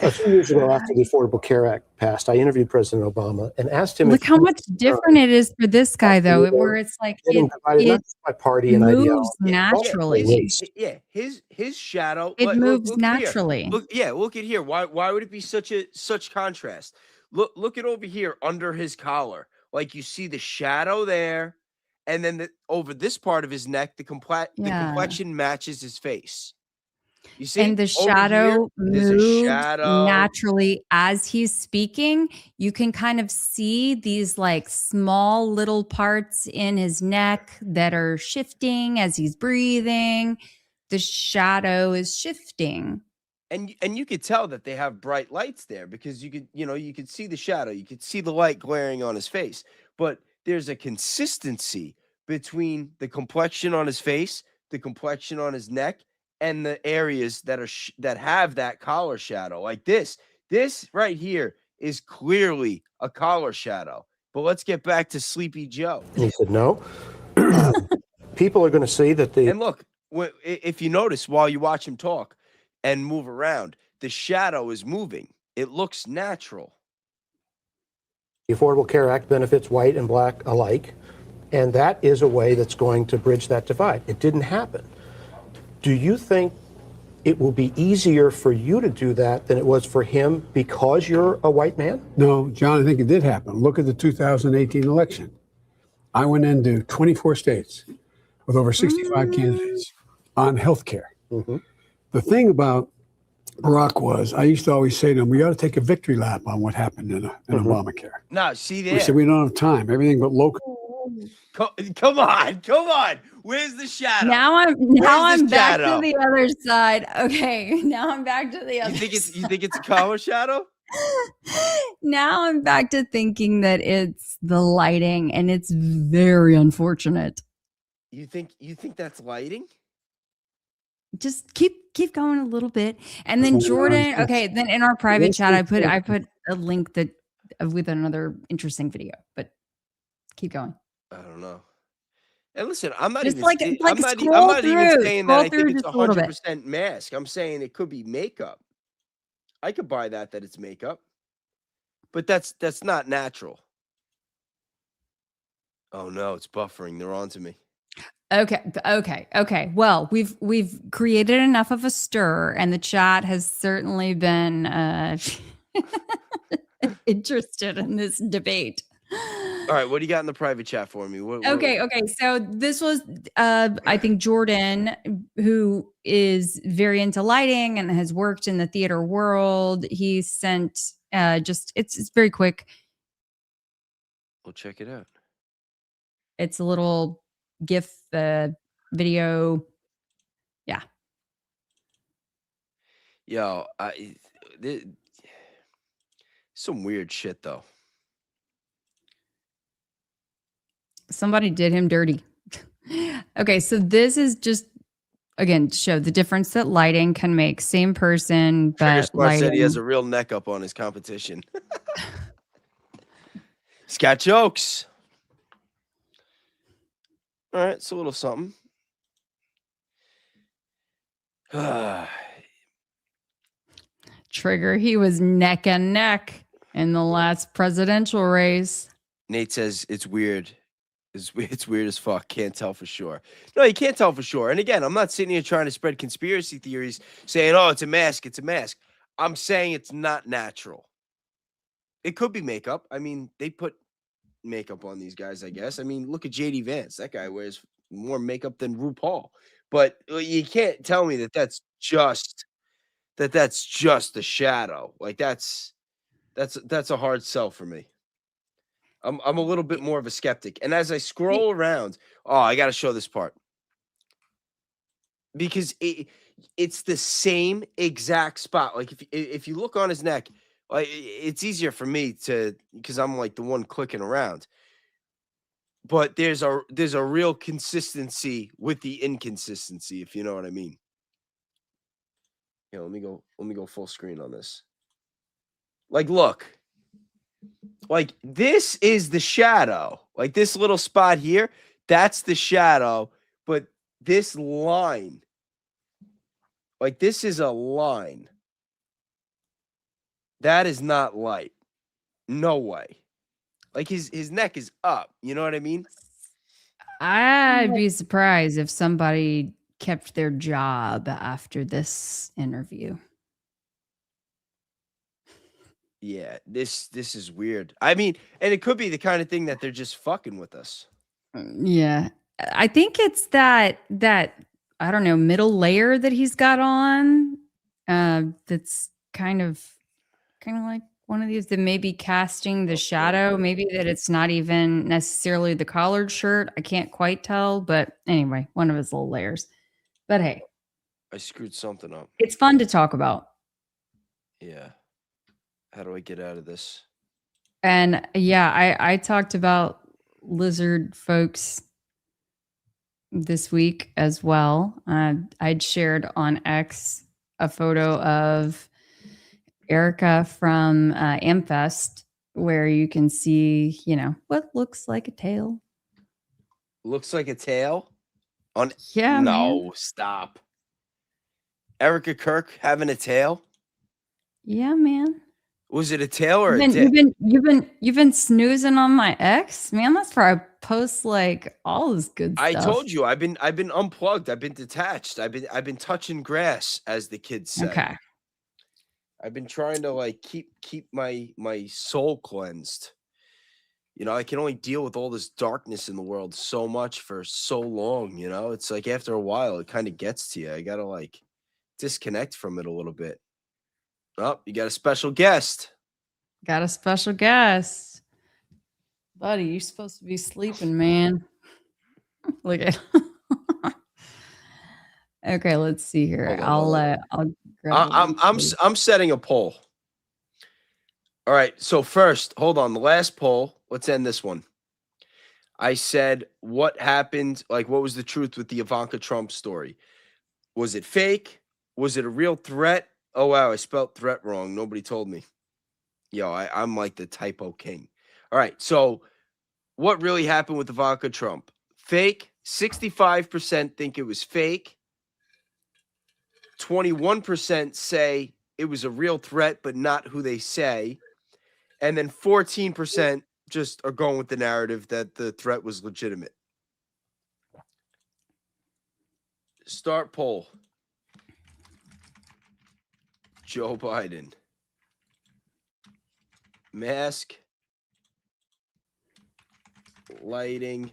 A few years ago, after the Affordable Care Act passed, I interviewed President Obama and asked him. Look how much different it is for this guy, though, where it's like not just by party and moves ideology. naturally. His shadow. It moves look naturally. Here. Look at here. Why would it be such contrast? Look at over here under his collar. Like you see the shadow there, and then over this part of his neck, the complexion matches his face. You see, and the over shadow here, there's a moves shadow. naturally as he's speaking. You can kind of see these like small little parts in his neck that are shifting as he's breathing. The shadow is shifting. And you could tell that they have bright lights there because you could see the shadow, you could see the light glaring on his face. But there's a consistency between the complexion on his face, the complexion on his neck, and the areas that are that have that collar shadow. Like this right here is clearly a collar shadow. But let's get back to Sleepy Joe. And he said, no. People are going to see that And look, if you notice while you watch him talk and move around, the shadow is moving. It looks natural. The Affordable Care Act benefits white and black alike, and that is a way that's going to bridge that divide. It didn't happen. Do you think it will be easier for you to do that than it was for him because you're a white man? No, John, I think it did happen. Look at the 2018 election. I went into 24 states with over 65 candidates on health care. The thing about Barack was, I used to always say to him, we ought to take a victory lap on what happened in Obamacare. No, see there. We said we don't have time. Everything but local. Come on. Where's the shadow? Now I'm back shadow? to the other side. Okay, now I'm back to the other. You think it's a collar shadow? Now I'm back to thinking that it's the lighting, and it's very unfortunate. You think that's lighting? Just keep going a little bit, and then Jordan. Okay, then in our private chat, I put a link that with another interesting video. But keep going. I don't know. And listen, I'm not Just even like I'm not scroll even saying that I through think it's just a little bit. 100% mask. I'm saying it could be makeup. I could buy that it's makeup. But that's not natural. Oh no, it's buffering. They're on to me. Okay. Well, we've created enough of a stir, and the chat has certainly been interested in this debate. All right, what do you got in the private chat for me? Okay. So this was, I think, Jordan, who is very into lighting and has worked in the theater world. He sent it's very quick. We'll check it out. It's a little GIF video. Yeah. Yo, some weird shit though. Somebody did him dirty. Okay, so this is just, again, to show the difference that lighting can make. Same person, but Trigger said he has a real neck up on his competition. He's got jokes. All right, it's a little something. Trigger, he was neck and neck in the last presidential race. Nate says it's weird. It's weird as fuck. Can't tell for sure. No, you can't tell for sure. And again, I'm not sitting here trying to spread conspiracy theories saying, oh, it's a mask. It's a mask. I'm saying it's not natural. It could be makeup. I mean, they put makeup on these guys, I guess. I mean, look at JD Vance. That guy wears more makeup than RuPaul. But you can't tell me that's just the shadow. Like that's a hard sell for me. I'm a little bit more of a skeptic. And as I scroll around, oh, I got to show this part. Because it's the same exact spot. Like if you look on his neck, like it's easier for me because I'm like the one clicking around. But there's a real consistency with the inconsistency, if you know what I mean. Yeah, let me go full screen on this. Like, look. Like, this is the shadow. Like, this little spot here, that's the shadow. But this line, like, this is a line. That is not light. No way. Like, his neck is up. You know what I mean? I'd be surprised if somebody kept their job after this interview. Yeah, this is weird. I mean, and it could be the kind of thing that they're just fucking with us. Yeah. I think it's that I don't know, middle layer that he's got on. That's kind of like one of these that may be casting the shadow. Maybe that it's not even necessarily the collared shirt. I can't quite tell, but anyway, one of his little layers. But hey, I screwed something up. it's fun to talk about. Yeah. How do I get out of this? And yeah, I talked about lizard folks this week as well. I'd shared on X a photo of Erica from Amfest, where you can see, what looks like a tail. Looks like a tail? Yeah. No, Man. stop. Erica Kirk having a tail? Yeah, man. Was it a tail or a dick? You've been snoozing on my X, man. That's where I post like all this good stuff. I told you I've been unplugged. I've been detached. I've been touching grass, as the kids say. Okay. I've been trying to like keep my soul cleansed. I can only deal with all this darkness in the world so much for so long. It's like after a while it kind of gets to you. I gotta like disconnect from it a little bit. Oh, you got a special guest. Got a special guest. Buddy, you're supposed to be sleeping, man. Look at Okay, let's see here. I'll grab I'm setting a poll. All right, so first, hold on. The last poll, let's end this one. I said, what happened? Like, what was the truth with the Ivanka Trump story? Was it fake? Was it a real threat? Oh, wow, I spelled threat wrong. Nobody told me. Yo, I'm like the typo king. All right, so what really happened with Ivanka Trump? Fake, 65% think it was fake. 21% say it was a real threat, but not who they say. And then 14% just are going with the narrative that the threat was legitimate. Start poll. Joe Biden. Mask. Lighting.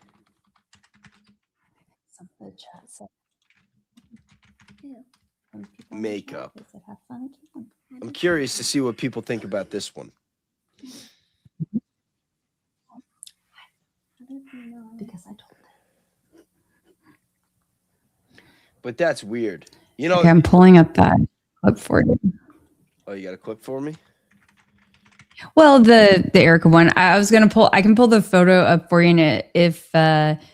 Makeup. I'm curious to see what people think about this one. because I told them. But that's weird. Okay, I'm pulling up that clip for you. Oh, you got a clip for me? Well, the Erica one. I was gonna pull. I can pull the photo up for you. And if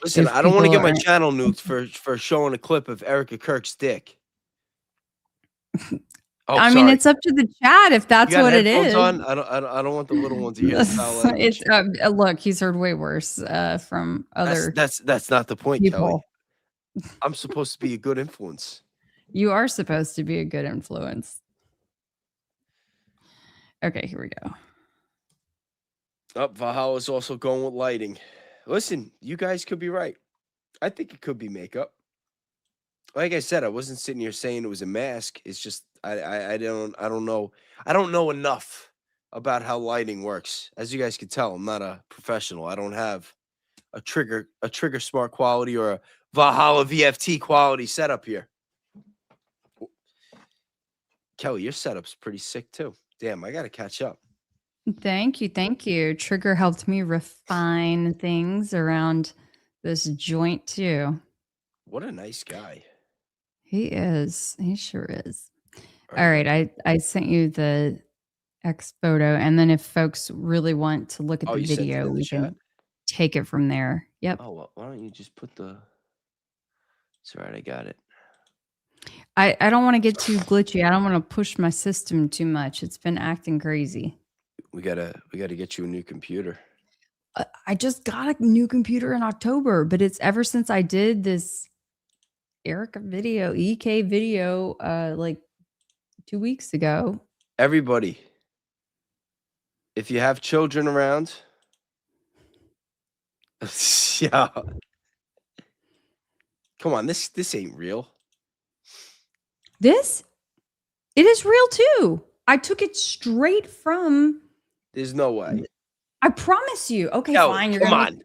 listen, I don't want to get my channel nuked for showing a clip of Erica Kirk's dick. Oh, I mean, it's up to the chat if that's what it is. On? I don't want the little ones to hear the foul language. It's look, he's heard way worse from other. That's not the point, people. Kelly. I'm supposed to be a good influence. You are supposed to be a good influence. Okay, here we go. Valhalla's also going with lighting. Listen, you guys could be right. I think it could be makeup. Like I said, I wasn't sitting here saying it was a mask. It's just I don't know. I don't know enough about how lighting works. As you guys can tell, I'm not a professional. I don't have a trigger smart quality or a Valhalla VFT quality setup here. Kelly, your setup's pretty sick too. Damn, I gotta catch up. Thank you. Thank you. Trigger helped me refine things around this joint too. What a nice guy. He is. He sure is. All right. I sent you the X photo. And then if folks really want to look at the you sent it video, in the we chat? can take it from there. Yep. Oh, well, why don't you just put the... It's all right, I got it. I don't want to get too glitchy. I don't want to push my system too much. It's been acting crazy. We gotta get you a new computer. I just got a new computer in October, but it's ever since I did this Erica video, EK video, like 2 weeks ago. Everybody, if you have children around, yeah, come on, this ain't real. It is real too. I took it straight from. There's no way. I promise you. Okay, No, fine. You're come gonna on.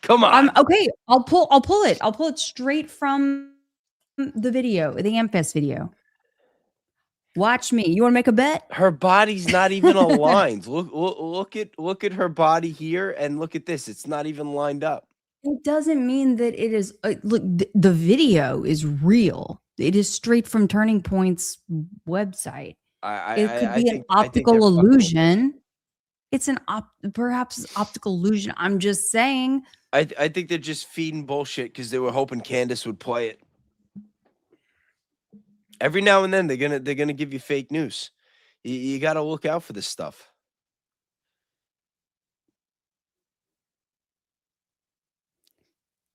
Come on. Okay, I'll pull it. I'll pull it straight from the video, the Ampfest video. Watch me. You want to make a bet? Her body's not even aligned. Look at her body here, and look at this. It's not even lined up. It doesn't mean that it is. Look, the video is real. It is straight from Turning Point's website. It could be an optical illusion. It's perhaps optical illusion. I'm just saying. I think they're just feeding bullshit because they were hoping Candace would play it. Every now and then they're gonna give you fake news. You got to look out for this stuff.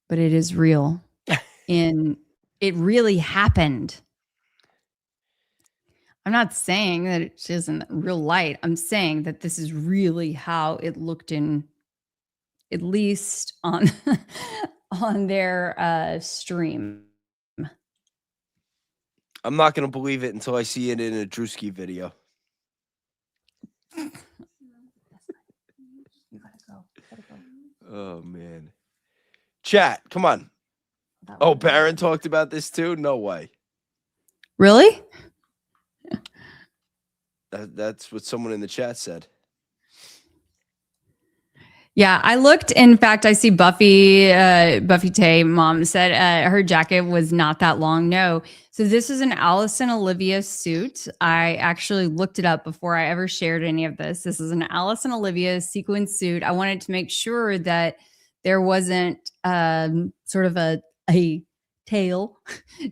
But it is real. It really happened. I'm not saying that it isn't real light. I'm saying that this is really how it looked in, at least on on their stream. I'm not going to believe it until I see it in a Drewski video. Oh, man. Chat, come on. Oh, Baron talked about this too? No way. Really? That's what someone in the chat said. Yeah, I looked. In fact, I see Buffy Tay mom said her jacket was not that long. No. So this is an Alice and Olivia suit. I actually looked it up before I ever shared any of this. This is an Alice and Olivia sequin suit. I wanted to make sure that there wasn't sort of a tail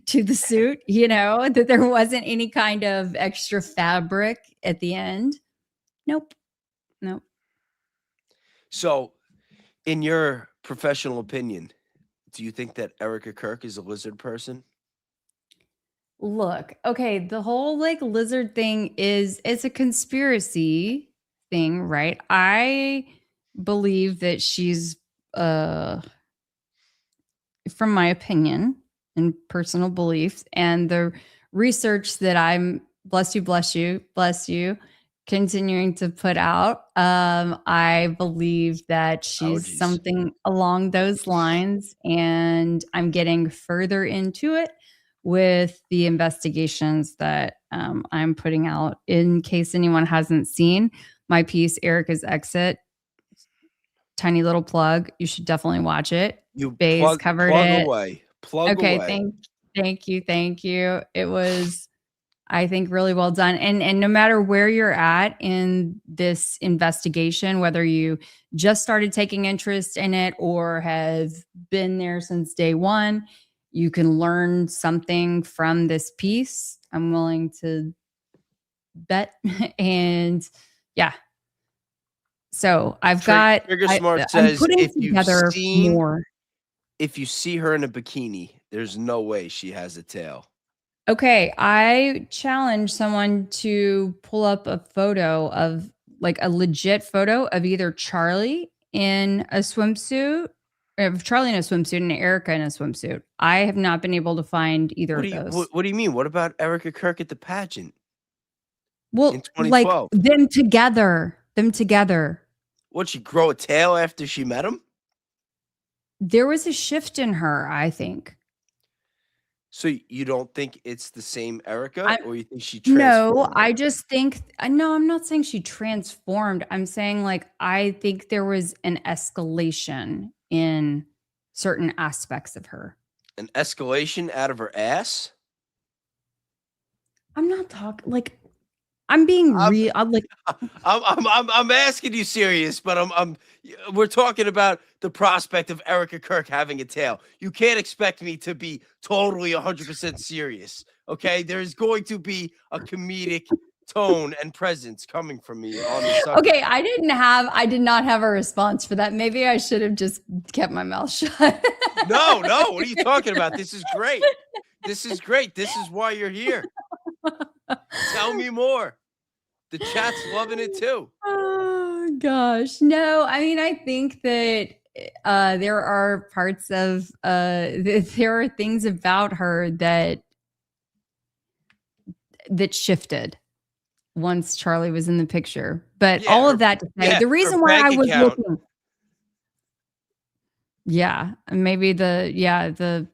to the suit, that there wasn't any kind of extra fabric at the end. Nope. So, in your professional opinion, do you think that Erica Kirk is a lizard person? Look, okay, the whole lizard thing it's a conspiracy thing, right? I believe that she's from my opinion and personal beliefs and the research that I'm bless you continuing to put out, I believe that she's something along those lines, and I'm getting further into it with the investigations that I'm putting out. In case anyone hasn't seen my piece, Erica's Exit, tiny little plug, you should definitely watch it. Bayes covered it. Plug away. Thank you. It was, I think, really well done. And no matter where you're at in this investigation, whether you just started taking interest in it or have been there since day one, you can learn something from this piece. I'm willing to bet. And yeah. So I've got Trigger Smart says more. If you see her in a bikini, there's no way she has a tail. Okay, I challenge someone to pull up a photo of a legit photo of either Charlie in a swimsuit, or Charlie in a swimsuit and Erica in a swimsuit. I have not been able to find either of those. What do you mean? What about Erica Kirk at the pageant? Well, in 2012? Them together. Would she grow a tail after she met him? There was a shift in her, I think. So you don't think it's the same Erica, or you think she transformed? No, I just think no, I'm not saying she transformed. I'm saying like I think there was an escalation in certain aspects of her. An escalation out of her ass? I'm not talking like I'm being real. I'm asking you serious, but we're talking about the prospect of Erica Kirk having a tail. You can't expect me to be totally 100% serious. Okay, there's going to be a comedic tone and presence coming from me on the subject. Okay, I did not have a response for that. Maybe I should have just kept my mouth shut. No, what are you talking about? This is great. This is great. This is why you're here. Tell me more. The chat's loving it too. Oh gosh. No, I mean, I think that there are parts of there are things about her that shifted once Charlie was in the picture. But all of that to say, the reason why I was looking, maybe the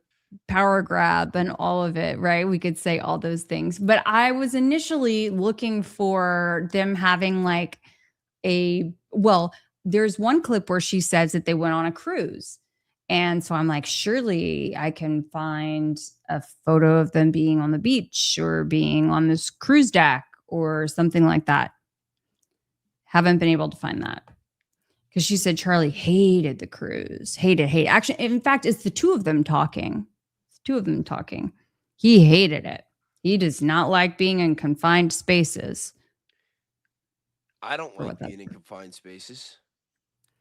power grab and all of it, right? We could say all those things. But I was initially looking for them having like there's one clip where she says that they went on a cruise. And so I'm like, surely I can find a photo of them being on the beach or being on this cruise deck or something like that. Haven't been able to find that. Because she said Charlie hated the cruise. Hated. Actually, in fact, it's the two of them talking. He hated it. He does not like being in confined spaces. I don't like being in confined spaces.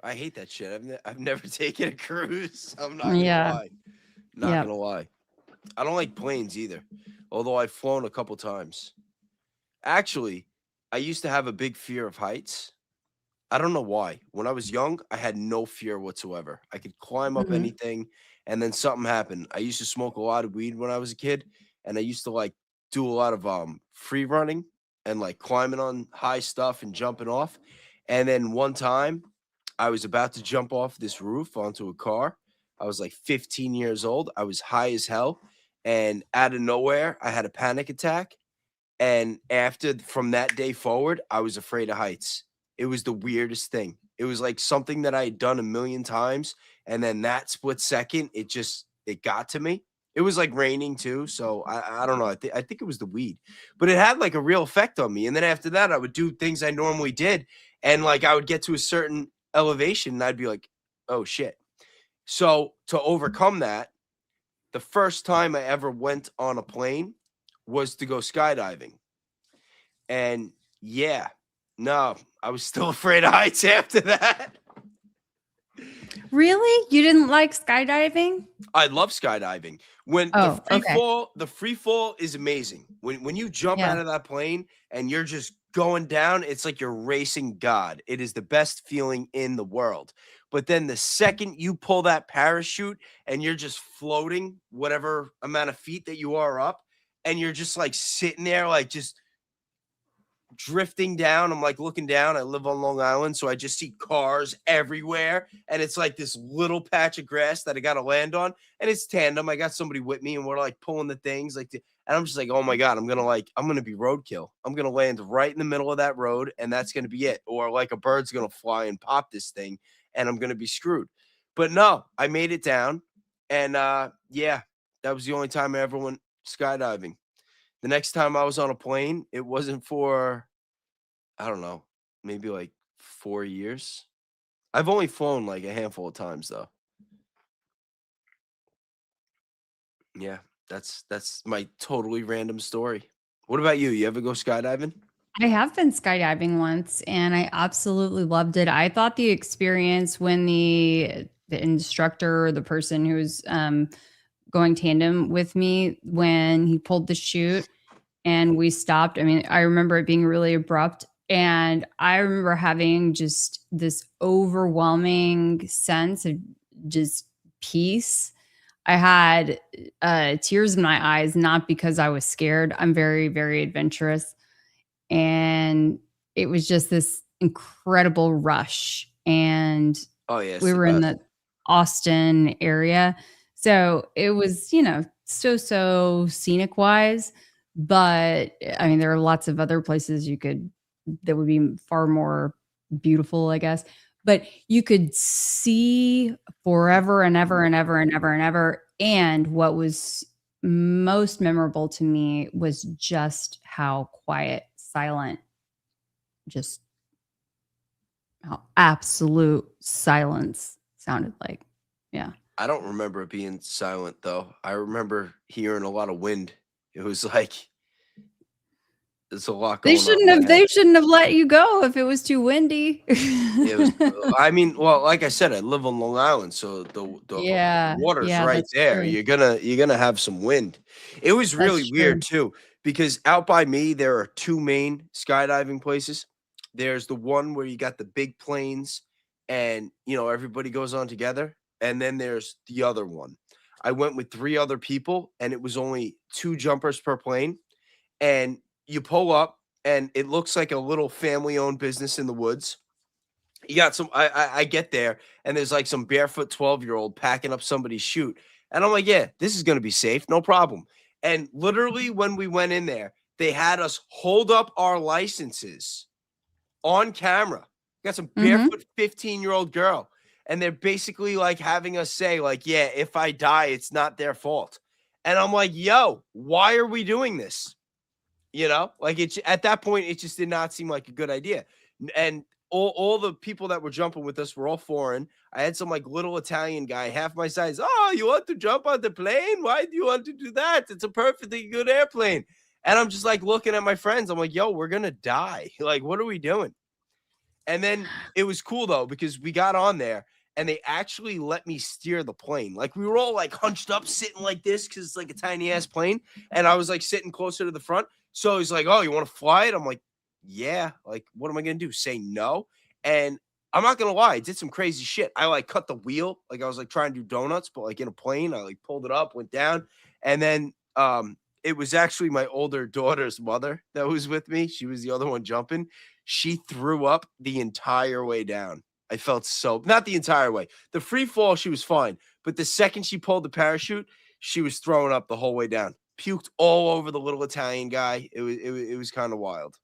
I hate that shit. I've never taken a cruise. I'm not gonna lie. Not gonna lie. I don't like planes either. Although I've flown a couple times. Actually, I used to have a big fear of heights. I don't know why. When I was young, I had no fear whatsoever. I could climb up anything, and then something happened. I used to smoke a lot of weed when I was a kid, and I used to like do a lot of free running and like climbing on high stuff and jumping off. And then one time, I was about to jump off this roof onto a car. I was like 15 years old. I was high as hell, and out of nowhere, I had a panic attack. And from that day forward, I was afraid of heights. It was the weirdest thing. It was like something that I had done a million times. And then that split second, it got to me. It was like raining too. So I don't know. I think it was the weed, but it had like a real effect on me. And then after that, I would do things I normally did. And like, I would get to a certain elevation and I'd be like, oh shit. So to overcome that, the first time I ever went on a plane was to go skydiving. And no, I was still afraid of heights after that. Really? You didn't like skydiving? I love skydiving. When the free fall is amazing. When you jump out of that plane and you're just going down, it's like you're racing God. It is the best feeling in the world. But then the second you pull that parachute and you're just floating whatever amount of feet that you are up, and you're just like sitting there, like just drifting down. I'm like looking down. I live on Long Island, so I just see cars everywhere, and it's like this little patch of grass that I got to land on, and it's tandem. I got somebody with me, and we're like pulling the things, and I'm just like, oh my god, I'm gonna be roadkill. I'm gonna land right in the middle of that road, and that's gonna be it. Or like a bird's gonna fly and pop this thing, and I'm gonna be screwed. But no, I made it down, and that was the only time I ever went skydiving. The next time I was on a plane, it wasn't for, I don't know, maybe like 4 years. I've only flown like a handful of times though. Yeah, that's my totally random story. What about you? You ever go skydiving? I have been skydiving once and I absolutely loved it. I thought the experience when the instructor or the person who was going tandem with me, when he pulled the chute and we stopped, I mean, I remember it being really abrupt. And I remember having just this overwhelming sense of just peace. I had tears in my eyes, not because I was scared. I'm very, very adventurous. And it was just this incredible rush. And oh, yes, we were in the Austin area. So it was, so scenic wise, but I mean, there are lots of other places that would be far more beautiful, I guess. But you could see forever and ever and ever and ever and ever. And what was most memorable to me was just how quiet, silent, just how absolute silence sounded like. Yeah. I don't remember it being silent though. I remember hearing a lot of wind. It was like there's a lot going on. They shouldn't have let you go if it was too windy. It was, I mean, well, like I said, I live on Long Island, so the water's right there. True. You're gonna have some wind. It was really weird too, because out by me there are two main skydiving places. There's the one where you got the big planes and everybody goes on together, and then there's the other one. I went with 3 other people and it was only 2 jumpers per plane, and you pull up and it looks like a little family-owned business in the woods. You got some, I get there and there's like some barefoot 12-year-old packing up somebody's chute. And I'm like, yeah, this is going to be safe. No problem. And literally when we went in there, they had us hold up our licenses on camera. Got some barefoot 15-year-old girl. And they're basically like having us say like, yeah, if I die, it's not their fault. And I'm like, yo, why are we doing this? Like at that point, it just did not seem like a good idea. And all the people that were jumping with us were all foreign. I had some like little Italian guy, half my size. Oh, you want to jump on the plane? Why do you want to do that? It's a perfectly good airplane. And I'm just like looking at my friends. I'm like, yo, we're going to die. Like, what are we doing? And then it was cool though, because we got on there and they actually let me steer the plane. Like we were all like hunched up, sitting like this, because it's like a tiny ass plane. And I was like sitting closer to the front. So he's like, oh, you want to fly it? I'm like, yeah. Like, what am I going to do? Say no? And I'm not going to lie. I did some crazy shit. I like cut the wheel. Like I was like trying to do donuts, but like in a plane, I like pulled it up, went down. And then it was actually my older daughter's mother that was with me. She was the other one jumping. She threw up the entire way down. I felt not the entire way. The free fall, she was fine. But the second she pulled the parachute, she was throwing up the whole way down. Puked all over the little Italian guy. It was kind of wild.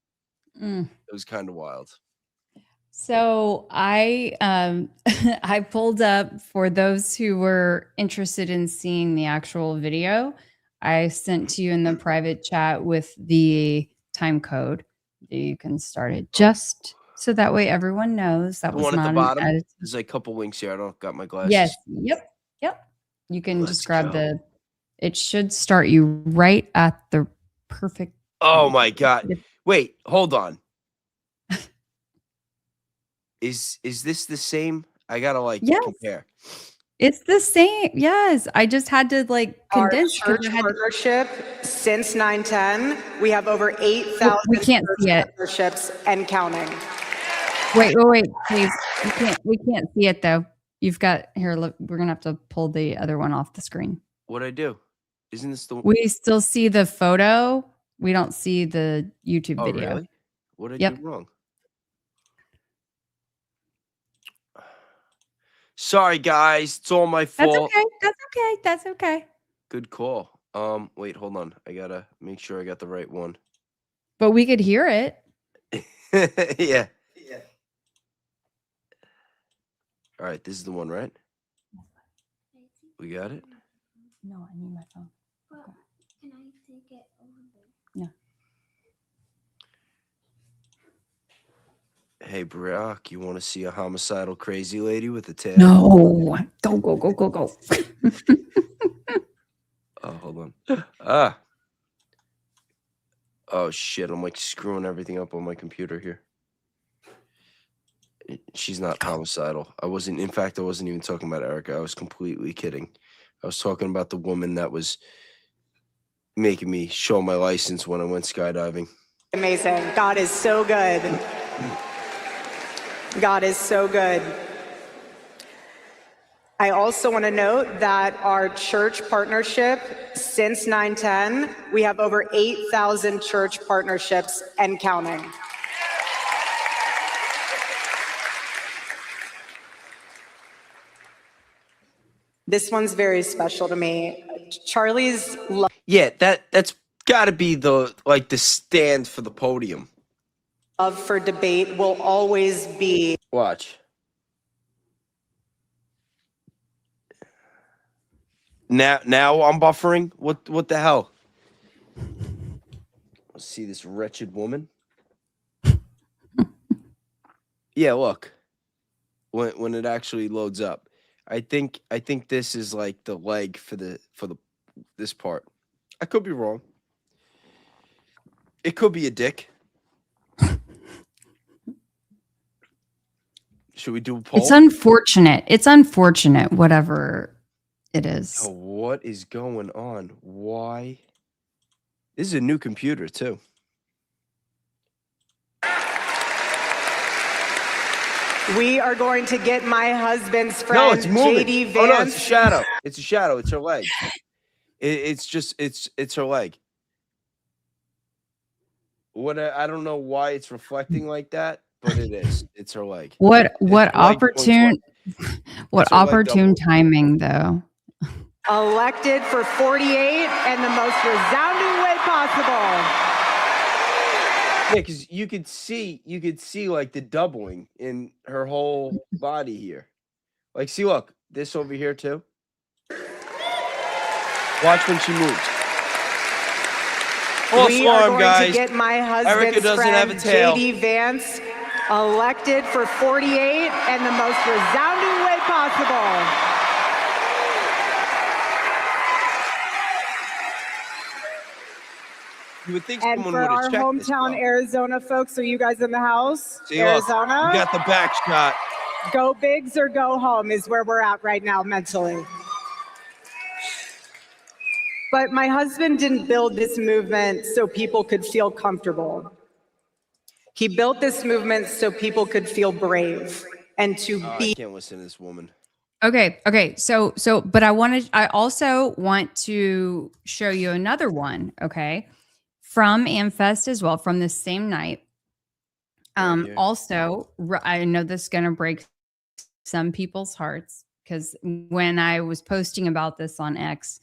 It was kind of wild. So I I pulled up, for those who were interested in seeing the actual video, I sent to you in the private chat with the time code. You can start it just so that way everyone knows that The was one not at the an bottom. edit. There's like a couple links here. I don't got my glasses. Yes. Yep. You can Let's just grab go. it should start you right at the perfect. Oh my God. Wait, hold on. Is this the same? I gotta like compare. It's the same. Yes. I just had to like condense. Our church partnership since 9/10, we have over 8,000 we can't see it. partnerships and counting. Wait, please. We can't see it though. You've got here. Look, we're gonna have to pull the other one off the screen. What'd I do? Isn't this the one? We still see the photo. We don't see the YouTube video. Really? What did I do wrong? Sorry, guys. It's all my fault. That's okay. Good call. Wait, hold on. I gotta make sure I got the right one. But we could hear it. Yeah. All right, this is the one, right? We got it? No, I need my phone. Can I take it over No. Hey, Brock, you want to see a homicidal crazy lady with a tail? No. Go. Oh, hold on. Oh, shit. I'm like screwing everything up on my computer here. She's not homicidal. I wasn't even talking about Erica. I was completely kidding. I was talking about the woman that was making me show my license when I went skydiving. Amazing. God is so good. God is so good. I also want to note that our church partnership since 9/10, we have over 8,000 church partnerships and counting. This one's very special to me. Charlie's Yeah, that's got to be the stand for the podium. love for debate will always be. Watch. Now I'm buffering. What the hell? Let's see this wretched woman. Yeah, look. When it actually loads up. I think this is like the leg for this part. I could be wrong. It could be a dick. Should we do a poll? It's unfortunate. It's unfortunate, whatever it is. Oh, what is going on? Why? This is a new computer, too. We are going to get my husband's friend, No, it's moving. JD Vance. Oh, no, it's a shadow. It's a shadow. It's her leg. It's her leg. I don't know why it's reflecting like that, but it is. It's her leg. What It's opportune It's her leg double. timing though. Elected for 48 and the most resounding way possible. Yeah, because you could see like the doubling in her whole body here. Like, see, look, this over here too. Watch when she moves. False We are alarm, going guys. to get my Erica husband's doesn't friend, have a tail. JD Vance, elected for 48 and the most resounding way possible. You would think And someone for would our have checked this. hometown Arizona folks, are you guys in the house? See, look, Arizona? we got the back shot. Go bigs or go home is where we're at right now mentally. But my husband didn't build this movement so people could feel comfortable. He built this movement so people could feel brave and to be. I can't listen to this woman. Okay. So, but I also want to show you another one. Okay, from Amfest as well, from the same night. Also, I know this is going to break some people's hearts because when I was posting about this on X,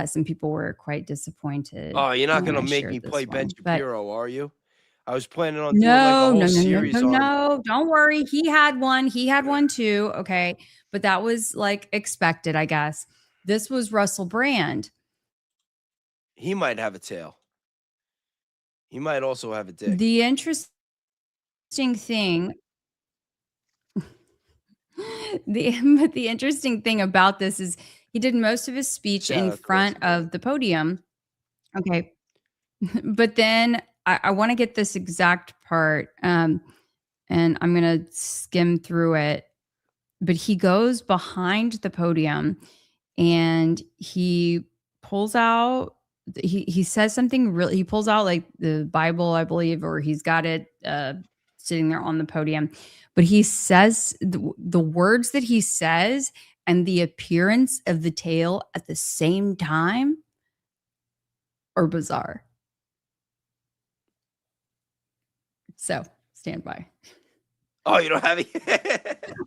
some people were quite disappointed. Oh, you're not when gonna I make shared me this play Ben one. But Shapiro, are you? I was planning on doing like a whole series on. No, don't worry. He had one too. Okay. But that was like expected, I guess. This was Russell Brand. He might have a tail. He might also have a dick. The interesting thing, the interesting thing about this is he did most of his speech in front of the podium. Okay. But then I want to get this exact part. And I'm going to skim through it. But he goes behind the podium and he pulls out, he says something really, he pulls out like the Bible, I believe, or he's got it sitting there on the podium. But he says the words that he says and the appearance of the tail at the same time are bizarre. So stand by. Oh, you don't have it?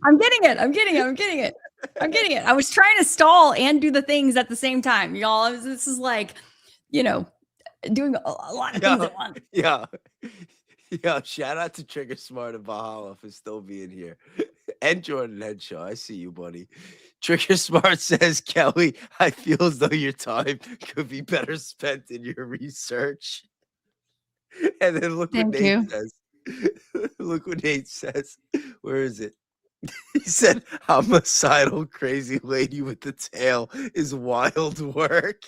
I'm getting it. I was trying to stall and do the things at the same time, y'all. This is like, doing a lot of things at once. Yeah. Shout out to Trigger Smart and Bahala for still being here. And Jordan Henshaw. I see you, buddy. Trigger Smart says, Kelly, I feel as though your time could be better spent in your research. And then look what Nate says. Look what Nate says. Where is it? He said, homicidal crazy lady with the tail is wild work.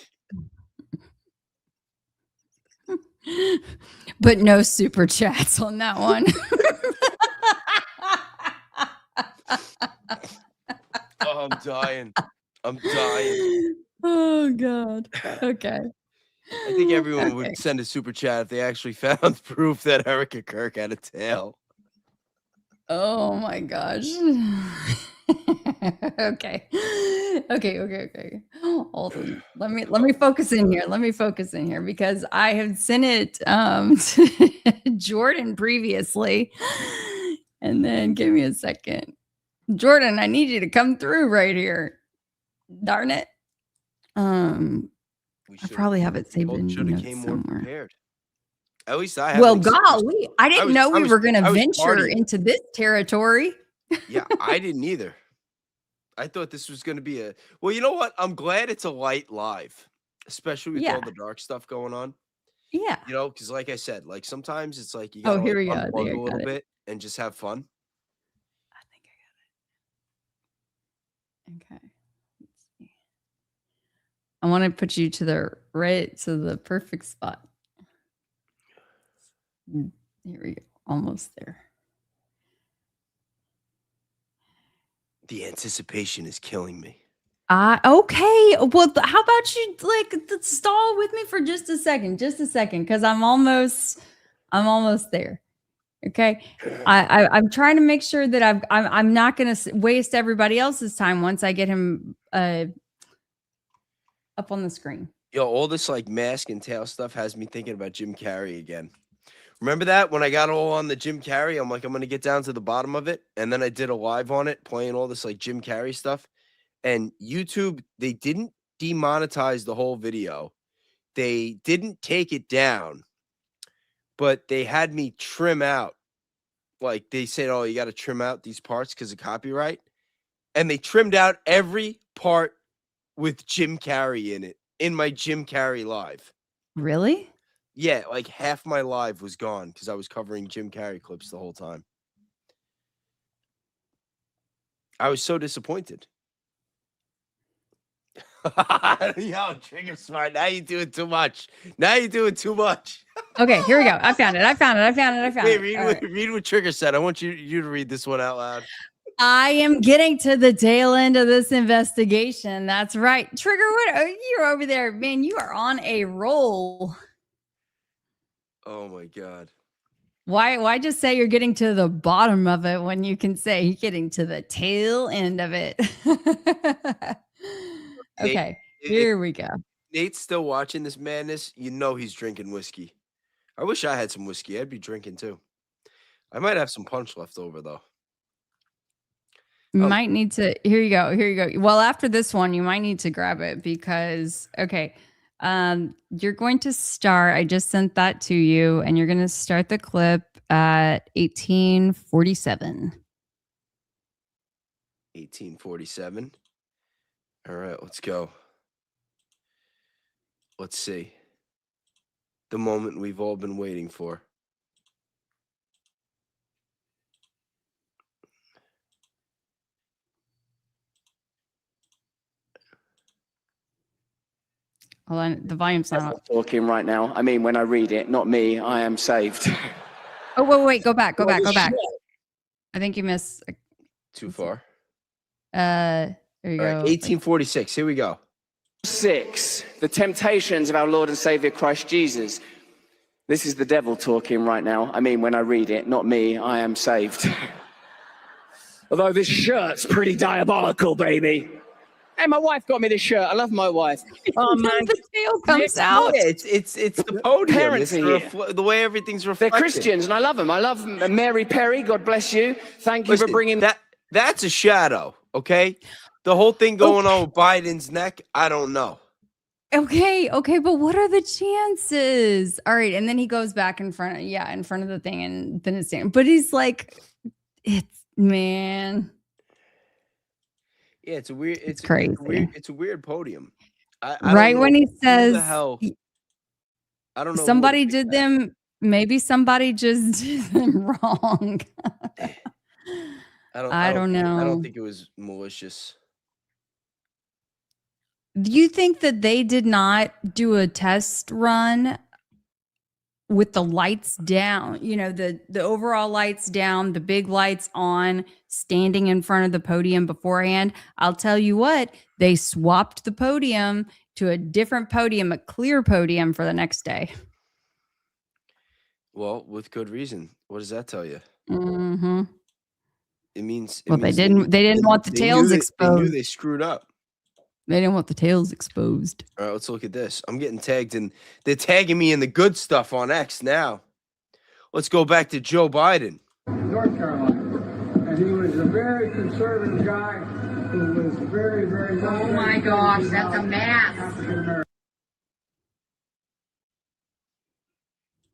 But no super chats on that one. Oh, I'm dying. Oh, God. Okay. I think everyone would send a super chat if they actually found proof that Erica Kirk had a tail. Oh my gosh. Okay. Hold on. Let me focus in here because I have sent it to Jordan previously. And then give me a second. Jordan, I need you to come through right here. Darn it. I probably have it saved in should have notes came more somewhere. prepared. At least I have. Well, golly, I didn't know we were going to venture partying. into this territory. Yeah, I didn't either. I thought this was going to be well, you know what? I'm glad it's a light live, especially with all the dark stuff going on. Yeah. You know, because like I said, like sometimes it's like you got to here we go. unplug a little bit and just have fun. I think I got it. Okay. Let's see. I want to put you to the perfect spot. Here we go. Almost there. The anticipation is killing me. Okay. Well, how about you stall with me for just a second, because I'm almost there. Okay. I'm trying to make sure that I'm not going to waste everybody else's time once I get him up on the screen. Yo, all this like mask and tail stuff has me thinking about Jim Carrey again. Remember that when I got all on the Jim Carrey, I'm like, I'm going to get down to the bottom of it. And then I did a live on it, playing all this like Jim Carrey stuff. And YouTube, they didn't demonetize the whole video. They didn't take it down, but they had me trim out. Like they said, oh, you got to trim out these parts because of copyright. And they trimmed out every part with Jim Carrey in it in my Jim Carrey live. Really? Yeah, like half my live was gone because I was covering Jim Carrey clips the whole time. I was so disappointed. Yo, trigger smart. Now you're doing too much. Okay, here we go. I found it. Wait, read what Trigger said. I want you to read this one out loud. I am getting to the tail end of this investigation. That's right. Trigger, what you're over there, man. You are on a roll. Oh my God. Why just say you're getting to the bottom of it when you can say you're getting to the tail end of it? Okay, here we go. Nate's still watching this madness. You know he's drinking whiskey. I wish I had some whiskey. I'd be drinking too. I might have some punch left over though. You might need to. Here you go. Well, after this one, you might need to grab it because you're going to start. I just sent that to you, and you're going to start the clip at 1847. 1847. All right, let's go. Let's see. The moment we've all been waiting for. Hold on, the volume's not up. Talking right now. I mean, when I read it, not me, I am saved. Oh, wait, go back. I think you missed. Too far. There you go. Right, 1846. Here we go. 6. The temptations of our Lord and Savior Christ Jesus. This is the devil talking right now. I mean, when I read it, not me, I am saved. Although this shirt's pretty diabolical, baby. Hey, my wife got me this shirt. I love my wife. Oh man, the tail comes out. Yeah, it's the podium. Parents it's the way everything's reflected. They're Christians, and I love them. I love Mary Perry. God bless you. Thank you for bringing that. That's a shadow. Okay, the whole thing going on with Biden's neck. I don't know. Okay, but what are the chances? All right, and then he goes back in front of the thing, and then it's standing. But he's like, man. Yeah, it's a weird. It's crazy. It's a weird podium. Right when he says, the hell, I don't know. Somebody did them. Maybe somebody just did them wrong. I don't know. I don't think it was malicious. Do you think that they did not do a test run with the lights down? You know, the overall lights down, the big lights on, standing in front of the podium beforehand. I'll tell you what, they swapped the podium to a different podium, a clear podium for the next day. Well, with good reason. What does that tell you? Mm-hmm. It means. They didn't want the tails exposed. They knew they screwed up. They didn't want the tails exposed. All right, let's look at this. I'm getting tagged and they're tagging me in the good stuff on X now. Let's go back to Joe Biden. North Carolina. And he was a very conservative guy who was very, very... Oh my gosh, that's a mask.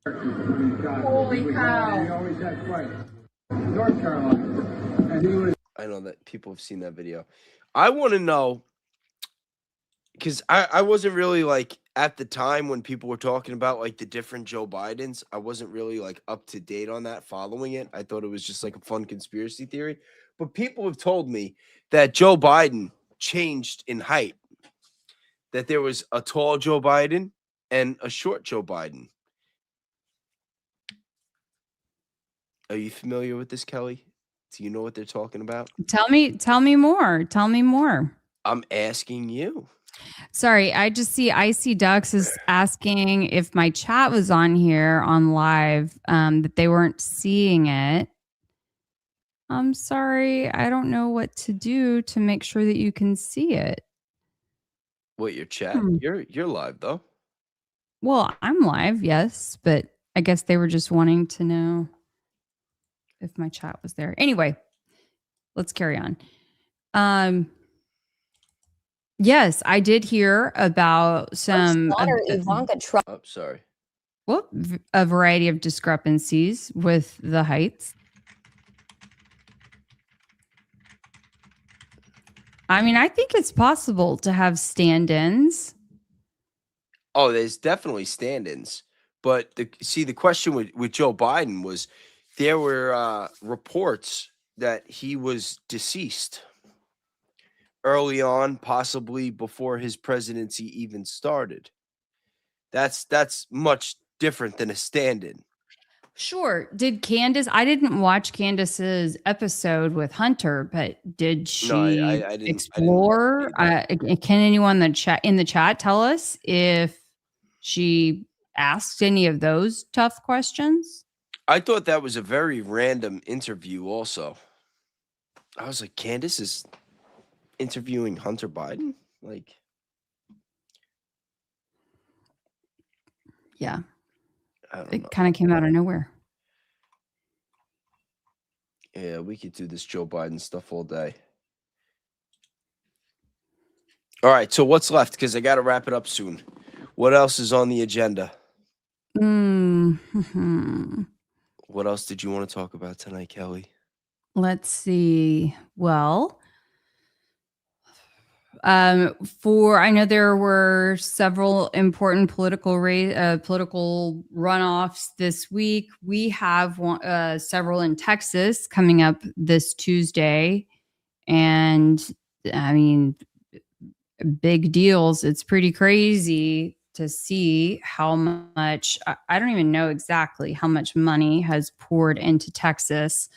Holy cow! He always had fights. North Carolina, and he was. I know that people have seen that video. I want to know, because I wasn't really like at the time when people were talking about like the different Joe Bidens, I wasn't really like up to date on that, following it. I thought it was just like a fun conspiracy theory. But people have told me that Joe Biden changed in height, that there was a tall Joe Biden and a short Joe Biden. Are you familiar with this, Kelly? Do you know what they're talking about? Tell me more. Tell me more. I'm asking you. Sorry, I just see Icy Ducks is asking if my chat was on here on live, that they weren't seeing it. I'm sorry, I don't know what to do to make sure that you can see it. What, your chat? You're live though. Well, I'm live, yes, but I guess they were just wanting to know if my chat was there. Anyway, let's carry on. Yes, I did hear about some Ivanka Trump. Oh, sorry. Well, a variety of discrepancies with the heights. I mean, I think it's possible to have stand-ins. Oh, there's definitely stand-ins. But the question with Joe Biden was there were reports that he was deceased early on, possibly before his presidency even started. That's much different than a stand-in. Sure. Did Candace? I didn't watch Candace's episode with Hunter, but did she I didn't explore? Can anyone in the chat tell us if she asked any of those tough questions? I thought that was a very random interview. Also, I was like, Candace is interviewing Hunter Biden, like. Yeah. It kind of came out of nowhere. Yeah, we could do this Joe Biden stuff all day. All right, so what's left? Because I got to wrap it up soon. What else is on the agenda? What else did you want to talk about tonight, Kelly? Let's see. Well, I know there were several important political runoffs this week. We have several in Texas coming up this Tuesday, and I mean, big deals. It's pretty crazy to see how much, I don't even know exactly how much money has poured into Texas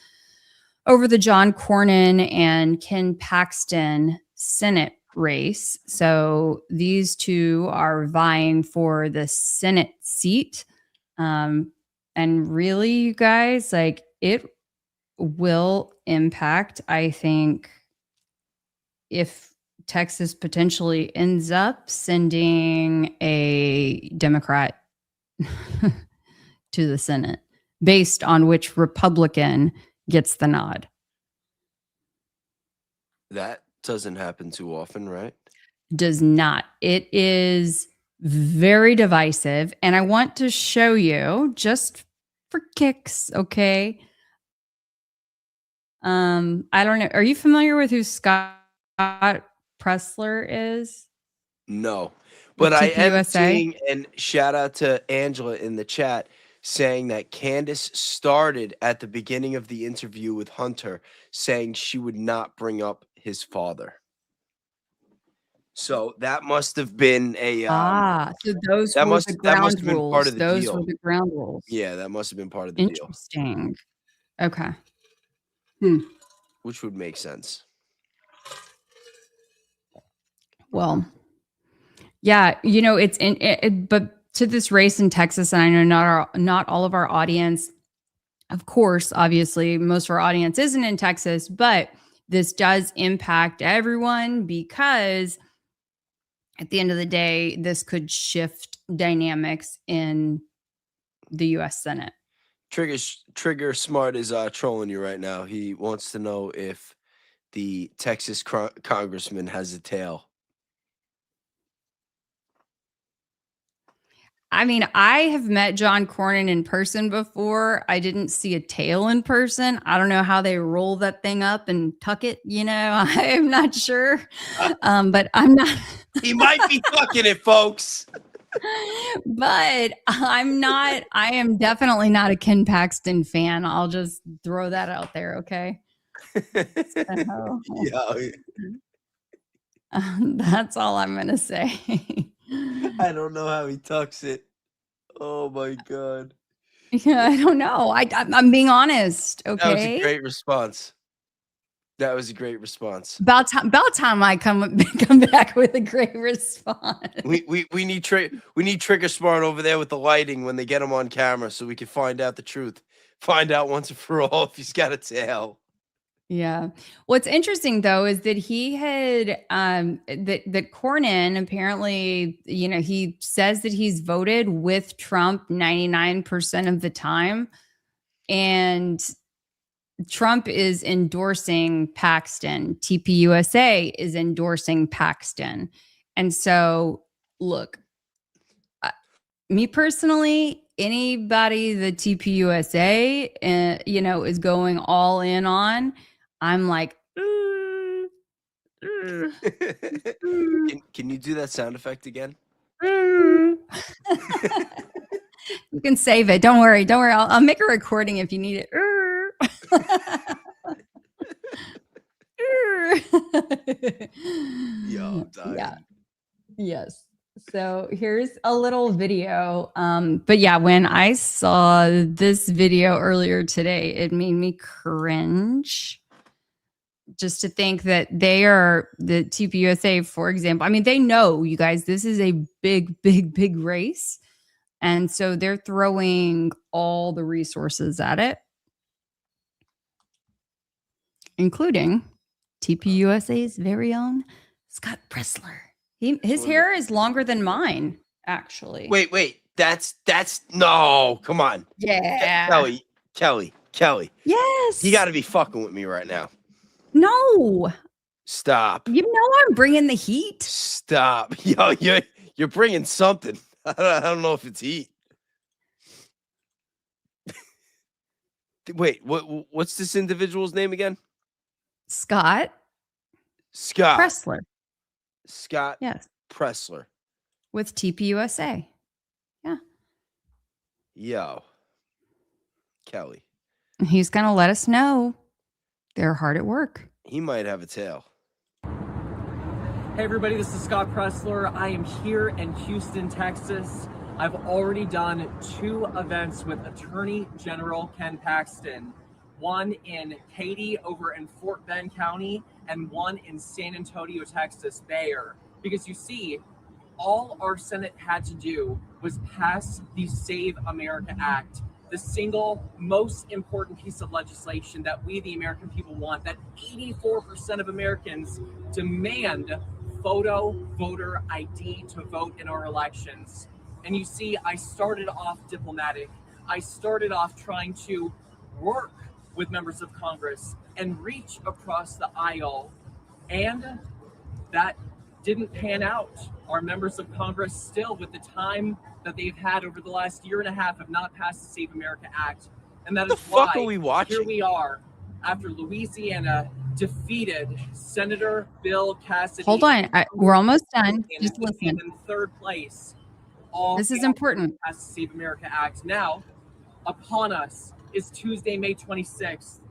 over the John Cornyn and Ken Paxton Senate race. So these two are vying for the Senate seat. And really, you guys, like, it will impact, I think, if Texas potentially ends up sending a Democrat to the Senate based on which Republican gets the nod. That doesn't happen too often, right? Does not. It is very divisive. And I want to show you, just for kicks, okay? I don't know. Are you familiar with who Scott Pressler is? No, but I am TPUSA? seeing, and shout out to Angela in the chat, saying that Candace started at the beginning of the interview with Hunter saying she would not bring up his father. So that must have been a so those that were must the that ground must have been part rules. of the Those deal. were the ground rules. Yeah, that must have been part of the deal, Interesting. Okay. which would make sense. Well, yeah, you know, it's but to this race in Texas, and I know not all of our audience, of course, obviously, most of our audience isn't in Texas, but this does impact everyone because at the end of the day, this could shift dynamics in the U.S. Senate. Trigger Smart is trolling you right now. He wants to know if the Texas congressman has a tail. I mean, I have met John Cornyn in person before. I didn't see a tail in person. I don't know how they roll that thing up and tuck it. I'm not sure. But I'm not. He might be tucking it, folks. But I'm not. I am definitely not a Ken Paxton fan. I'll just throw that out there. Okay. So, Yeah. that's all I'm going to say. I don't know how he tucks it. Oh my God. Yeah, I don't know. I'm being honest. Okay. That was a great response. That was a great response. About time I come back with a great response. We need Trigger Smart over there with the lighting when they get him on camera, so we can find out the truth. Find out once and for all if he's got a tail. Yeah. What's interesting though is that he had that Cornyn apparently, he says that he's voted with Trump 99% of the time, and Trump is endorsing Paxton. TPUSA is endorsing Paxton. And so, look, me personally, anybody the TPUSA, is going all in on, I'm like, Can you do that sound effect again? You can save it. Don't worry. I'll make a recording if you need it. Yo, I'm dying. Yeah. Yes. So here's a little video. But yeah, when I saw this video earlier today, it made me cringe. Just to think that they are the TPUSA, for example. I mean, they know, you guys, this is a big, big, big race. And so they're throwing all the resources at it, including TPUSA's very own Scott Pressler. His hair is longer than mine, actually. Wait. That's no, come on. Yeah. Kelly. Yes. You got to be fucking with me right now. No. Stop. You know I'm bringing the heat. Stop. Yo, you're bringing something. I don't know if it's heat. Wait, what's this individual's name again? Scott Pressler. Scott Yes. Pressler. With TPUSA. Yeah. Yo. Kelly. He's going to let us know they're hard at work. He might have a tail. Hey everybody, this is Scott Pressler. I am here in Houston, Texas. I've already done 2 events with Attorney General Ken Paxton. One in Katy over in Fort Bend County and one in San Antonio, Texas, Bayer. Because you see, all our Senate had to do was pass the Save America Act, the single most important piece of legislation that we, the American people, want, that 84% of Americans demand photo voter ID to vote in our elections. And you see, I started off diplomatic. I started off trying to work with members of Congress and reach across the aisle. And that didn't pan out. Our members of Congress still, with the time that they've had over the last year and a half, have not passed the Save America Act. And that is why are we watching? Here we are, after Louisiana defeated Senator Bill Cassidy. Hold on. We're almost done. Just listen. In 3rd place. This is important. Pass the Save America Act. Now, upon us is Tuesday, May 26th,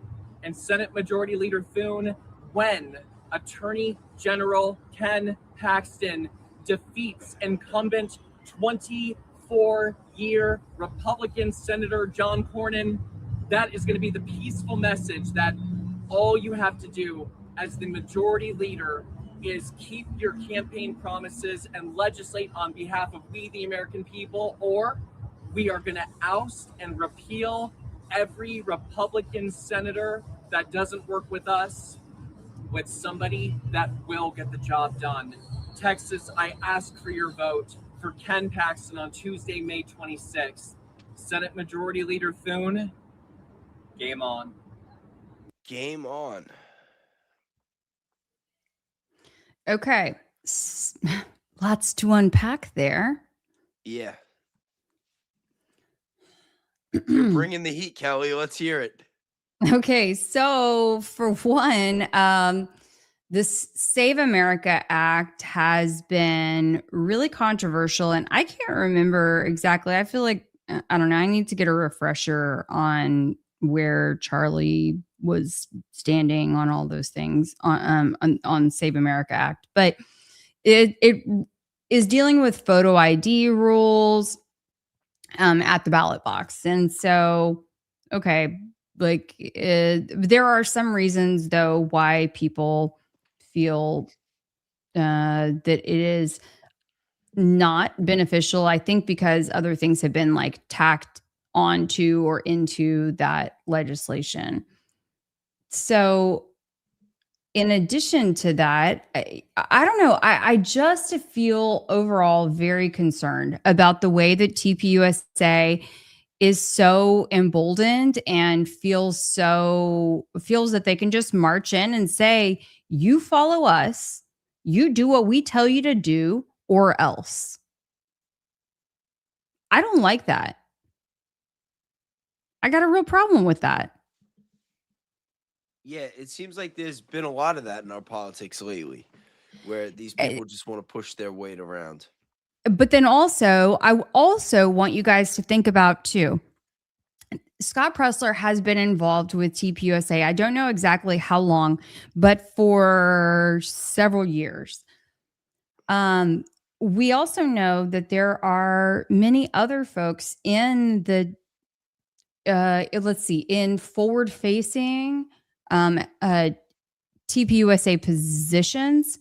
and Senate Majority Leader Thune, when Attorney General Ken Paxton defeats incumbent 24-year Republican Senator John Cornyn, that is going to be the peaceful message that all you have to do as the majority leader is keep your campaign promises and legislate on behalf of we, the American people, or we are going to oust and repeal every Republican senator that doesn't work with us with somebody that will get the job done. Texas, I ask for your vote for Ken Paxton on Tuesday, May 26th. Senate Majority Leader Thune, game on. Game on. Okay. Lots to unpack there. Yeah. You're bringing the heat, Kelly. Let's hear it. Okay, so for one, this Save America Act has been really controversial, and I can't remember exactly. I feel like, I don't know, I need to get a refresher on where Charlie was standing on all those things on Save America Act. But it is dealing with photo ID rules at the ballot box. And so, okay, like there are some reasons though why people feel that it is not beneficial. I think because other things have been like tacked onto or into that legislation. So in addition to that, I don't know. I just feel overall very concerned about the way that TPUSA is so emboldened and feels that they can just march in and say, you follow us, you do what we tell you to do, or else. I don't like that. I got a real problem with that. Yeah, it seems like there's been a lot of that in our politics lately, where these people just want to push their weight around. But then also, I also want you guys to think about too, Scott Pressler has been involved with TPUSA. I don't know exactly how long, but for several years. We also know that there are many other folks in the, in forward-facing TPUSA positions,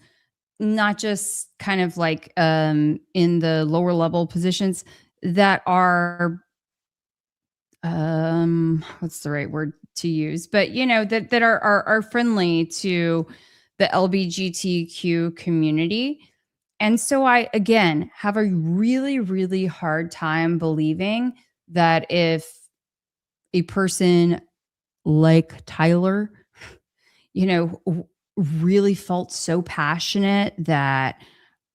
not just kind of like in the lower level positions that are what's the right word to use, but you know, that are friendly to the LGBTQ community. And so I again have a really, really hard time believing that if a person like Tyler, you know, really felt so passionate that,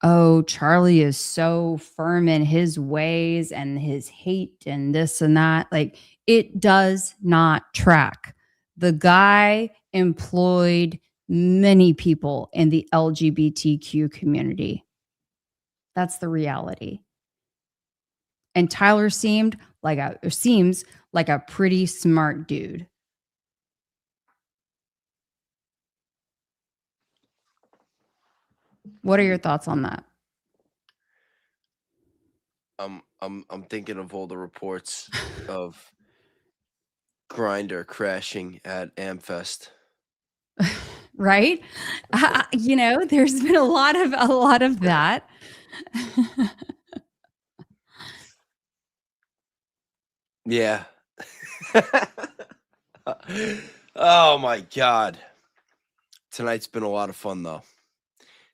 oh, Charlie is so firm in his ways and his hate and this and that. Like, it does not track. The guy employed many people in the LGBTQ community. That's the reality. And Tyler seems like a pretty smart dude. What are your thoughts on that? I'm thinking of all the reports of Grindr crashing at Amfest. Right? You know, there's been a lot of that. Yeah. Oh my God. Tonight's been a lot of fun though.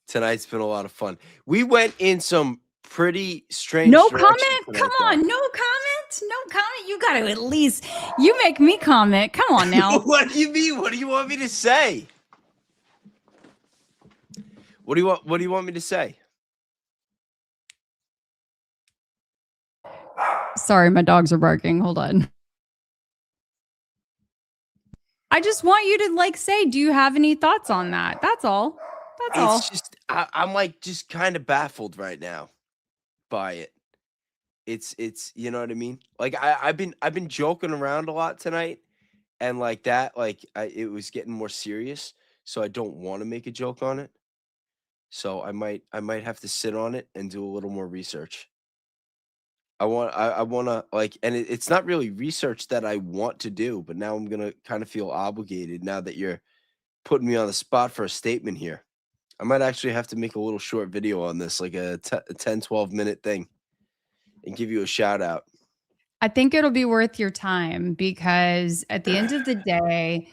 Tonight's been a lot of fun. We went in some pretty strange. No comment. Come on. No comment. No comment. You got to at least, you make me comment. Come on now. What do you mean? What do you want me to say? What do you want me to say? Sorry, my dogs are barking. Hold on. I just want you to like say, do you have any thoughts on that? That's all. That's all. It's just I'm like just kind of baffled right now by it. It's you know what I mean? Like I've been joking around a lot tonight, and like that, like it was getting more serious, so I don't want to make a joke on it. So I might have to sit on it and do a little more research. I want to like, and it's not really research that I want to do, but now I'm gonna kind of feel obligated now that you're putting me on the spot for a statement here. I might actually have to make a little short video on this, like a 10, 12-minute thing, and give you a shout out. I think it'll be worth your time because at the end of the day,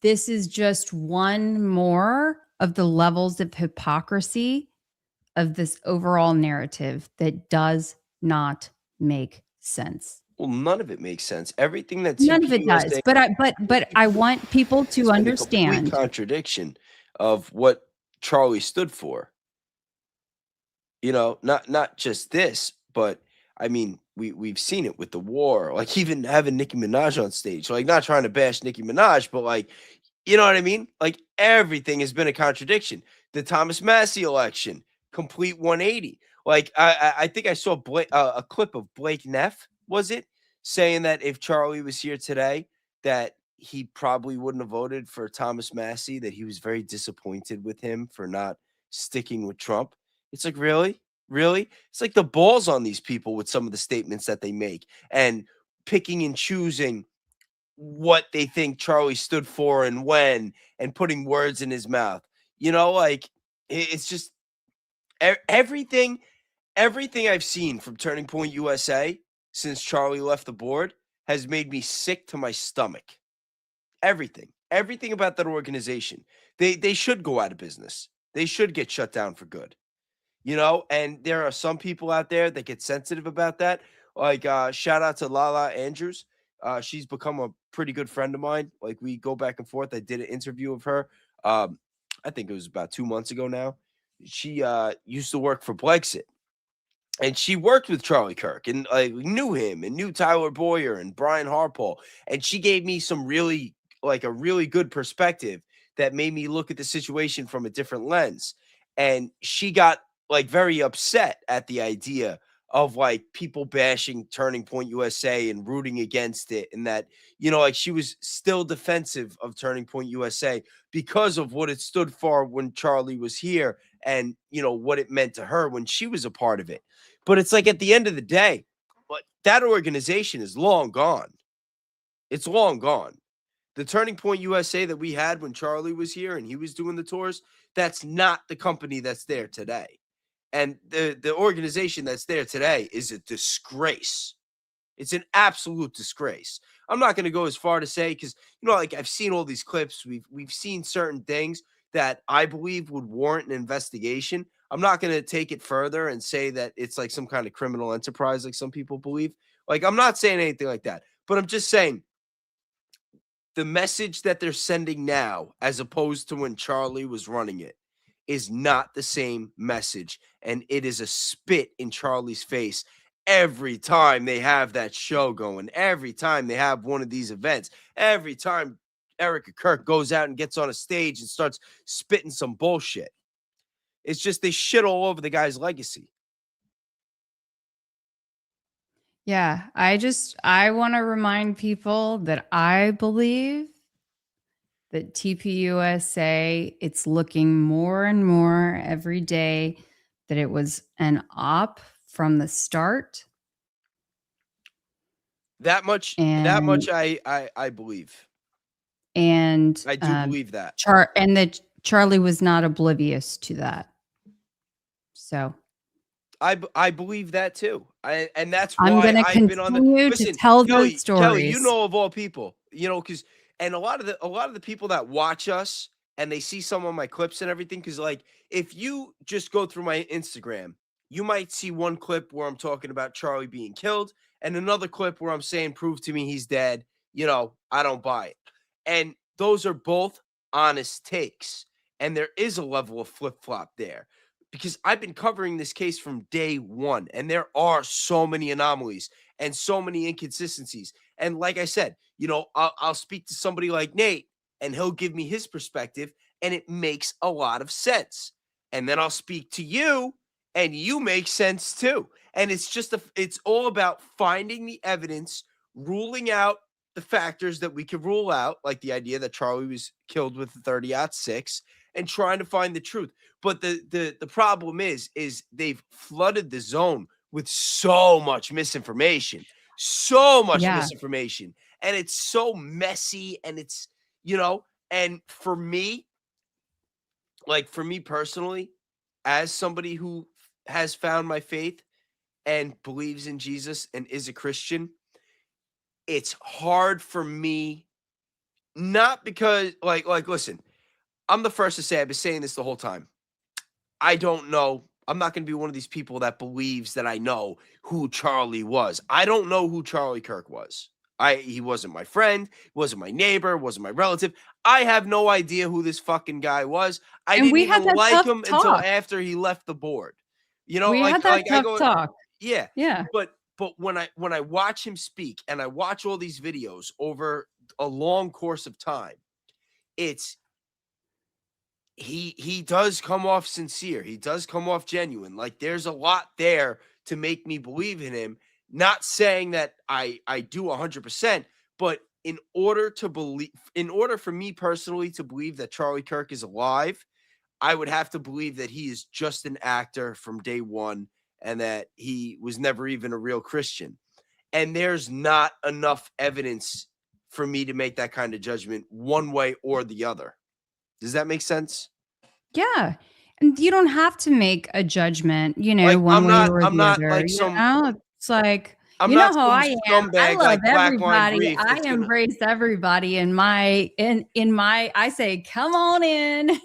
this is just one more of the levels of hypocrisy of this overall narrative that does not make sense. Well, none of it makes sense. Everything that's none of it does. But I want people to understand a complete contradiction of what Charlie stood for. You know, not just this, but I mean, we've seen it with the war, like even having Nicki Minaj on stage, like not trying to bash Nicki Minaj, but like, you know what I mean? Like everything has been a contradiction. The Thomas Massey election, complete 180. Like I think I saw a clip of Blake Neff, was it, saying that if Charlie was here today, that he probably wouldn't have voted for Thomas Massey, that he was very disappointed with him for not sticking with Trump. It's like, really? Really? It's like the balls on these people with some of the statements that they make and picking and choosing what they think Charlie stood for and when, and putting words in his mouth. You know, like it's just everything I've seen from Turning Point USA since Charlie left the board has made me sick to my stomach. Everything about that organization. They should go out of business. They should get shut down for good. You know, and there are some people out there that get sensitive about that. Like, shout out to Lala Andrews. She's become a pretty good friend of mine. Like, we go back and forth. I did an interview of her. I think it was about 2 months ago now. She used to work for Brexit. And she worked with Charlie Kirk and knew him and knew Tyler Boyer and Brian Harpole. And she gave me some really, like a really good perspective that made me look at the situation from a different lens. And she got like very upset at the idea of like people bashing Turning Point USA and rooting against it. And that, you know, like she was still defensive of Turning Point USA because of what it stood for when Charlie was here and, you know, what it meant to her when she was a part of it. But it's like at the end of the day, that organization is long gone. It's long gone. The Turning Point USA that we had when Charlie was here and he was doing the tours, that's not the company that's there today. And the organization that's there today is a disgrace. It's an absolute disgrace. I'm not going to go as far to say, because, you know, like I've seen all these clips. We've seen certain things that I believe would warrant an investigation. I'm not going to take it further and say that it's like some kind of criminal enterprise like some people believe. Like, I'm not saying anything like that, but I'm just saying the message that they're sending now, as opposed to when Charlie was running it, is not the same message. And it is a spit in Charlie's face every time they have that show going, every time they have one of these events, every time Erica Kirk goes out and gets on a stage and starts spitting some bullshit. It's just they shit all over the guy's legacy. Yeah, I want to remind people that I believe that TPUSA, it's looking more and more every day that it was an op from the start. That much I believe. And I do believe that. And that Charlie was not oblivious to that. So I believe that too. And that's why I'm going to I've been on the continue to tell those stories. Kelly, you know, of all people, you know, because and a lot of the people that watch us and they see some of my clips and everything, because like if you just go through my Instagram, you might see one clip where I'm talking about Charlie being killed and another clip where I'm saying, prove to me he's dead. You know, I don't buy it. And those are both honest takes. And there is a level of flip-flop there, because I've been covering this case from day one, and there are so many anomalies and so many inconsistencies. And like I said, you know, I'll speak to somebody like Nate, and he'll give me his perspective, and it makes a lot of sense. And then I'll speak to you, and you make sense too. And it's just it's all about finding the evidence, ruling out the factors that we could rule out, like the idea that Charlie was killed with the 30-06, and trying to find the truth. But the problem is they've flooded the zone with so much misinformation, misinformation. And it's so messy, and it's, you know, and for me personally, as somebody who has found my faith and believes in Jesus and is a Christian, it's hard for me, not because like listen, I'm the first to say, I've been saying this the whole time, I don't know. I'm not going to be one of these people that believes that I know who Charlie was. I don't know who Charlie Kirk was. He wasn't my friend, wasn't my neighbor, wasn't my relative. I have no idea who this fucking guy was. I didn't even like him until after he left the board. You know, we had that tough talk. Yeah. Yeah. But But when I watch him speak and I watch all these videos over a long course of time, it's he does come off sincere. He does come off genuine. Like there's a lot there to make me believe in him. Not saying that I do 100%, but in order for me personally to believe that Charlie Kirk is alive, I would have to believe that he is just an actor from day one and that he was never even a real Christian. And there's not enough evidence for me to make that kind of judgment one way or the other. Does that make sense? Yeah. And you don't have to make a judgment, Like, one way or I'm the not other. like some It's like, I'm you know not how some I am. I scumbag love like Black Line everybody. Brief I that's gonna embrace everybody in my I say, come on in,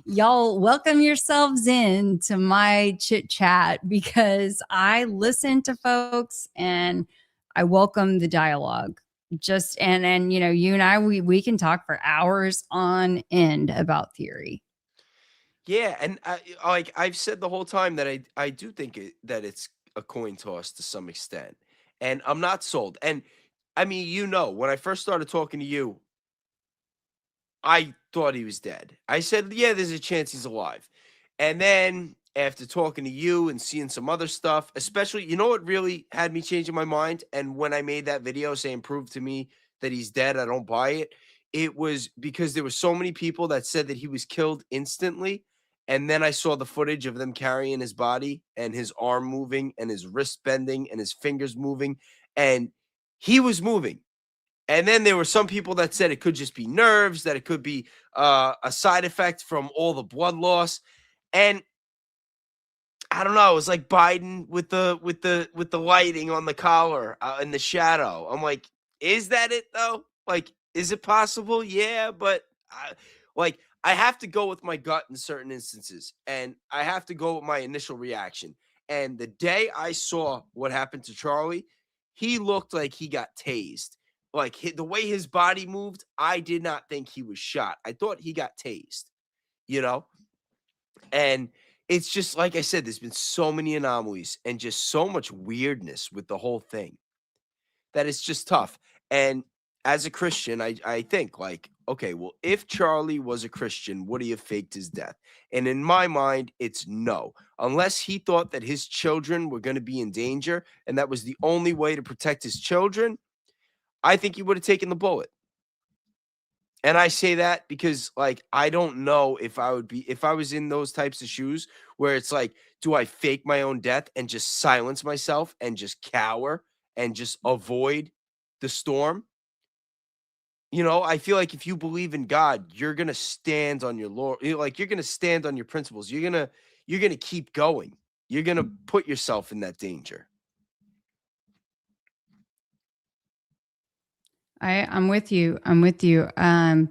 y'all welcome yourselves in to my chit chat because I listen to folks and I welcome the dialogue. And you and I, we can talk for hours on end about theory. Yeah, and I've said the whole time that I do think that it's a coin toss to some extent, and I'm not sold. And I mean, when I first started talking to you, I thought he was dead. I said, yeah, there's a chance he's alive. And then after talking to you and seeing some other stuff, especially, what really had me changing my mind? And when I made that video saying, prove to me that he's dead, I don't buy it. It was because there were so many people that said that he was killed instantly. And then I saw the footage of them carrying his body and his arm moving and his wrist bending and his fingers moving. And he was moving. And then there were some people that said it could just be nerves, that it could be a side effect from all the blood loss. And I don't know. It was like Biden with the lighting on the collar in the shadow. I'm like, is that it though? Like, is it possible? Yeah, but I have to go with my gut in certain instances, and I have to go with my initial reaction. And the day I saw what happened to Charlie, he looked like he got tased. Like the way his body moved, I did not think he was shot. I thought he got tased, And it's just like I said, there's been so many anomalies and just so much weirdness with the whole thing that it's just tough. And as a Christian, I think like, okay, well, if Charlie was a Christian, would he have faked his death? And in my mind, it's no. Unless he thought that his children were going to be in danger and that was the only way to protect his children, I think he would have taken the bullet. And I say that because, like, I don't know if I was in those types of shoes where it's like, do I fake my own death and just silence myself and just cower and just avoid the storm? I feel like if you believe in God, you're going to stand on your Lord. Like, you're going to stand on your principles. You're going to keep going. You're going to put yourself in that danger. I'm with you. Man,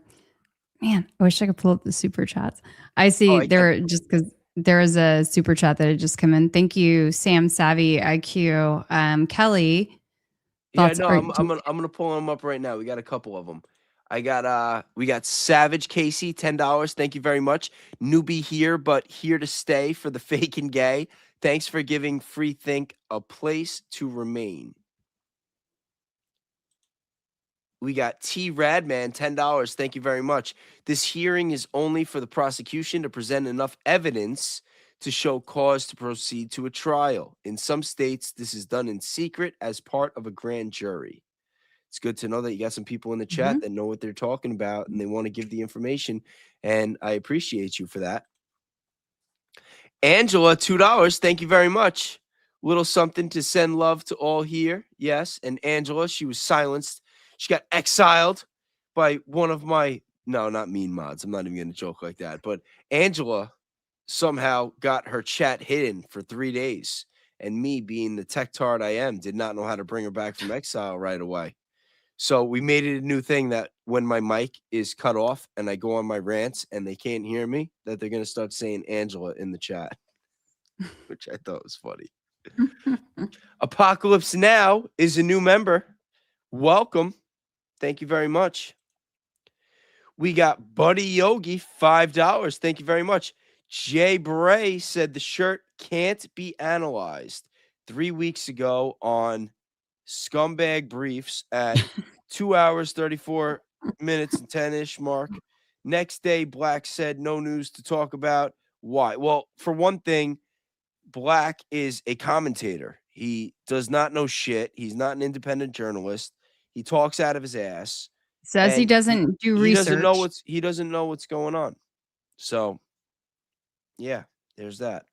I wish I could pull up the super chats. I see just because there is a super chat that had just come in. Thank you, Sam Savvy IQ. Kelly. Yeah, no, I'm gonna pull them up right now. We got a couple of them. We got Savage Casey, $10. Thank you very much. Newbie here, but here to stay for the fake and gay. Thanks for giving Free Think a place to remain. We got T Radman, $10. Thank you very much. This hearing is only for the prosecution to present enough evidence to show cause to proceed to a trial. In some states, this is done in secret as part of a grand jury. It's good to know that you got some people in the chat that know what they're talking about and they want to give the information. And I appreciate you for that. Angela, $2. Thank you very much. Little something to send love to all here. Yes. And Angela, she was silenced. She got exiled by one of my, no, not mean mods. I'm not even going to joke like that. But Angela somehow got her chat hidden for 3 days. And me, being the tech tard I am, did not know how to bring her back from exile right away. So we made it a new thing that when my mic is cut off and I go on my rants and they can't hear me, that they're going to start saying Angela in the chat, which I thought was funny. Apocalypse Now is a new member. Welcome. Thank you very much. We got Buddy Yogi, $5. Thank you very much. Jay Bray said the shirt can't be analyzed. 3 weeks ago on Scumbag Briefs at 2 hours, 34 minutes and 10-ish mark. Next day, Black said no news to talk about. Why? Well, for one thing, Black is a commentator. He does not know shit. He's not an independent journalist. He talks out of his ass. Says he And doesn't do he doesn't know research. he doesn't know what's going on. So, yeah, there's that.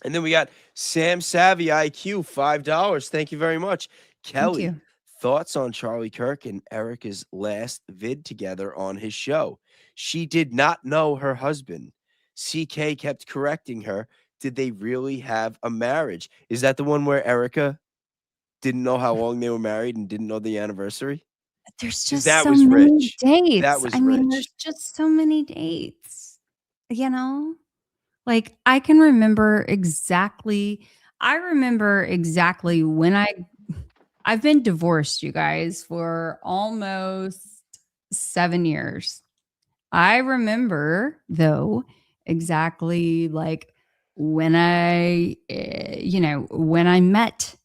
And then we got Sam Savvy IQ, $5. Thank you very much. Kelly, you. thoughts on Charlie Kirk and Erica's last vid together on his show? She did not know her husband. CK kept correcting her. Did they really have a marriage? Is that the one where Erica didn't know how long they were married and didn't know the anniversary? There's just That so was many rich. dates. That was I mean, rich. there's just so many dates. You know? Like I can remember exactly when I've been divorced, you guys, for almost 7 years. I remember though exactly like when when I met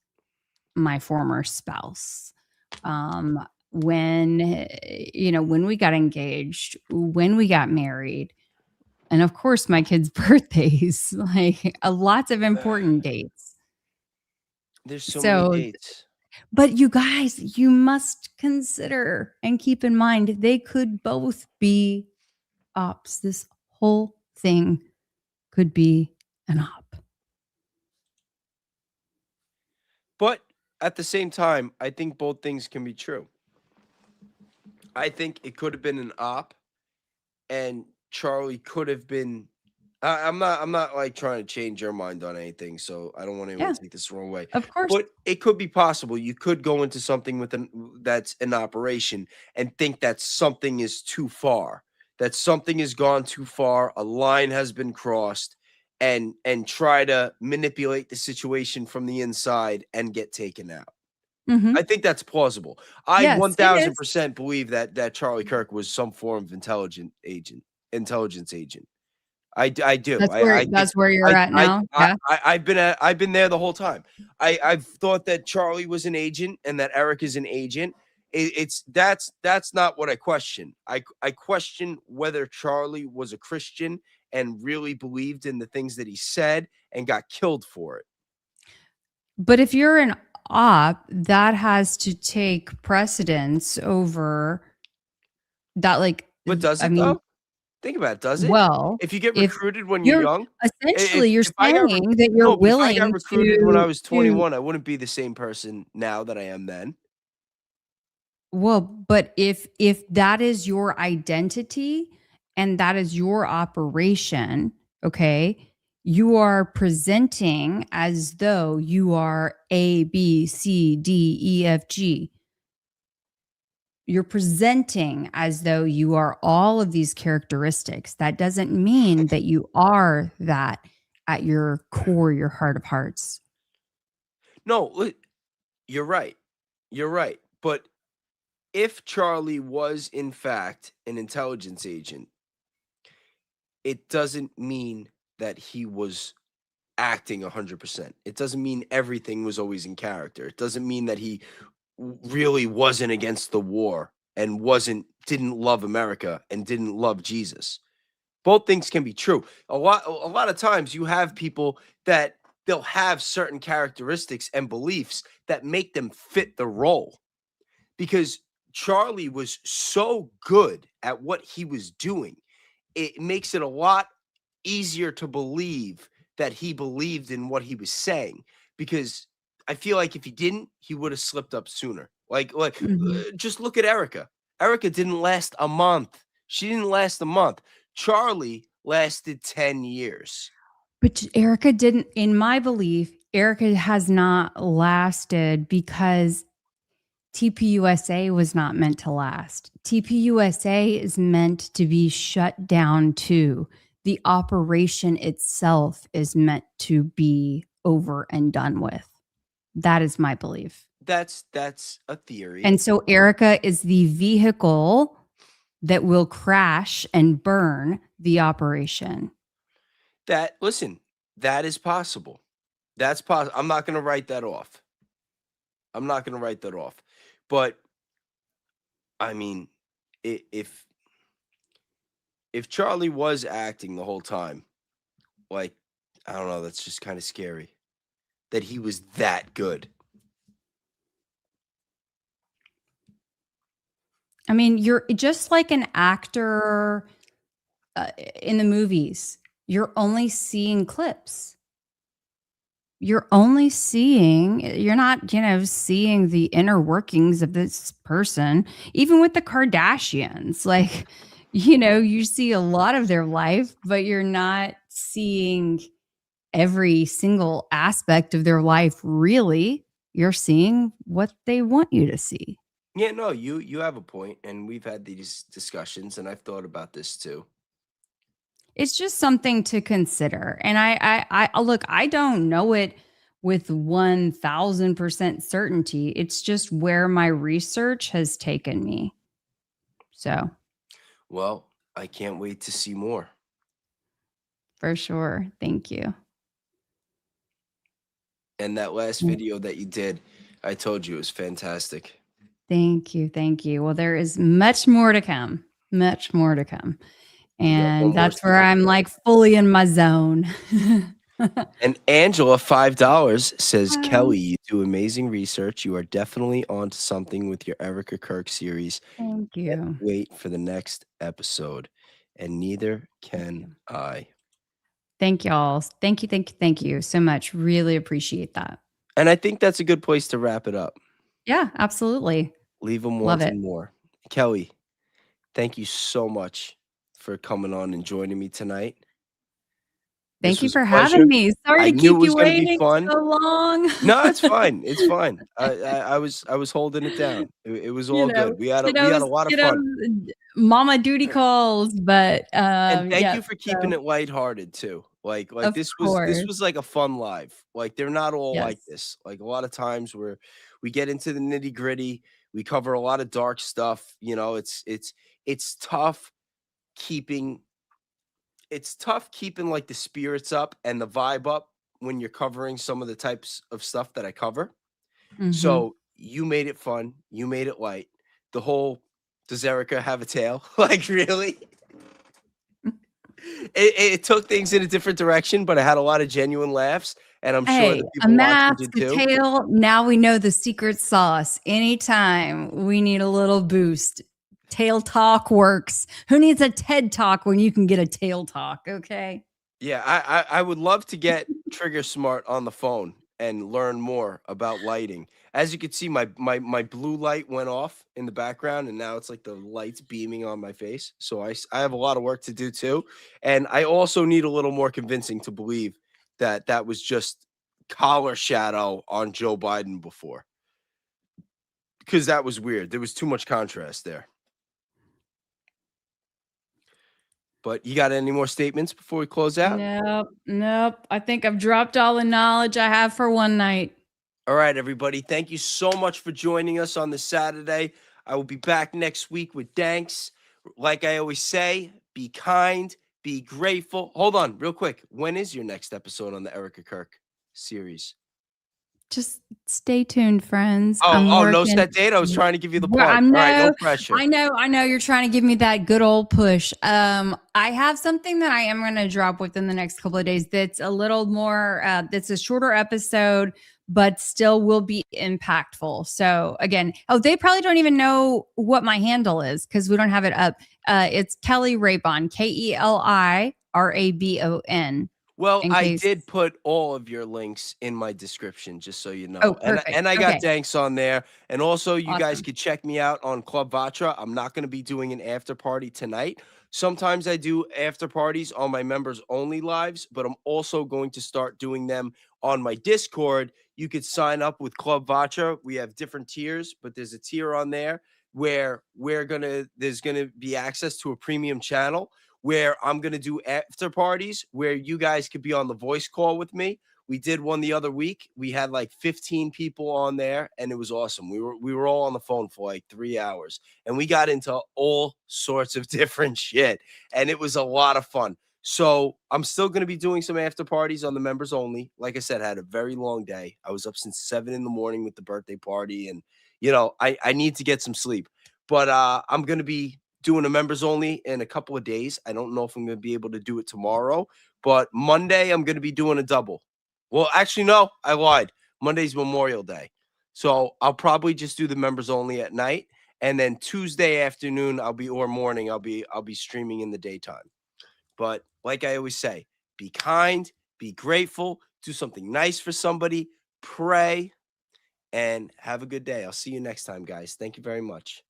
my former spouse, when we got engaged, when we got married, and of course my kids' birthdays, like lots of important dates. There's so many dates. But you guys, you must consider and keep in mind they could both be ops. This whole thing could be an op. But at the same time, I think both things can be true. I think it could have been an op, and Charlie could have been. I'm not like trying to change your mind on anything, so I don't want anyone to take this the wrong way. Of course, but it could be possible. You could go into something that's an operation and think that something is too far, that something has gone too far, a line has been crossed, and try to manipulate the situation from the inside and get taken out. Mhm. I think that's plausible. I Yes, it 1000% believe that Charlie Kirk was some form of intelligence agent. I do. That's where you're at now. Yeah. I've been there the whole time. I've thought that Charlie was an agent and that Eric is an agent. That's not what I question. I question whether Charlie was a Christian and really believed in the things that he said and got killed for it. But if you're an op, that has to take precedence over that. Like, but does it though? Think about it. Does it? Well, if you get recruited when you're young, essentially you're saying that you're willing if I got recruited when I was 21, to, I wouldn't be the same person now that I am then. Well, but if that is your identity and that is your operation, okay, you are presenting as though you are A, B, C, D, E, F, G. You're presenting as though you are all of these characteristics. That doesn't mean that you are that at your core, your heart of hearts. No, you're right. You're right. But if Charlie was in fact an intelligence agent, it doesn't mean that he was acting 100%. It doesn't mean everything was always in character. It doesn't mean that he really wasn't against the war and didn't love America and didn't love Jesus. Both things can be true. A lot of times you have people that they'll have certain characteristics and beliefs that make them fit the role. Because Charlie was so good at what he was doing, it makes it a lot easier to believe that he believed in what he was saying, because I feel like if he didn't, he would have slipped up sooner. Just look at Erica. Erica didn't last a month. She didn't last a month. Charlie lasted 10 years. But Erica didn't, in my belief, Erica has not lasted because TPUSA was not meant to last. TPUSA is meant to be shut down too. The operation itself is meant to be over and done with. That is my belief. That's a theory. And so Erica is the vehicle that will crash and burn the operation. That is possible. That's possible. I'm not going to write that off. I'm not going to write that off. But I mean, if Charlie was acting the whole time, like, I don't know, that's just kind of scary that he was that good. I mean, you're just like an actor in the movies. You're only seeing clips. You're only seeing, you're not, seeing the inner workings of this person. Even with the Kardashians, like, you see a lot of their life, but you're not seeing every single aspect of their life, really. You're seeing what they want you to see. Yeah, no, you have a point, and we've had these discussions, and I've thought about this too. It's just something to consider. And I look, I don't know it with 1000% certainty. It's just where my research has taken me. So, well, I can't wait to see more. For sure. Thank you. And that last video that you did, I told you it was fantastic. Thank you. Thank you. Well, there is much more to come. Much more to come. And that's where I'm like fully in my zone. And Angela, $5 says, Kelly, you do amazing research. You are definitely onto something with your Erica Kirk series. Thank you. Can't wait for the next episode. And neither can I. Thank y'all. Thank you. Thank you. Thank you so much. Really appreciate that. And I think that's a good place to wrap it up. Yeah, absolutely. Leave them wanting more. Kelly, thank you so much for coming on and joining me tonight. Thank you for having me. Sorry to keep you waiting so long. No, it's fine. It's fine. I was holding it down. It was all good. We had a lot of fun. Mama duty calls, but and thank you for keeping it lighthearted too. Like this was like a fun live. Like they're not all like this. Like a lot of times where we get into the nitty gritty, we cover a lot of dark stuff. It's tough keeping. It's tough keeping like the spirits up and the vibe up when you're covering some of the types of stuff that I cover. Mm-hmm. So you made it fun. You made it light. The whole, does Erica have a tail? Like really? It took things in a different direction, but I had a lot of genuine laughs. And I'm sure that a mask, a tail. Now we know the secret sauce. Anytime we need a little boost. Tail talk works. Who needs a TED talk when you can get a tail talk? Okay. Yeah, I would love to get Trigger Smart on the phone and learn more about lighting. As you can see, my blue light went off in the background, and now it's like the light's beaming on my face. So I have a lot of work to do too, and I also need a little more convincing to believe that was just collar shadow on Joe Biden before, because that was weird. There was too much contrast there. But you got any more statements before we close out? Nope. I think I've dropped all the knowledge I have for one night. All right, everybody. Thank you so much for joining us on this Saturday. I will be back next week with Danks. Like I always say, be kind, be grateful. Hold on, real quick. When is your next episode on the Erica Kirk series? Just stay tuned, friends. No set date. I was trying to give you the plug. All right, no pressure. I know. You're trying to give me that good old push. I have something that I am going to drop within the next couple of days. That's a little more. That's a shorter episode, but still will be impactful. So again, they probably don't even know what my handle is because we don't have it up. It's Keli Rabon, KeliRabon. Well, I did put all of your links in my description, just so you know. And I got Danks on there. And also, you guys could check me out on Club Vatra. I'm not going to be doing an after party tonight. Sometimes I do after parties on my members only lives, but I'm also going to start doing them on my Discord. You could sign up with Club Vatra. We have different tiers, but there's a tier on there where there's going to be access to a premium channel, where I'm going to do after parties where you guys could be on the voice call with me. We did one the other week. We had like 15 people on there, and it was awesome. We were all on the phone for like 3 hours, and we got into all sorts of different shit, and it was a lot of fun. So I'm still going to be doing some after parties on the members only. Like I said, I had a very long day. I was up since 7 in the morning with the birthday party. And, you know, I need to get some sleep. But I'm going to be doing a members only in a couple of days. I don't know if I'm going to be able to do it tomorrow. But Monday, I'm going to be doing a double. Well, actually, no, I lied. Monday's Memorial Day. So I'll probably just do the members only at night. And then Tuesday afternoon, or morning, I'll be streaming in the daytime. But like I always say, be kind, be grateful, do something nice for somebody, pray, and have a good day. I'll see you next time, guys. Thank you very much.